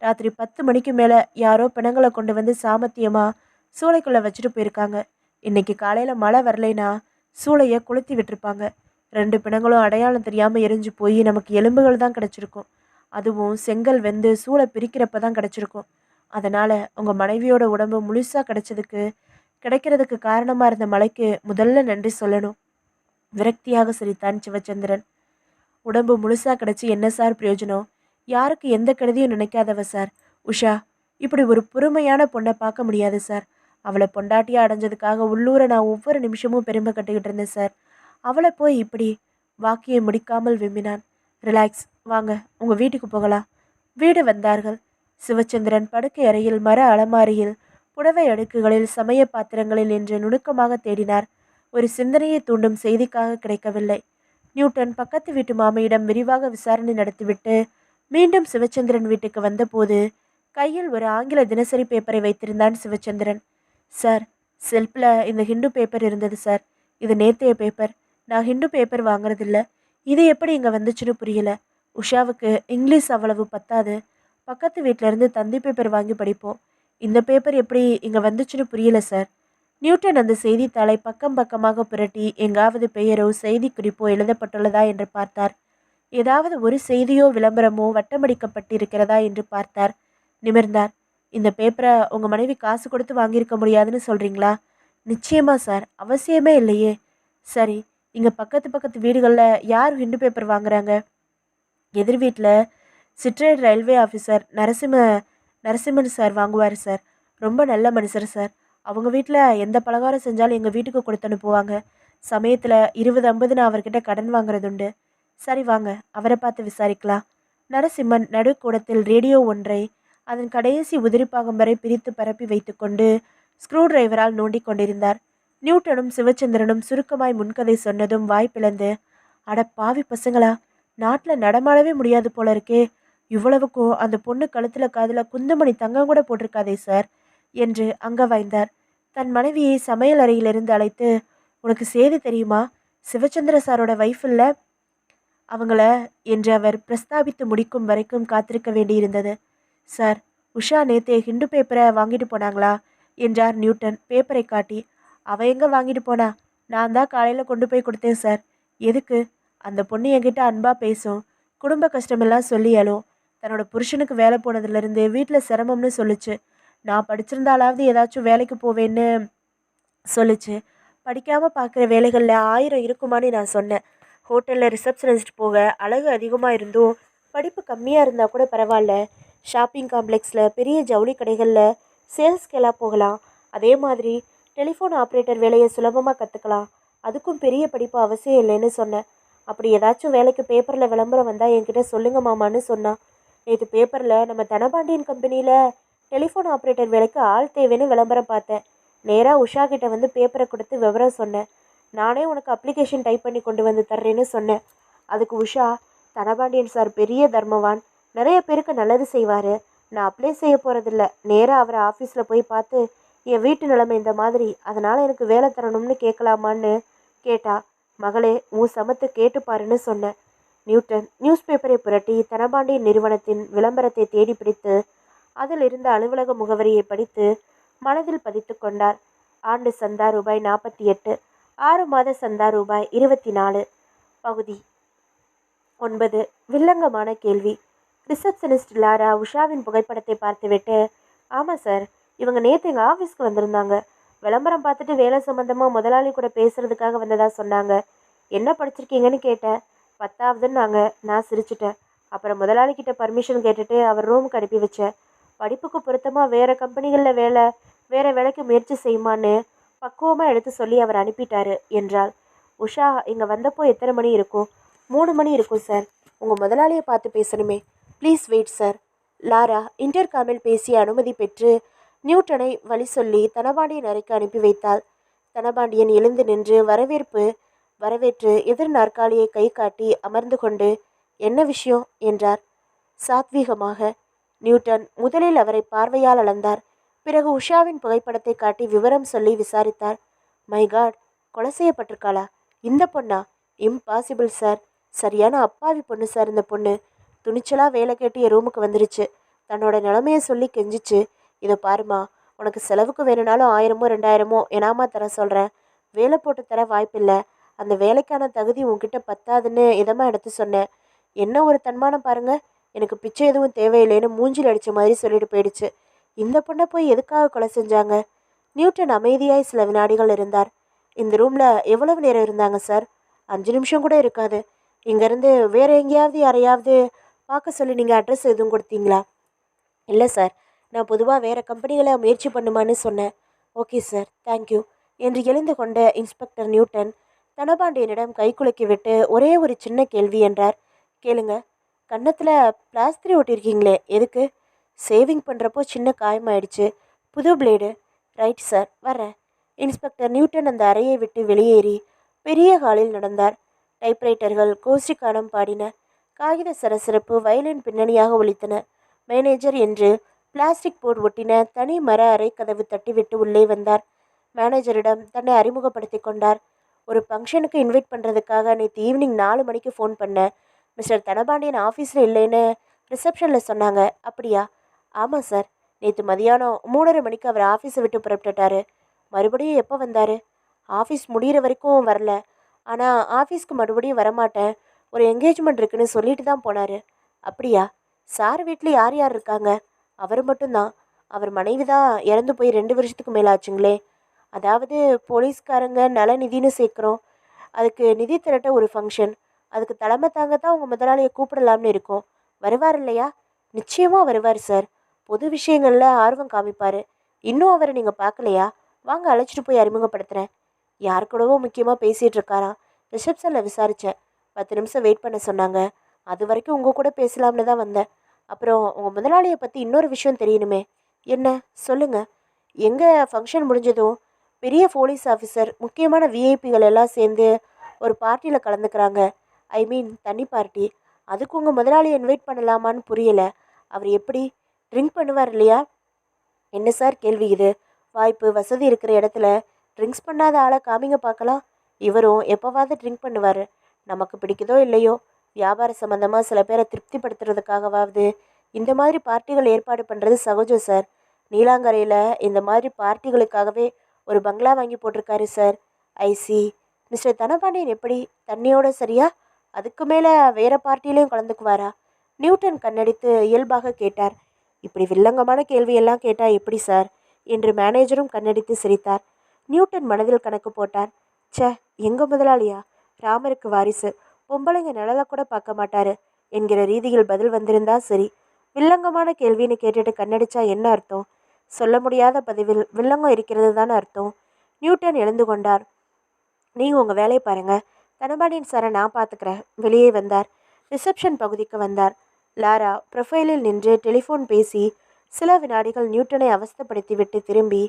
ராத்திரி 10 மணிக்கு மேலே யாரோ பிணங்களை கொண்டு வந்து சாமத்தியமாக சூளைக்குள்ளே வச்சுட்டு போயிருக்காங்க. இன்னைக்கு காலையில் மழை வரலைன்னா சூளையை கொளுத்தி விட்டுருப்பாங்க. 2 பிணங்களும் அடையாளம் தெரியாமல் எரிஞ்சு போய் நமக்கு எலும்புகள் தான் கிடச்சிருக்கும். அதுவும் செங்கல் வெந்து சூளை பிரிக்கிறப்ப தான் கிடச்சிருக்கும். அதனால் உங்கள் மனைவியோட உடம்பு முழுசாக கிடைக்கிறதுக்கு காரணமாக இருந்த மலைக்கு முதல்ல நன்றி சொல்லணும். விரக்தியாக சிரித்தான் சிவச்சந்திரன். உடம்பு முழுசாக கிடச்சி என்ன சார் பிரயோஜனம்? யாருக்கு எந்த கெடுதியும் நினைக்காதவ சார் உஷா. இப்படி ஒரு பொறுமையான பொண்ணை பார்க்க முடியாது சார். அவளை பொண்டாட்டியாக அடைஞ்சதுக்காக உள்ளூரை நான் ஒவ்வொரு நிமிஷமும் பெருமை கட்டுக்கிட்டு இருந்தேன் சார். அவளை போய் இப்படி வாக்கியை முடிக்காமல் விம்மினான். ரிலாக்ஸ், வாங்க உங்கள் வீட்டுக்கு போகலாம். வீடு வந்தார்கள். சிவச்சந்திரன் படுக்கை அறையில் மர அலமாரியில் புடவை அடுக்குகளில் சமய பாத்திரங்களில் என்று நுணுக்கமாக தேடினார். ஒரு சிந்தனையை தூண்டும் செய்திக்காக கிடைக்கவில்லை. நியூட்டன் பக்கத்து வீட்டு மாமையிடம் விரிவாக விசாரணை நடத்திவிட்டு மீண்டும் சிவச்சந்திரன் வீட்டுக்கு வந்தபோது கையில் ஒரு ஆங்கில தினசரி பேப்பரை வைத்திருந்தான் சிவச்சந்திரன். சார், செல்ஃபில் இந்த ஹிந்து பேப்பர் இருந்தது சார். இது நேத்தைய பேப்பர். நான் ஹிந்து பேப்பர் வாங்குறதில்ல. இது எப்படி இங்கே வந்துச்சுன்னு புரியல. உஷாவுக்கு இங்கிலீஷ் அவ்வளவு பத்தாது. பக்கத்து வீட்டிலேருந்து தந்தி பேப்பர் வாங்கி படிப்போம். இந்த பேப்பர் எப்படி இங்கே வந்துச்சுன்னு புரியல சார். நியூட்டன் அந்த செய்தித்தாளை பக்கம் பக்கமாக புரட்டி எங்காவது பெயரோ செய்தி குறிப்போ எழுதப்பட்டுள்ளதா என்று பார்த்தார். ஏதாவது ஒரு செய்தியோ விளம்பரமோ வட்டமடிக்கப்பட்டிருக்கிறதா என்று பார்த்தார். நிமிர்ந்தார். இந்த பேப்பரை உங்கள் மனைவி காசு கொடுத்து வாங்கியிருக்க முடியாதுன்னு சொல்கிறீங்களா? நிச்சயமா சார், அவசியமே இல்லையே. சரி, இங்கே பக்கத்து பக்கத்து வீடுகளில் யார் ஹிண்டு பேப்பர் வாங்குறாங்க? எதிர் வீட்டில் citrate railway officer Narasimhan sir வாங்குவார் சார். ரொம்ப நல்ல மனுஷர் சார். அவங்க வீட்டில் எந்த பலகாரம் செஞ்சாலும் எங்கள் வீட்டுக்கு கொடுத்து அனுப்புவாங்க. சமயத்தில் 20-50 அவர்கிட்ட கடன் வாங்குறதுண்டு. சரி வாங்க, அவரை பார்த்து விசாரிக்கலாம். நரசிம்மன் நடுக்கூடத்தில் ரேடியோ ஒன்றை அதன் கடைசி உதிரிப்பாகம் வரை பிரித்து பரப்பி வைத்துக்கொண்டு ஸ்க்ரூ டிரைவரால் நோண்டி கொண்டிருந்தார். நியூட்டனும் சிவச்சந்திரனும் சுருக்கமாய் முன்கதை சொன்னதும் வாய் பிளந்து, அட பாவி பசங்களா, நாட்டில் நடமாடவே முடியாது போல இருக்கே. இவ்வளவுக்கும் அந்த பொண்ணு கழுத்தில் காதில் குந்தமணி தங்கம் கூட போட்டிருக்காதே சார் என்று அங்க வாய்ந்தார். தன் மனைவியை சமையல் அறையிலிருந்து அழைத்து, உனக்கு செய்தி தெரியுமா? சிவச்சந்திர சாரோட வைஃப் இல்லை அவங்கள என்று அவர் பிரஸ்தாபித்து முடிக்கும் வரைக்கும் காத்திருக்க வேண்டியிருந்தது. சார், உஷா நேத்தே ஹிண்டு பேப்பரை வாங்கிட்டு போனாங்களா என்றார் நியூட்டன் பேப்பரை காட்டி. அவ எங்க வாங்கிட்டு போனா? நான் தான் காலையில் கொண்டு போய் கொடுத்தேன் சார். எதுக்கு? அந்த பொண்ணு என்கிட்ட அன்பா பேசும், குடும்ப கஷ்டமெல்லாம் சொல்லி அழும். தன்னோட புருஷனுக்கு வேலை போனதுலேருந்து வீட்டில் சிரமம்னு சொல்லுச்சு. நான் படிச்சிருந்தாலாவது ஏதாச்சும் வேலைக்கு போவேன்னு சொல்லுச்சு. படிக்காமல் பார்க்குற வேலைகளில் 1000 இருக்குமான்னு நான் சொன்னேன். ஹோட்டலில் ரிசப்ஷனிஸ்ட் போக அழகு அதிகமாக இருந்தும் படிப்பு கம்மியாக இருந்தால் கூட பரவாயில்ல. ஷாப்பிங் காம்ப்ளெக்ஸில் பெரிய ஜவுளி கடைகளில் சேல்ஸ்க்கெல்லாம் போகலாம். அதே மாதிரி டெலிஃபோன் ஆப்ரேட்டர் வேலையை சுலபமாக கற்றுக்கலாம். அதுக்கும் பெரிய படிப்பு அவசியம் இல்லைன்னு சொன்னேன். அப்படி ஏதாச்சும் வேலைக்கு பேப்பரில் விளம்பரம் வந்தால் என்கிட்ட சொல்லுங்க மாமான்னு சொன்னான். நேற்று பேப்பரில் நம்ம தனபாண்டியன் கம்பெனியில் டெலிஃபோன் ஆப்ரேட்டர் வேலைக்கு ஆள் தேவைன்னு விளம்பரம் பார்த்தேன். நேராக உஷா கிட்ட வந்து பேப்பரை கொடுத்து விவரம் சொன்னேன். நானே உனக்கு அப்ளிகேஷன் டைப் பண்ணி கொண்டு வந்து தர்றேன்னு சொன்னேன். அதுக்கு உஷா, தனபாண்டியன் சார் பெரிய தர்மவான், நிறைய பேருக்கு நல்லது செய்வார். நான் அப்ளை செய்ய போகிறதில்ல, நேராக அவரை ஆஃபீஸில் போய் பார்த்து என் வீட்டு நிலைமை இந்த மாதிரி, அதனால் எனக்கு வேலை தரணும்னு கேட்கலாமான்னு கேட்டா. மகளே, உன் சமத்து கேட்டுப்பாருன்னு சொன்னேன். நியூட்டன் நியூஸ் பேப்பரை புரட்டி தனபாண்டியன் நிறுவனத்தின் விளம்பரத்தை தேடி பிடித்து அதில் இருந்த அலுவலக முகவரியை படித்து மனதில் பதித்து கொண்டார். ஆண்டு சந்தா ரூபாய் 48, 6 மாத சந்தா ரூபாய் 24. பகுதி 9. வில்லங்கமான கேள்வி. ரிசப்ஷனிஸ்ட் லாரா உஷாவின் புகைப்படத்தை பார்த்துவிட்டு, ஆமாம் சார், இவங்க நேற்று எங்கள் ஆஃபீஸ்க்கு வந்திருந்தாங்க. விளம்பரம் பார்த்துட்டு வேலை சம்மந்தமாக முதலாளி கூட பேசுகிறதுக்காக வந்ததா சொன்னாங்க. என்ன படிச்சிருக்கீங்கன்னு கேட்டேன். 10ஆவதுன்னாங்க. நான் சிரிச்சிட்டேன். அப்புறம் முதலாளிக்கிட்ட பர்மிஷன் கேட்டுட்டு அவர் ரூமுக்கு அனுப்பி வச்சேன். படிப்புக்கு பொருத்தமாக வேறு கம்பெனிகளில் வேறு வேலைக்கு முயற்சி செய்யுமான்னு பக்குவமாக எடுத்து சொல்லி அவர் அனுப்பிட்டாரு என்றாள். உஷா இங்கே வந்தப்போ எத்தனை மணி இருக்கும்? 3 மணி இருக்கும் சார். உங்கள் முதலாளியை பார்த்து பேசணுமே. Please wait sir. லாரா இன்டர்காமில் பேசிய அனுமதி பெற்று நியூட்டனை வழி சொல்லி தனபாண்டியன் அறைக்கு அனுப்பி வைத்தாள். தனபாண்டியன் எழுந்து நின்று வரவேற்று எதிர் நாற்காலியை கை காட்டி அமர்ந்து கொண்டு, என்ன விஷயம் என்றார் சாத்வீகமாக. நியூட்டன் முதலில் அவரை பார்வையால் அளந்தார். பிறகு உஷாவின் புகைப்படத்தை காட்டி விவரம் சொல்லி விசாரித்தார். மை காட், கொலை செய்யப்பட்டிருக்காளா? இந்த பொண்ணா? Impossible sir. சரியான அப்பாவி பொண்ணு சார் இந்த பொண்ணு. துணிச்சலாக வேலை கேட்டு என் ரூமுக்கு வந்துருச்சு. தன்னோட நிலைமையை சொல்லி கெஞ்சிச்சு. இதை பாருமா, உனக்கு செலவுக்கு வேணும்னாலும் 1000மோ 2000மோ எனாமா தர சொல்கிறேன். வேலை போட்டு தர வாய்ப்பில்லை. அந்த வேலைக்கான தகுதி உன்கிட்ட பத்தாதுன்னு இதமாக எடுத்து சொன்னேன். என்ன ஒரு தன்மானம் பாருங்க. எனக்கு பிச்சை எதுவும் தேவையில்லைன்னு மூஞ்சில் அடித்த மாதிரி சொல்லிட்டு போயிடுச்சு. இந்த பொண்ணை போய் எதுக்காக கொலை செஞ்சாங்க? நியூட்டன் அமைதியாய் சில வினாடிகள் இருந்தார். இந்த ரூமில் எவ்வளவு நேரம் இருந்தாங்க சார்? 5 நிமிஷம் கூட இருக்காது. இங்கேருந்து வேறு எங்கேயாவது யாரையாவது பார்க்க சொல்லி நீங்கள் அட்ரஸ் எதுவும் கொடுத்தீங்களா? இல்லை சார், நான் பொதுவாக வேறு கம்பெனிகளை முயற்சி பண்ணுமான்னு சொன்னேன். ஓகே சார், தேங்க்யூ என்று எழுந்து கொண்ட இன்ஸ்பெக்டர் நியூட்டன் தனபாண்டியனிடம் கை குலுக்கி விட்டு ஒரே ஒரு சின்ன கேள்வி என்றார். கேளுங்க. கன்னத்தில் பிளாஸ்திரி ஒட்டியிருக்கீங்களே, எதுக்கு? சேவிங் பண்ணுறப்போ சின்ன காயமாயிடுச்சு. புது பிளேடு. ரைட் சார், வரேன். இன்ஸ்பெக்டர் நியூட்டன் அந்த அறையை விட்டு வெளியேறி பெரிய ஹாலில் நடந்தார். டைப்ரைட்டர்கள் கோஷ்டிக்கானம் பாடின. காகித சரசரப்பு வயலின் பின்னணியாக ஒலித்தன. மேனேஜர் என்று பிளாஸ்டிக் போர்டு ஒட்டின தனி மர அறை கதவு தட்டிவிட்டு உள்ளே வந்தார். மேனேஜரிடம் தன்னை அறிமுகப்படுத்தி கொண்டார். ஒரு ஃபங்க்ஷனுக்கு இன்வைட் பண்ணுறதுக்காக நேற்று ஈவினிங் 4 மணிக்கு ஃபோன் பண்ணேன். மிஸ்டர் தனபாண்டியன் ஆஃபீஸில் இல்லைன்னு ரிசப்ஷனில் சொன்னாங்க. அப்படியா? ஆமாம் சார். நேற்று மதியானம் 3:30 மணிக்கு அவர் ஆஃபீஸை விட்டு புறப்பட்டுட்டாரு. மறுபடியும் எப்போ வந்தார்? ஆஃபீஸ் முடிகிற வரைக்கும் வரல. ஆனால் ஆஃபீஸ்க்கு மறுபடியும் வரமாட்டேன், ஒரு என்கேஜ்மெண்ட் இருக்குன்னு சொல்லிட்டு தான் போனார். அப்படியா? சார் வீட்டில் யார் யார் இருக்காங்க? அவர் மட்டும்தான். அவர் மனைவி தான் இறந்து போய் 2 வருஷத்துக்கு மேலே ஆச்சுங்களே. அதாவது போலீஸ்காரங்க நலநிதின்னு சேர்க்குறோம், அதுக்கு நிதி திரட்ட ஒரு ஃபங்க்ஷன், அதுக்கு தலைமை தாங்க தான் உங்கள் முதலாளியை கூப்பிடலாம்னு இருக்கோம். வருவார் இல்லையா? நிச்சயமாக வருவார் சார். பொது விஷயங்களில் ஆர்வம் காமிப்பார். இன்னும் அவரை நீங்கள் பார்க்கலையா? வாங்க, அழைச்சிட்டு போய் அறிமுகப்படுத்துகிறேன். யார் கூடவோ முக்கியமாக பேசிகிட்டு இருக்காராம். ரிசப்ஷனில் விசாரித்தேன். 10 நிமிஷம் வெயிட் பண்ண சொன்னாங்க. அது வரைக்கும் உங்கள் கூட பேசலாம்னு தான் வந்தேன். அப்புறம் உங்கள் முதலாளியை பற்றி இன்னொரு விஷயம் தெரியணுமே. என்ன? சொல்லுங்கள். எங்கே ஃபங்க்ஷன் முடிஞ்சதும் பெரிய போலீஸ் ஆஃபீஸர், முக்கியமான விஐபிகள் எல்லாம் சேர்ந்து ஒரு பார்ட்டியில் கலந்துக்கிறாங்க. ஐ மீன் தண்ணி பார்ட்டி. அதுக்கு உங்கள் முதலாளியை இன்வைட் பண்ணலாமான்னு புரியலை. அவர் எப்படி ட்ரிங்க் பண்ணுவார் இல்லையா? என்ன சார் கேள்வி இது? வாய்ப்பு வசதி இருக்கிற இடத்துல ட்ரிங்க்ஸ் பண்ணாத ஆளை காமிங்க பார்க்கலாம். இவரும் எப்போவாவது ட்ரிங்க் பண்ணுவார். நமக்கு பிடிக்குதோ இல்லையோ, வியாபார சம்மந்தமாக சில பேரை திருப்திப்படுத்துறதுக்காகவாவது இந்த மாதிரி பார்ட்டிகள் ஏற்பாடு பண்ணுறது சகஜம் சார். நீலாங்கரையில் இந்த மாதிரி பார்ட்டிகளுக்காகவே ஒரு பங்களா வாங்கி போட்டிருக்காரு சார். ஐசி. மிஸ்டர் தனபாண்டியன் எப்படி? தண்ணியோட சரியா? அதுக்கு மேலே வேற பார்ட்டிலையும் கலந்துக்குவாரா? நியூட்டன் கண்ணடித்து இயல்பாக கேட்டார். இப்படி வில்லங்கமான கேள்வியெல்லாம் கேட்டால் எப்படி சார் என்று மேனேஜரும் கண்ணடித்து சிரித்தார். நியூட்டன் மனதில் கணக்கு போட்டார். ச்சே, எங்க முதலாளியா ராமருக்கு வாரிசு, பொம்பளைங்க நிழலை கூட பார்க்க மாட்டாரு என்கிற ரீதியில் பதில் வந்திருந்தா சரி. வில்லங்கமான கேள்வின்னு கேட்டுட்டு கண்ணடிச்சா என்ன அர்த்தம்? சொல்ல முடியாத பதிவில் வில்லங்கம் இருக்கிறது தானே அர்த்தம். நியூட்டன் எழுந்து கொண்டார். நீங்கள் உங்கள் வேலையை பாருங்க, தனபாண்டியன் சாரை நான் பார்த்துக்கிறேன். வெளியே வந்தார். ரிசப்ஷன் பகுதிக்கு வந்தார். லாரா ப்ரொஃபைலில் நின்று டெலிஃபோன் பேசி சில வினாடிகள் நியூட்டனை அவஸ்தைப்படுத்தி விட்டு திரும்பி,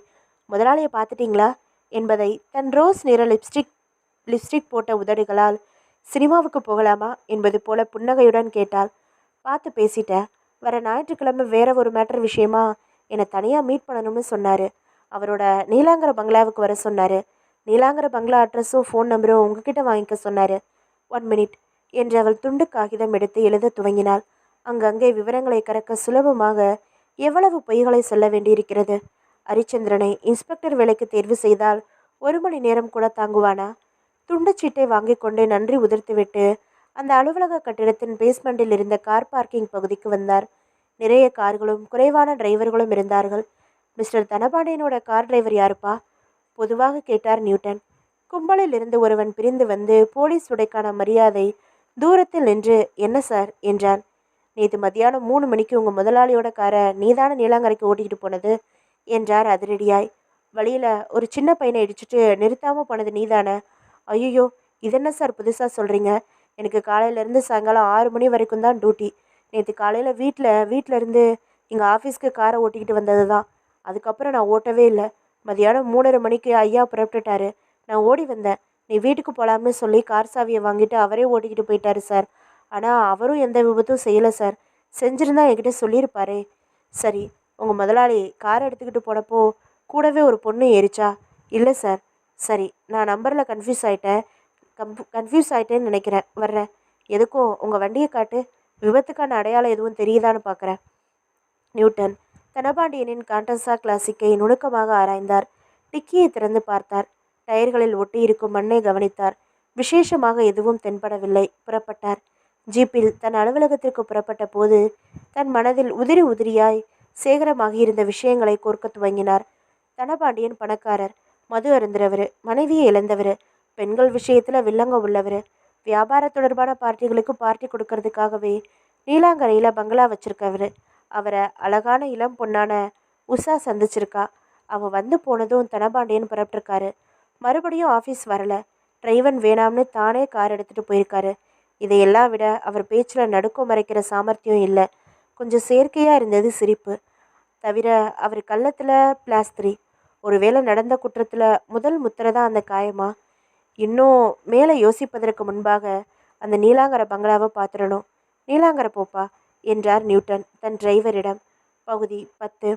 முதலாளியை பார்த்துட்டிங்களா என்பதை தன் ரோஸ் நிற லிப்ஸ்டிக் போட்ட உதடுகளால் சினிமாவுக்கு போகலாமா என்பது போல புன்னகையுடன் கேட்டாள். பார்த்து பேசிட்டேன். வர ஞாயிற்றுக்கிழமை வேற ஒரு மேட்டர் விஷயமா என்னை தனியாக மீட் பண்ணணும்னு சொன்னார். அவரோட நீலாங்கர பங்களாவுக்கு வர சொன்னார். நீலாங்கர பங்களா அட்ரஸும் ஃபோன் நம்பரும் உங்ககிட்ட வாங்கிக்க சொன்னார். 1 மினிட் என்று அவள் துண்டு காகிதம் எடுத்து எழுத துவங்கினாள். அங்கங்கே விவரங்களை கறக்க சுலபமாக எவ்வளவு பொய்களை சொல்ல வேண்டியிருக்கிறது. ஹரிச்சந்திரனை இன்ஸ்பெக்டர் வேலைக்கு தேர்வு செய்தால் 1 மணி நேரம் கூட தாங்குவானா? துண்டுச்சீட்டை வாங்கி கொண்டு நன்றி உதிர்த்துவிட்டு அந்த அலுவலக கட்டிடத்தின் பேஸ்மெண்டில் இருந்த கார் பார்க்கிங் பகுதிக்கு வந்தார். நிறைய கார்களும் குறைவான டிரைவர்களும் இருந்தார்கள். மிஸ்டர் தனபாண்டியனோட கார் டிரைவர் யாருப்பா? பொதுவாக கேட்டார் நியூட்டன். கும்பலில் இருந்து ஒருவன் பிரிந்து வந்து போலீஸ் உடைக்கான மரியாதை தூரத்தில் நின்று என்ன சார் என்றான். நேற்று மத்தியானம் 3 மணிக்கு உங்கள் முதலாளியோட காரை நீதான நீலாங்கரைக்கு ஓட்டிக்கிட்டு போனது என்றார் அதிரடியாய். வழியில் ஒரு சின்ன பையனை இடிச்சிட்டு நிறுத்தாமல் போனது நீதானே? ஐயோ, இதென்ன சார் புதுசாக சொல்கிறீங்க? எனக்கு காலையிலேருந்து சாயங்காலம் 6 மணி வரைக்கும் தான் டியூட்டி. நேற்று காலையில் வீட்டில் இருந்து எங்கள் ஆஃபீஸ்க்கு காரை ஓட்டிக்கிட்டு வந்தது தான். அதுக்கப்புறம் நான் ஓட்டவே இல்லை. மதியானம் 3:30 மணிக்கு ஐயா புறப்பட்டுட்டாரு. நான் ஓடி வந்தேன். நீ வீட்டுக்கு போகலாம்னு சொல்லி கார் சாவியை வாங்கிட்டு அவரே ஓட்டிக்கிட்டு போயிட்டாரு சார். ஆனால் அவரும் எந்த விபத்தும் செய்யலை சார். செஞ்சுருந்தா என்கிட்ட சொல்லியிருப்பாரே. சரி, உங்கள் முதலாளி காரை எடுத்துக்கிட்டு போனப்போ கூடவே ஒரு பொண்ணு ஏறிச்சா? இல்லை சார். சரி, நான் நம்பரில் கன்ஃபியூஸ் ஆகிட்டேன்னு நினைக்கிறேன். வர்றேன். எதுக்கும் உங்கள் வண்டியை காட்டு. விபத்துக்கான அடையாளம் எதுவும் தெரியுதான்னு பார்க்குறேன். நியூட்டன் தனபாண்டியனின் காண்டன்சா கிளாசிக்கை நுணுக்கமாக ஆராய்ந்தார். டிக்கியை திறந்து பார்த்தார். டயர்களில் ஒட்டியிருக்கும் மண்ணை கவனித்தார். விசேஷமாக எதுவும் தென்படவில்லை. புறப்பட்டார். ஜீப்பில் தன் அலுவலகத்திற்கு புறப்பட்ட போது தன் மனதில் உதிரியாய் சேகரமாகியிருந்த விஷயங்களை கோர்க்க துவங்கினார். தனபாண்டியன் பணக்காரர், மது அருந்துறவர், மனைவியை இழந்தவர், பெண்கள் விஷயத்தில் வில்லங்க உள்ளவர், வியாபார தொடர்பான பார்ட்டிகளுக்கு பார்ட்டி கொடுக்கறதுக்காகவே நீலாங்கரையில் பங்களா வச்சிருக்கவர். அவரை அழகான இளம் பொண்ணான உஷா சந்திச்சிருக்கா. அவள் வந்து போனதும் தனபாண்டியன் புறப்பட்டிருக்காரு. மறுபடியும் ஆஃபீஸ் வரலை. டிரைவன் வேணாம்னு தானே கார் எடுத்துகிட்டு போயிருக்காரு. இதையெல்லாம் விட அவர் பேச்சில் நடுக்கம் மறைக்கிற சாமர்த்தியம் இல்லை. கொஞ்சம் செயற்கையாக இருந்தது சிரிப்பு. தவிர அவர் கள்ளத்தில் +3. ஒருவேளை நடந்த குற்றத்தில் முதல் முத்திரை தான் அந்த காயமா? இன்னும் மேலே யோசிப்பதற்கு முன்பாக அந்த நீலாங்கர பங்களாவை பார்த்துடணும். நீலாங்கர போப்பா என்றார் நியூட்டன் தன் டிரைவரிடம். பகுதி 10.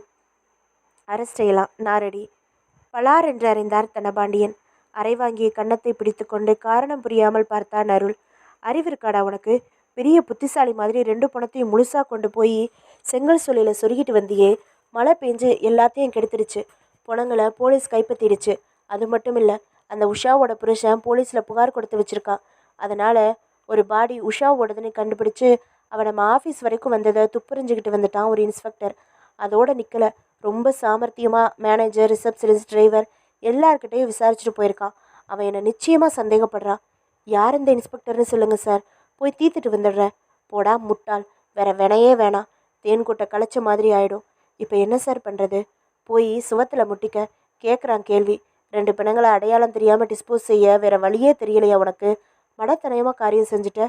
அரெஸ்ட் செய்யலாம், நாரடி. பலார் என்று அறிந்தார் தனபாண்டியன். அரை வாங்கிய கன்னத்தை பிடித்து கொண்டு காரணம் புரியாமல் பார்த்தான் அருள். அறிவிருக்காடா உனக்கு? பெரிய புத்திசாலி மாதிரி 2 பணத்தையும் முழுசாக கொண்டு போய் செங்கல் சூளையில் சொருகிட்டு வந்தியே. மழை பெஞ்சு எல்லாத்தையும் கெடுத்துடுச்சு. பணங்களை போலீஸ் கைப்பற்றிடுச்சு. அது மட்டும் இல்லை, அந்த உஷாவோட புருஷன் போலீஸில் புகார் கொடுத்து வச்சிருக்கான். அதனால் ஒரு பாடி உஷாவோடதுன்னு கண்டுபிடிச்சு அவன் நம்ம ஆஃபீஸ் வரைக்கும் வந்ததை துப்புரிஞ்சுக்கிட்டு வந்துட்டான் ஒரு இன்ஸ்பெக்டர். அதோடு நிற்கலை, ரொம்ப சாமர்த்தியமாக மேனேஜர், ரிசப்ஷனிஸ்ட், டிரைவர் எல்லார்கிட்டையும் விசாரிச்சுட்டு போயிருக்கான். அவன் என்னை நிச்சயமாக சந்தேகப்படுறான். யார் இந்த இன்ஸ்பெக்டர்னு சொல்லுங்கள் சார், போய் தீர்த்துட்டு வந்துடுறேன். போடா முட்டாள், வேற வினையே வேணாம், தேன்கூட்டை களைச்ச மாதிரி ஆயிடும். இப்போ என்ன சார் பண்ணுறது? போய் சுவத்தில் முட்டிக்க. கேட்குறான் கேள்வி. 2 பிணங்களை அடையாளம் தெரியாமல் டிஸ்போஸ் செய்ய வேற வழியே தெரியலையா உனக்கு? மடத்தனயமாக காரியம் செஞ்சுட்ட.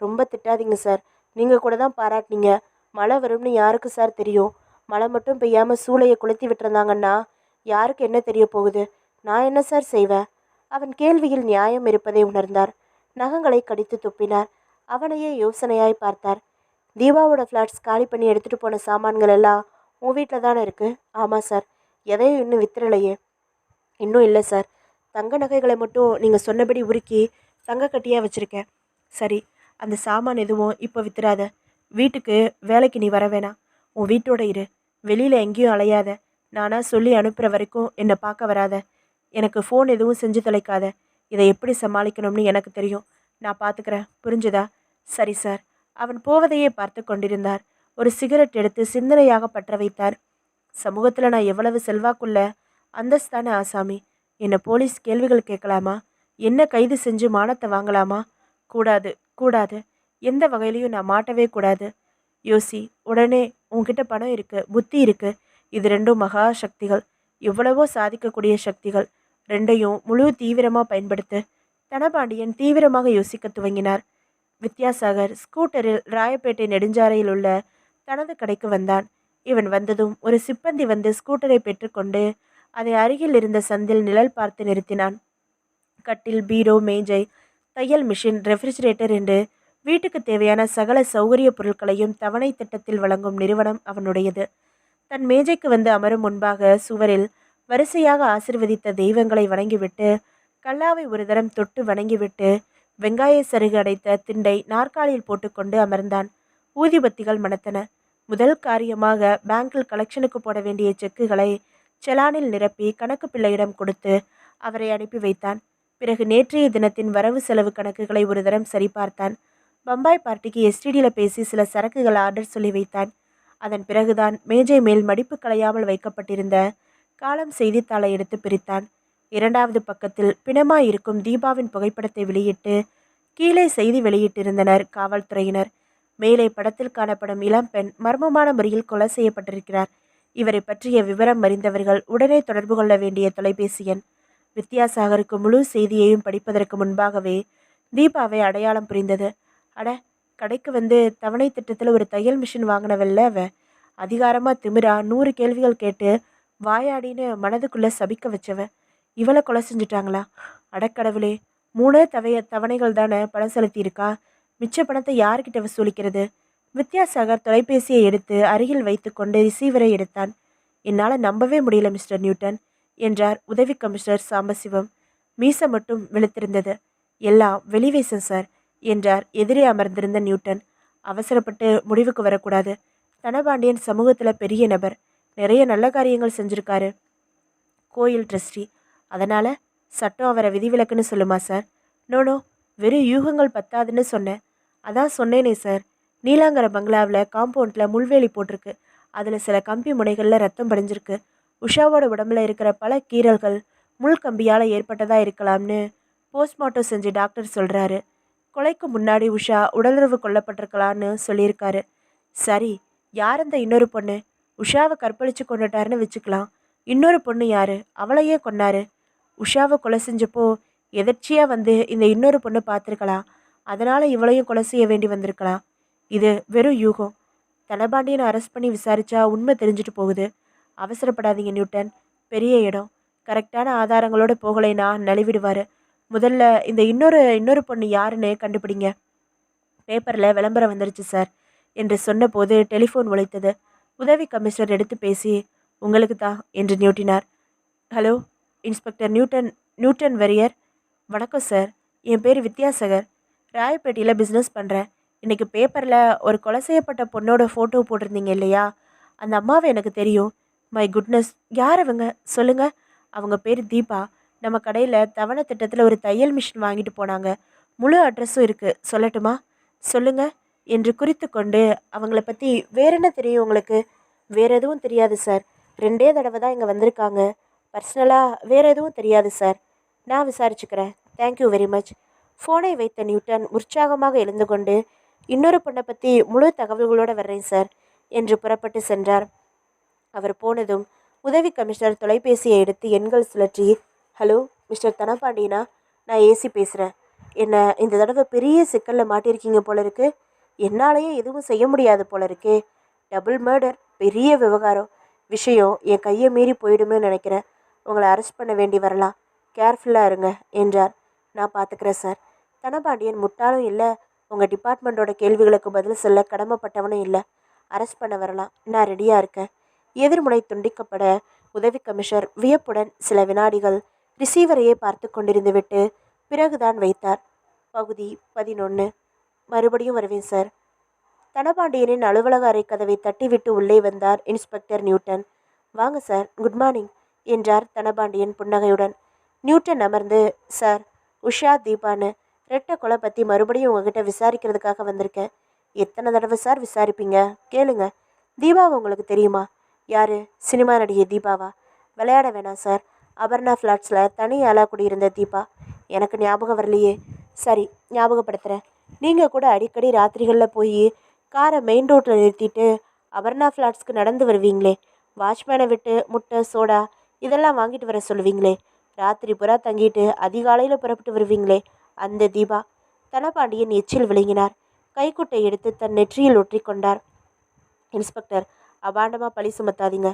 ரொம்ப திட்டாதீங்க சார், நீங்கள் கூட தான் பாராட்டினீங்க. மழை வரும்னு யாருக்கு சார் தெரியும்? மழை மட்டும் பெய்யாமல் சூளையை கொளுத்தி விட்டுருந்தாங்கன்னா யாருக்கு என்ன தெரிய போகுது? நான் என்ன சார் செய்வேன்? அவன் கேள்வியில் நியாயம் இருப்பதை உணர்ந்தார். நகங்களை கடித்து துப்பினார். அவனையே யோசனையாய் பார்த்தார். தீபாவோட ஃப்ளாட்ஸ் காலி பண்ணி எடுத்துகிட்டு போன சாமான்கள் எல்லாம் உன் வீட்டில் தானே இருக்குது? ஆமாம் சார். எதையும் இன்னும் வித்துறலையே? இன்னும் இல்லை சார். தங்க நகைகளை மட்டும் நீங்கள் சொன்னபடி உருக்கி தங்க கட்டியாக வச்சுருக்கேன். சரி, அந்த சாமான் எதுவும் இப்போ வித்துறாத. வீட்டுக்கு வேலைக்கு நீ வர வேணாம். உன் வீட்டோட இரு. வெளியில் எங்கேயும் அலையாத. நானா சொல்லி அனுப்புகிற வரைக்கும் என்னை பார்க்க வராத. எனக்கு ஃபோன் எதுவும் செஞ்சு தொலைக்காத. இதை எப்படி சமாளிக்கணும்னு எனக்கு தெரியும். நான் பார்த்துக்கிறேன், புரிஞ்சுதா? சரி சார். அவன் போவதையே பார்த்து கொண்டிருந்தார். ஒரு சிகரெட் எடுத்து சிந்தனையாக பற்ற வைத்தார். சமூகத்தில் நான் எவ்வளவு செல்வாக்குள்ள அந்தஸ்தான ஆசாமி. என்னை போலீஸ் கேள்விகள் கேட்கலாமா? என்ன கைது செஞ்சு மானத்தை வாங்கலாமா? கூடாது, கூடாது. எந்த வகையிலையும் நான் மாட்டவே கூடாது. யோசி. உடனே உன்கிட்ட பணம் இருக்குது, புத்தி இருக்குது. இது 2ம் மகா சக்திகள். எவ்வளவோ சாதிக்கக்கூடிய சக்திகள். 2ஐயும் முழு தீவிரமாக பயன்படுத்து. தனபாண்டியன் தீவிரமாக யோசிக்க துவங்கினார். வித்யாசாகர் ஸ்கூட்டரில் ராயப்பேட்டை நெடுஞ்சாலையில் உள்ள தனது கடைக்கு வந்தான். இவன் வந்ததும் ஒரு சிப்பந்தி வந்து ஸ்கூட்டரை பெற்றுக்கொண்டு அதை அருகில் இருந்த சந்தில் நிழல் பார்த்து நிறுத்தினான். கட்டில், பீரோ, மேஜை, தையல் மிஷின், ரெஃப்ரிஜிரேட்டர் என்று வீட்டுக்கு தேவையான சகல சௌகரிய பொருட்களையும் தவணை திட்டத்தில் வழங்கும் நிறுவனம் அவனுடையது. தன் மேஜைக்கு வந்து அமரும் முன்பாக சுவரில் வரிசையாக ஆசிர்வதித்த தெய்வங்களை வணங்கிவிட்டு, கல்லாவை ஒரு தரம் தொட்டு வணங்கிவிட்டு, வெங்காய சருகு அடைத்த திண்டை நாற்காலியில் போட்டுக்கொண்டு அமர்ந்தான். ஊதிபத்திகள் மணத்தன. முதல் காரியமாக பேங்கில் கலெக்ஷனுக்கு போட வேண்டிய செக்குகளை செலானில் நிரப்பி கணக்கு பிள்ளையிடம் கொடுத்து அவரை அனுப்பி வைத்தான். பிறகு நேற்றைய தினத்தின் வரவு செலவு கணக்குகளை ஒரு தரம் சரிபார்த்தான். பம்பாய் பார்ட்டிக்கு எஸ்டிடியில் பேசி சில சரக்குகள் ஆர்டர் சொல்லி வைத்தான். அதன் பிறகுதான் மேஜை மேல் மடிப்பு களையாமல் வைக்கப்பட்டிருந்த காலம் செய்தித்தாளை எடுத்து பிரித்தான். 2வது பக்கத்தில் பிணமாயிருக்கும் தீபாவின் புகைப்படத்தை வெளியிட்டு கீழே செய்தி வெளியிட்டிருந்தனர் காவல்துறையினர். மேலே படத்தில் காணப்படும் இளம்பெண் மர்மமான முறையில் கொலை செய்யப்பட்டிருக்கிறார். இவரை பற்றிய விவரம் அறிந்தவர்கள் உடனே தொடர்பு கொள்ள வேண்டிய தொலைபேசி எண். வித்யாசாகருக்கு முழு செய்தியையும் படிப்பதற்கு முன்பாகவே தீபாவை அடையாளம் புரிந்தது. அட, கடைக்கு வந்து தவணை திட்டத்தில் ஒரு தையல் மிஷின் வாங்கினவல்ல அவ. அதிகாரமாக திமிரா 100 கேள்விகள் கேட்டு வாயாடின்னு மனதுக்குள்ளே சபிக்க வச்சவ. இவளை கொலை செஞ்சுட்டாங்களா? அடக்கடவுளே, 3 தவணைகள் தானே பணம் செலுத்தியிருக்கா. மிச்ச பணத்தை யார்கிட்ட வசூலிக்கிறது? வித்யாசாகர் தொலைபேசியை எடுத்து அருகில் வைத்து கொண்டு ரிசீவரை எடுத்தான். என்னால் நம்பவே முடியல மிஸ்டர் நியூட்டன் என்றார் உதவி கமிஷனர் சாம்பசிவம். மீச மட்டும் வெளுத்திருந்தது. எல்லாம் வெளிவேசம் சார் என்றார் எதிரே அமர்ந்திருந்த நியூட்டன். அவசரப்பட்டு முடிவுக்கு வரக்கூடாது. தனபாண்டியன் சமூகத்தில் பெரிய நபர், நிறைய நல்ல காரியங்கள் செஞ்சுருக்காரு. கோயில் ட்ரஸ்டி. அதனால் சட்டம் அவரை விதிவிலக்குன்னு சொல்லுமா சார்? நோனோ, வெறும் யூகங்கள் பத்தாதுன்னு சொன்னேன். அதான் சொன்னேனே சார். நீலாங்கர பங்களாவில் காம்பவுண்டில் முள்வேலி போட்டிருக்கு. அதில் சில கம்பி முனைகளில் ரத்தம் படிஞ்சிருக்கு. உஷாவோட உடம்புல இருக்கிற பல கீறல்கள் முள் கம்பியால் ஏற்பட்டதா இருக்கலாம்னு போஸ்ட்மார்ட்டம் செஞ்சு டாக்டர் சொல்கிறாரு. கொலைக்கு முன்னாடி உஷா உடலுறவு கொல்லப்பட்டிருக்கலான்னு சொல்லியிருக்காரு. சரி, யார் அந்த இன்னொரு பொண்ணு? உஷாவை கற்பழித்து கொண்டுட்டாருன்னு வச்சுக்கலாம். இன்னொரு பொண்ணு யாரு? அவளையே கொன்னாரு. உஷாவை கொலை செஞ்சப்போ எதர்ச்சியாக வந்து இந்த இன்னொரு பொண்ணு பார்த்துருக்கலாம். அதனால் இவளையும் கொலை செய்ய வேண்டி வந்திருக்கலாம். இது வெறும் யூகம். தனபாண்டியனை அரெஸ்ட் பண்ணி விசாரிச்சா உண்மை தெரிஞ்சுட்டு போகுது. அவசரப்படாதீங்க நியூட்டன். பெரிய இடம். கரெக்டான ஆதாரங்களோடு போகலைன்னா நழுவிடுவார். முதல்ல இந்த இன்னொரு பொண்ணு யாருன்னு கண்டுபிடிங்க. பேப்பரில் விளம்பரம் வந்துருச்சு சார் என்று சொன்னபோது டெலிஃபோன் உழைத்தது. உதவி கமிஷனர் எடுத்து பேசி, உங்களுக்கு தான் என்று நியூட்டினார். Hello, inspector Newton Verrier. வணக்கம் சார், என் பேர் வித்யாசாகர். ராயப்பேட்டையில் பிஸ்னஸ் பண்ணுறேன். இன்றைக்கி பேப்பரில் ஒரு கொலை செய்யப்பட்ட பொண்ணோட ஃபோட்டோ போட்டிருந்தீங்க இல்லையா? அந்த அம்மாவை எனக்கு தெரியும். மை குட்னஸ், யார் அவங்க சொல்லுங்க? அவங்க பேர் தீபா. நம்ம கடையில் தவணை திட்டத்தில் ஒரு தையல் மிஷின் வாங்கிட்டு போனாங்க. முழு அட்ரஸும் இருக்கு, சொல்லட்டுமா? சொல்லுங்க என்று குறித்து கொண்டு, அவங்கள பற்றி வேற என்ன தெரியும் உங்களுக்கு? வேற எதுவும் தெரியாது சார். ரெண்டே தடவை தான் இங்கே வந்திருக்காங்க. பர்சனலாக வேற எதுவும் தெரியாது சார். நான் விசாரிச்சுக்கிறேன். Thank you very much. ஃபோனை வைத்த நியூட்டன் உற்சாகமாக எழுந்து கொண்டு, இன்னொரு பொண்ணை பற்றி முழு தகவல்களோடு வர்றேன் சார் என்று புறப்பட்டு சென்றார். அவர் போனதும் உதவி கமிஷனர் தொலைபேசியை எடுத்து எண்கள் சுழற்றி, ஹலோ மிஸ்டர் தனபாண்டியனா, நான் ஏசி பேசுகிறேன். என்ன இந்த தடவை பெரிய சிக்கலில் மாட்டியிருக்கீங்க போல இருக்கு. என்னாலேயே எதுவும் செய்ய முடியாது போல இருக்கே. டபுள் மர்டர், பெரிய விவகாரம். விஷயம் என் கையை மீறி போயிடுமே நினைக்கிறேன். உங்களை அரெஸ்ட் பண்ண வேண்டி வரலாம். கேர்ஃபுல்லாக இருங்க என்றார். நான் பார்த்துக்கிறேன் சார். தனபாண்டியன் முட்டாளும் இல்லை, உங்கள் டிபார்ட்மெண்ட்டோட கேள்விகளுக்கு பதில் சொல்ல கடமைப்பட்டவனும் இல்லை. அரெஸ்ட் பண்ண வரலாம், நான் ரெடியாக இருக்கேன். எதிர்முனை துண்டிக்கப்பட உதவி கமிஷனர் வியப்புடன் சில வினாடிகள் ரிசீவரையே பார்த்து கொண்டிருந்துவிட்டு பிறகுதான் வைத்தார். பகுதி 11. மறுபடியும் வருவேன் சார். தனபாண்டியனின் அலுவலக அறை கதவை தட்டிவிட்டு உள்ளே வந்தார் இன்ஸ்பெக்டர் நியூட்டன். வாங்க சார், குட் மார்னிங் என்றார் தனபாண்டியன் புன்னகையுடன். நியூட்டன் அமர்ந்து, சார், உஷா தீபான்னு ரெட்டை கொலை பற்றி மறுபடியும் உங்ககிட்ட விசாரிக்கிறதுக்காக வந்திருக்கேன். எத்தனை தடவை சார் விசாரிப்பீங்க? கேளுங்க. தீபாவை உங்களுக்கு தெரியுமா? யார்? சினிமா நடிகை தீபாவா? விளையாட வேணாம் சார். அபர்ணா ஃப்ளாட்ஸில் தனி ஆளாக குடியிருந்த தீபா. எனக்கு ஞாபகம் வரலையே. சரி, ஞாபகப்படுத்துகிறேன். நீங்கள் கூட அடிக்கடி ராத்திரிகளில் போய் காரை மெயின் ரோட்டில் நிறுத்திட்டு அபர்ணா ஃப்ளாட்ஸ்க்கு நடந்து வருவீங்களே. வாட்ச்மேனை விட்டு முட்டை, சோடா இதெல்லாம் வாங்கிட்டு வர சொல்லுவீங்களே. ராத்திரி புறா தங்கிட்டு அதிகாலையில் புறப்பட்டு வருவீங்களே, அந்த தீபா. தனபாண்டியன் எச்சில் விழுங்கினார். கைக்குட்டை எடுத்து தன் நெற்றியில் ஒற்றி கொண்டார். இன்ஸ்பெக்டர், அபாண்டமாக பழி சுமத்தாதீங்க.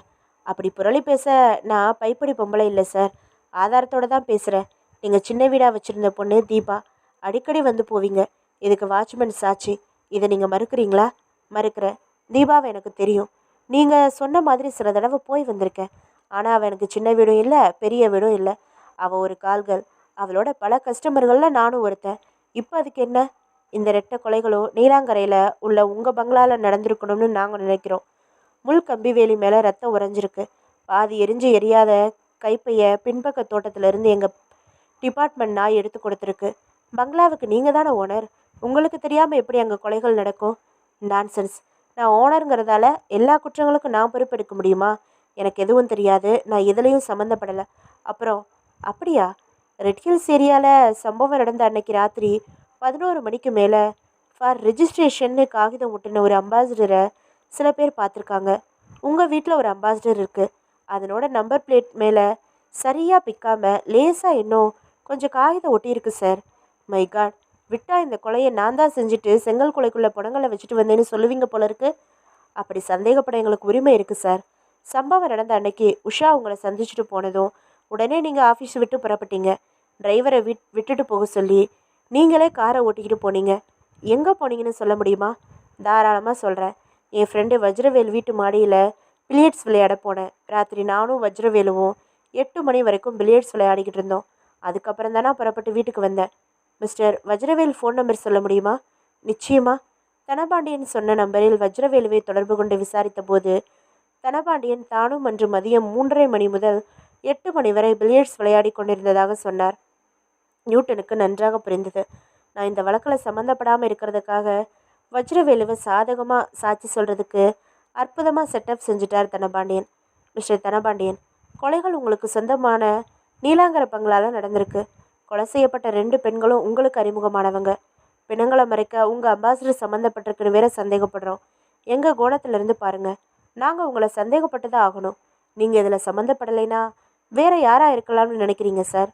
அப்படி புரளி பேச நான் பைப்படி பொம்பளை இல்லை சார். ஆதாரத்தோடு தான் பேசுகிறேன். நீங்கள் சின்ன வீடாக வச்சுருந்த பொண்ணு தீபா. அடிக்கடி வந்து போவீங்க. இதுக்கு வாட்ச்மேன் சாட்சி. இதை நீங்கள் மறுக்கிறீங்களா? மறுக்கிறேன். தீபாவை எனக்கு தெரியும். நீங்கள் சொன்ன மாதிரி சில தடவை போய் வந்திருக்கேன். ஆனால் அவள் எனக்கு சின்ன வீடும் இல்லை, பெரிய வீடும் இல்லை. அவள் ஒரு கால்கள். அவளோட பல கஸ்டமர்களில் நானும் ஒருத்தன். இப்போ அதுக்கு என்ன? இந்த ரெட்டை கொலைகளும் நீலாங்கரையில் உள்ள உங்கள் பங்களாவில் நடந்திருக்கணும்னு நாங்கள் நினைக்கிறோம். முள் கம்பி வேலி மேலே ரத்தம் உறைஞ்சிருக்கு. பாதி எரிஞ்சு எரியாத கைப்பைய பின்பக்க தோட்டத்திலேருந்து எங்கள் டிபார்ட்மெண்ட் நாய் எடுத்து கொடுத்துருக்கு. பங்களாவுக்கு நீங்கள் தானே ஓனர். உங்களுக்கு தெரியாமல் எப்படி அங்கே கொலைகள் நடக்கும்? நான்சென்ஸ். நான் ஓனருங்கிறதால எல்லா குற்றங்களுக்கும் நான் பொறுப்பெடுக்க முடியுமா? எனக்கு எதுவும் தெரியாது. நான் எதுலேயும் சம்மந்தப்படலை. அப்புறம், அப்படியா? ரெட் ஹில்ஸ் ஏரியாவில் சம்பவம் நடந்த அன்னைக்கு ராத்திரி 11 மணிக்கு மேலே ஃபார் ரெஜிஸ்ட்ரேஷன்னு காகிதம் ஒட்டின ஒரு அம்பாசிடரை சில பேர் பார்த்துருக்காங்க. உங்கள் வீட்டில் ஒரு அம்பாசிடர் இருக்குது. அதனோட நம்பர் பிளேட் மேலே சரியாக பிக்காமல் லேசாக இன்னும் கொஞ்சம் காகிதம் ஒட்டியிருக்கு சார். மை காட், விட்டா இந்த கொலையை நான் தான் செஞ்சுட்டு செங்கல் கொலைக்குள்ளே புடங்களை வச்சுட்டு வந்தேன்னு சொல்லுவீங்க போல இருக்கு. அப்படி சந்தேகப்பட எங்களுக்கு உரிமை இருக்குது சார். சம்பவம் நடந்த அன்னைக்கு உஷா உங்களை சந்திச்சுட்டு போனதும் உடனே நீங்கள் ஆஃபீஸ் விட்டு புறப்பட்டீங்க. டிரைவரை விட்டுட்டு போக சொல்லி நீங்களே காரை ஓட்டிக்கிட்டு போனீங்க. எங்கே போனீங்கன்னு சொல்ல முடியுமா? தாராளமாக சொல்கிறேன். என் ஃப்ரெண்டு வஜ்ரவேல் வீட்டு மாடியில் பில்லியர்ட்ஸ் விளையாட போனேன். ராத்திரி நானும் வஜ்ரவேலுவும் 8 மணி வரைக்கும் பில்லியர்ட்ஸ் விளையாடிக்கிட்டு இருந்தோம். அதுக்கப்புறம் தானே புறப்பட்டு வீட்டுக்கு வந்தேன். மிஸ்டர் வஜ்ரவேல் ஃபோன் நம்பர் சொல்ல முடியுமா? நிச்சயமா. தனபாண்டியன் சொன்ன நம்பரில் வஜ்ரவேலுவை தொடர்பு கொண்டு விசாரித்த போது தனபாண்டியன் தானும் அன்று மதியம் 3:30 மணி முதல் 8 மணி வரை பில்லியர்ட்ஸ் விளையாடி கொண்டிருந்ததாக சொன்னார். நியூட்டனுக்கு நன்றாக புரிந்தது. நான் இந்த வழக்கில் சம்மந்தப்படாமல் இருக்கிறதுக்காக வஜ்ரவேலுவை சாதகமாக சாட்சி சொல்கிறதுக்கு அற்புதமாக செட்டப் செஞ்சிட்டார் தனபாண்டியன். மிஸ்டர் தனபாண்டியன், கொலைகள் உங்களுக்கு சொந்தமான நீலாங்கர பங்களால் நடந்திருக்கு. கொலை செய்யப்பட்ட 2 பெண்களும் உங்களுக்கு அறிமுகமானவங்க. பிணங்களை மறைக்க உங்கள் அம்பாசிடர் சம்மந்தப்பட்டிருக்குன்னு வேற சந்தேகப்படுறோம். எங்கள் கோணத்திலிருந்து பாருங்கள், நாங்கள் உங்களை சந்தேகப்பட்டு தான் ஆகணும். நீங்கள் இதில் சம்மந்தப்படலைன்னா வேறு யாராக இருக்கலாம்னு நினைக்கிறீங்க சார்?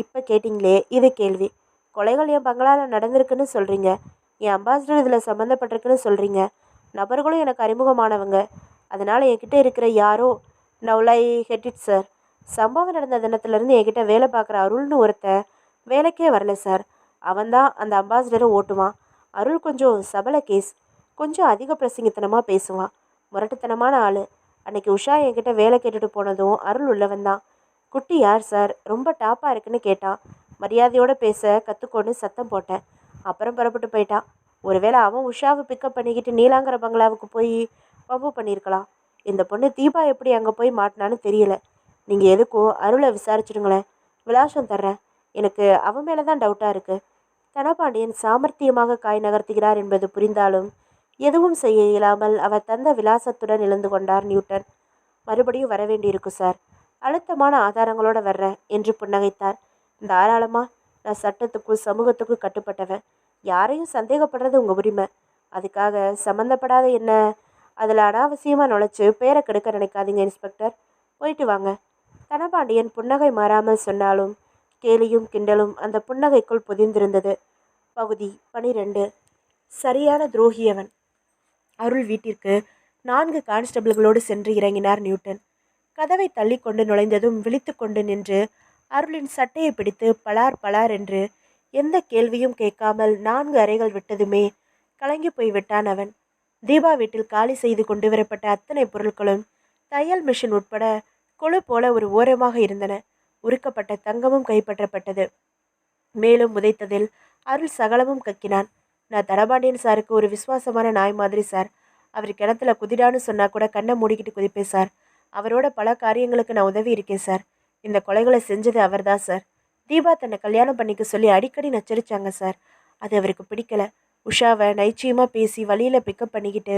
இப்போ கேட்டிங்களே இது கேள்வி. கொலைகள் என் பங்களால் நடந்திருக்குன்னு சொல்கிறீங்க. என் அம்பாசிடர் இதில் சம்மந்தப்பட்டிருக்குன்னு சொல்கிறீங்க. நபர்களும் எனக்கு அறிமுகமானவங்க. அதனால் என்கிட்ட இருக்கிற யாரோ நவ்லை ஹெட்டிட் சார். சம்பவம் நடந்த தினத்துலேருந்து என்கிட்ட வேலை பார்க்குற அருள்னு ஒருத்தன் வேலைக்கே வரல சார். அவன்தான் அந்த அம்பாசிடரை ஓட்டுவான். அருள் கொஞ்சம் சபல கேஸ். கொஞ்சம் அதிக பிரசங்கித்தனமாக பேசுவான். முரட்டுத்தனமான ஆள். அன்னைக்கு உஷா என்கிட்ட வேலை கேட்டுட்டு போனதும் அருள் உள்ளவன் தான். குட்டி யார் சார், ரொம்ப டாப்பாக இருக்குன்னு கேட்டான். மரியாதையோடு பேச கற்றுக்கொண்டு சத்தம் போட்டேன். அப்புறம் புறப்பட்டு போயிட்டான். ஒருவேளை அவன் உஷாவை பிக்கப் பண்ணிக்கிட்டு நீலாங்கர பங்களாவுக்கு போய் பம்பு பண்ணியிருக்கலாம். இந்த பொண்ணு தீபா எப்படி அங்கே போய் மாட்டினான்னு தெரியல. நீங்கள் எதுக்கும் அருளை விசாரிச்சிடுங்களேன். விலாசம் தர்றேன். எனக்கு அவன் மேலே தான் டவுட்டாக இருக்குது. தனபாண்டியன் சாமர்த்தியமாக காய் நகர்த்துகிறார் என்பது புரிந்தாலும் எதுவும் செய்ய இயலாமல் அவர் தந்த விலாசத்துடன் இழந்து கொண்டார் நியூட்டன். மறுபடியும் வர வேண்டியிருக்கும் சார். அழுத்தமான ஆதாரங்களோட வர்றேன் என்று புன்னகைத்தார். தாராளமா. நான் சட்டத்துக்கும் சமூகத்துக்கும் கட்டுப்பட்டவன். யாரையும் சந்தேகப்படுறது உங்கள் உரிமை. அதுக்காக சம்மந்தப்படாத என்ன அதில் அனாவசியமாக நுழைச்சு பேரை கெடுக்க நினைக்காதீங்க இன்ஸ்பெக்டர். போயிட்டு வாங்க. தனபாண்டியன் புன்னகை மாறாமல் சொன்னாலும் கேலியும் கிண்டலும் அந்த புன்னகைக்குள் புதிந்திருந்தது. பகுதி 12. சரியான துரோகியவன். அருள் வீட்டிற்கு 4 கான்ஸ்டபிள்களோடு சென்று இறங்கினார் நியூட்டன். கதவை தள்ளி கொண்டு நுழைந்ததும் விழித்து கொண்டு நின்று அருளின் சட்டையை பிடித்து பலார் பலார் என்று எந்த கேள்வியும் கேட்காமல் 4 அறைகள் விட்டதுமே கலங்கி போய் விட்டான் அவன். தீபா வீட்டில் காலி செய்து கொண்டு வரப்பட்ட அத்தனை பொருட்களும் தையல் மிஷின் உட்பட கொழு போல ஒரு ஓரமாக இருந்தன. உருக்கப்பட்ட தங்கமும் கைப்பற்றப்பட்டது. மேலும் உதைத்ததில் அருள் சகலமும் கக்கினான். நான் தனபாண்டியன் சாருக்கு ஒரு விசுவாசமான நாய் மாதிரி சார். அவர் கிணத்துல குதிடான்னு சொன்னா கூட கண்ணை மூடிக்கிட்டு குதிப்பேன் சார். அவரோட பல காரியங்களுக்கு நான் உதவி இருக்கேன் சார். இந்த கொலைகளை செஞ்சது அவர்தான் சார். தீபா தன்னை கல்யாணம் பண்ணிக்க சொல்லி அடிக்கடி நச்சரிச்சாங்க சார். அது அவருக்கு பிடிக்கல. உஷாவை நைச்சியமாக பேசி வழியில் பிக்கப் பண்ணிக்கிட்டு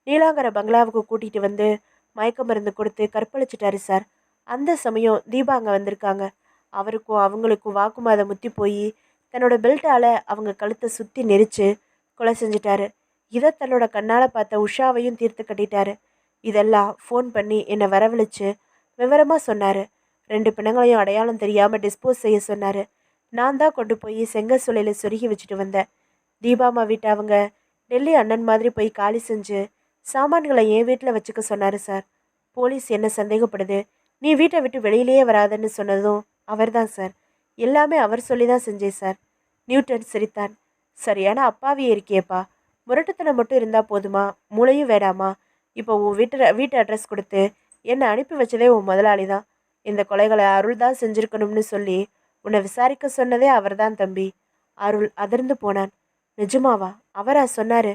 நீலாங்கர பங்களாவுக்கு கூட்டிகிட்டு வந்து மயக்க மருந்து கொடுத்து கற்பழிச்சிட்டாரு சார். அந்த சமயம் தீபா அங்கே வந்திருக்காங்க. அவருக்கும் அவங்களுக்கும் வாக்குவாதம் முத்தி போய் தன்னோட பெல்ட்டால் அவங்க கழுத்தை சுற்றி நெரிச்சு கொலை செஞ்சிட்டாரு. இதை தன்னோட கண்ணால் பார்த்த உஷாவையும் தீர்த்து கட்டிட்டாரு. இதெல்லாம் ஃபோன் பண்ணி என்னை வரவழைச்சு விவரமாக சொன்னார். 2 பிணங்களையும் அடையாளம் தெரியாமல் டிஸ்போஸ் செய்ய சொன்னார். நான் தான் கொண்டு போய் செங்கல் சூளையில் சொருகி வச்சுட்டு வந்தேன். தீபாமா வீட்டை அவங்க டெல்லி அண்ணன் மாதிரி போய் காலி செஞ்சு சாமான்களை என் வீட்டில் வச்சுக்க சொன்னார் சார். போலீஸ் என்ன சந்தேகப்படுது, நீ வீட்டை விட்டு வெளியிலேயே வராதுன்னு சொன்னதும் அவர் தான் சார். எல்லாமே அவர் சொல்லி தான் செஞ்சேன் சார். நியூட்டன் சிரித்தான். சரியான அப்பாவியே இருக்கியேப்பா. முரட்டுத்தனம் மட்டும் இருந்தால் போதுமா? மூளையும் வேடாமா? இப்போ உன் வீட்டு அட்ரஸ் கொடுத்து என்னை அனுப்பி வச்சதே உன் முதலாளி தான். இந்த கொலைகளை அருள் தான் செஞ்சுருக்கணும்னு சொல்லி உன்னை விசாரிக்க சொன்னதே அவர்தான் தம்பி. அருள் அதிர்ந்து போனான். நிஜமாவா? அவரா சொன்னாரு?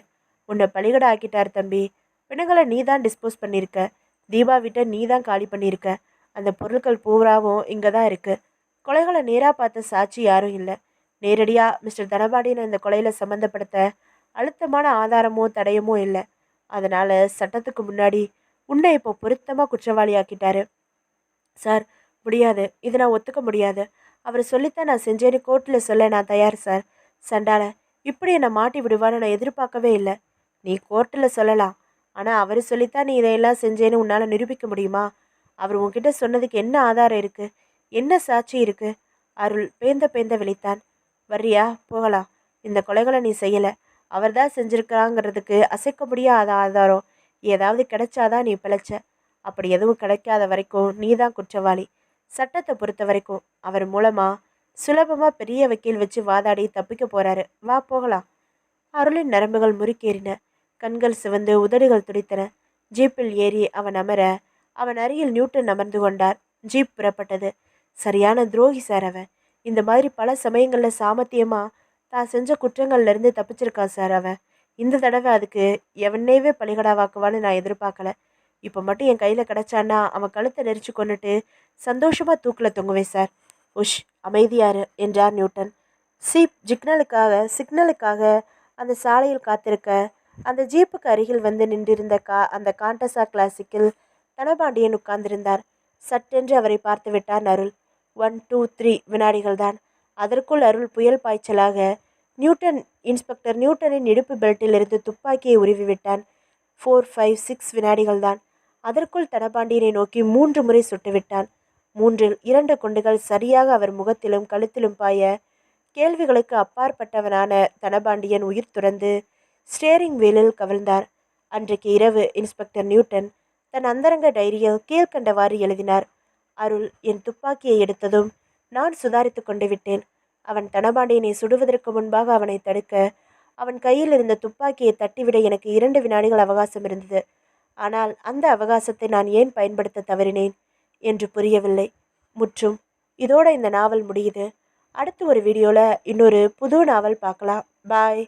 உன்னை பலிகடை ஆக்கிட்டார் தம்பி. பிணங்களை நீ தான் டிஸ்போஸ் பண்ணியிருக்க. தீபா வீட்டை நீ தான் காலி பண்ணியிருக்க. அந்த பொருட்கள் பூராவும் இங்கே தான் இருக்குது. கொலைகளை நேராக பார்த்த சாட்சி யாரும் இல்லை. நேரடியாக மிஸ்டர் தனபாண்டியனை இந்த கொலையில் சம்மந்தப்படுத்த அழுத்தமான ஆதாரமோ தடயமோ இல்லை. அதனால் சட்டத்துக்கு முன்னாடி உன்னை இப்போ பொருத்தமாக குற்றவாளி ஆக்கிட்டாரு சார். முடியாது, இதை நான் ஒத்துக்க முடியாது. அவர் சொல்லித்தான் நான் செஞ்சேன்னு கோர்ட்டில் சொல்ல நான் தயார் சார். சண்டால இப்படி என்னை மாட்டி விடுவான்னு நான் எதிர்பார்க்கவே இல்லை. நீ கோர்ட்டில் சொல்லலாம், ஆனால் அவர் சொல்லித்தான் நீ இதையெல்லாம் செஞ்சேன்னு உன்னால் நிரூபிக்க முடியுமா? அவர் உன்கிட்ட சொன்னதுக்கு என்ன ஆதாரம் இருக்குது? என்ன சாட்சி இருக்குது? அருள் பேந்த பேந்த விழித்தான். வர்றியா? போகலாம். இந்த கொலைகளை நீ செய்யலை, அவர் தான் செஞ்சுருக்கிறாங்கிறதுக்கு அசைக்க முடியாத ஆதாரம் ஏதாவது கிடைச்சாதான் நீ பிழைச்ச. அப்படி எதுவும் கிடைக்காத வரைக்கும் நீ தான் குற்றவாளி. சட்டத்தை பொறுத்த வரைக்கும் அவர் மூலமாக சுலபமாக பெரிய வக்கீல் வச்சு வாதாடி தப்பிக்க போகிறாரு. வா போகலாம். அருளின் நரம்புகள் முறுக்கேறின. கண்கள் சிவந்து உதடுகள் துடித்தன. ஜீப்பில் ஏறி அவன் அமர அவன் அருகில் நியூட்டன் அமர்ந்து கொண்டார். ஜீப் புறப்பட்டது. சரியான துரோகி சார் அவன். இந்த மாதிரி பல சமயங்களில் சாமர்த்தியமாக தான் செஞ்ச குற்றங்கள்லேருந்து தப்பிச்சிருக்கான் சார் அவன். இந்த தடவை அதுக்கு எவனேவே பலிகடாவாக்குவான்னு நான் எதிர்பார்க்கல. இப்போ மட்டும் என் கையில் கிடச்சான்னா அவன் கழுத்தை நெரிச்சு கொண்டுட்டு சந்தோஷமாக தூக்கில் தொங்குவேன் சார். உஷ், அமைதியாரு என்றார் நியூட்டன். சிக்னலுக்காக அந்த சாலையில் காத்திருக்க அந்த ஜீப்புக்கு அருகில் வந்து நின்றிருந்த அந்த காண்டசா கிளாசிக்கில் தனபாண்டியன் உட்கார்ந்திருந்தார். சட்டென்று அவரை பார்த்து விட்டார் அருள். 1 2 3 வினாடிகள் தான். அதற்குள் அருள் புயல் பாய்ச்சலாக இன்ஸ்பெக்டர் நியூட்டனின் இடுப்பு பெல்ட்டில் இருந்து துப்பாக்கியை உருவி விட்டான். 4 5 6 வினாடிகள் தான். அதற்குள் தனபாண்டியனை நோக்கி 3 முறை சுட்டுவிட்டான். 3இல் 2 குண்டுகள் சரியாக அவர் முகத்திலும் கழுத்திலும் பாய கேள்விகளுக்கு அப்பாற்பட்டவனான தனபாண்டியன் உயிர் துறந்து ஸ்டேரிங் வீலில் கவிழ்ந்தார். அன்றைக்கு இரவு இன்ஸ்பெக்டர் நியூட்டன் தன் அந்தரங்க டைரியில் கீழ்கண்டவாறு எழுதினார். அருள் என் துப்பாக்கியை எடுத்ததும் நான் சுதாரித்து கொண்டு விட்டேன். அவன் தனபாண்டியனை சுடுவதற்கு முன்பாக அவனை தடுக்க அவன் கையில் இருந்த துப்பாக்கியை தட்டிவிட எனக்கு 2 வினாடிகள் அவகாசம் இருந்தது. ஆனால் அந்த அவகாசத்தை நான் ஏன் பயன்படுத்த தவறினேன் என்று புரியவில்லை. முற்றும். இதோட இந்த நாவல் முடியுது. அடுத்து ஒரு வீடியோவில் இன்னொரு புது நாவல் பார்க்கலாம். பாய்.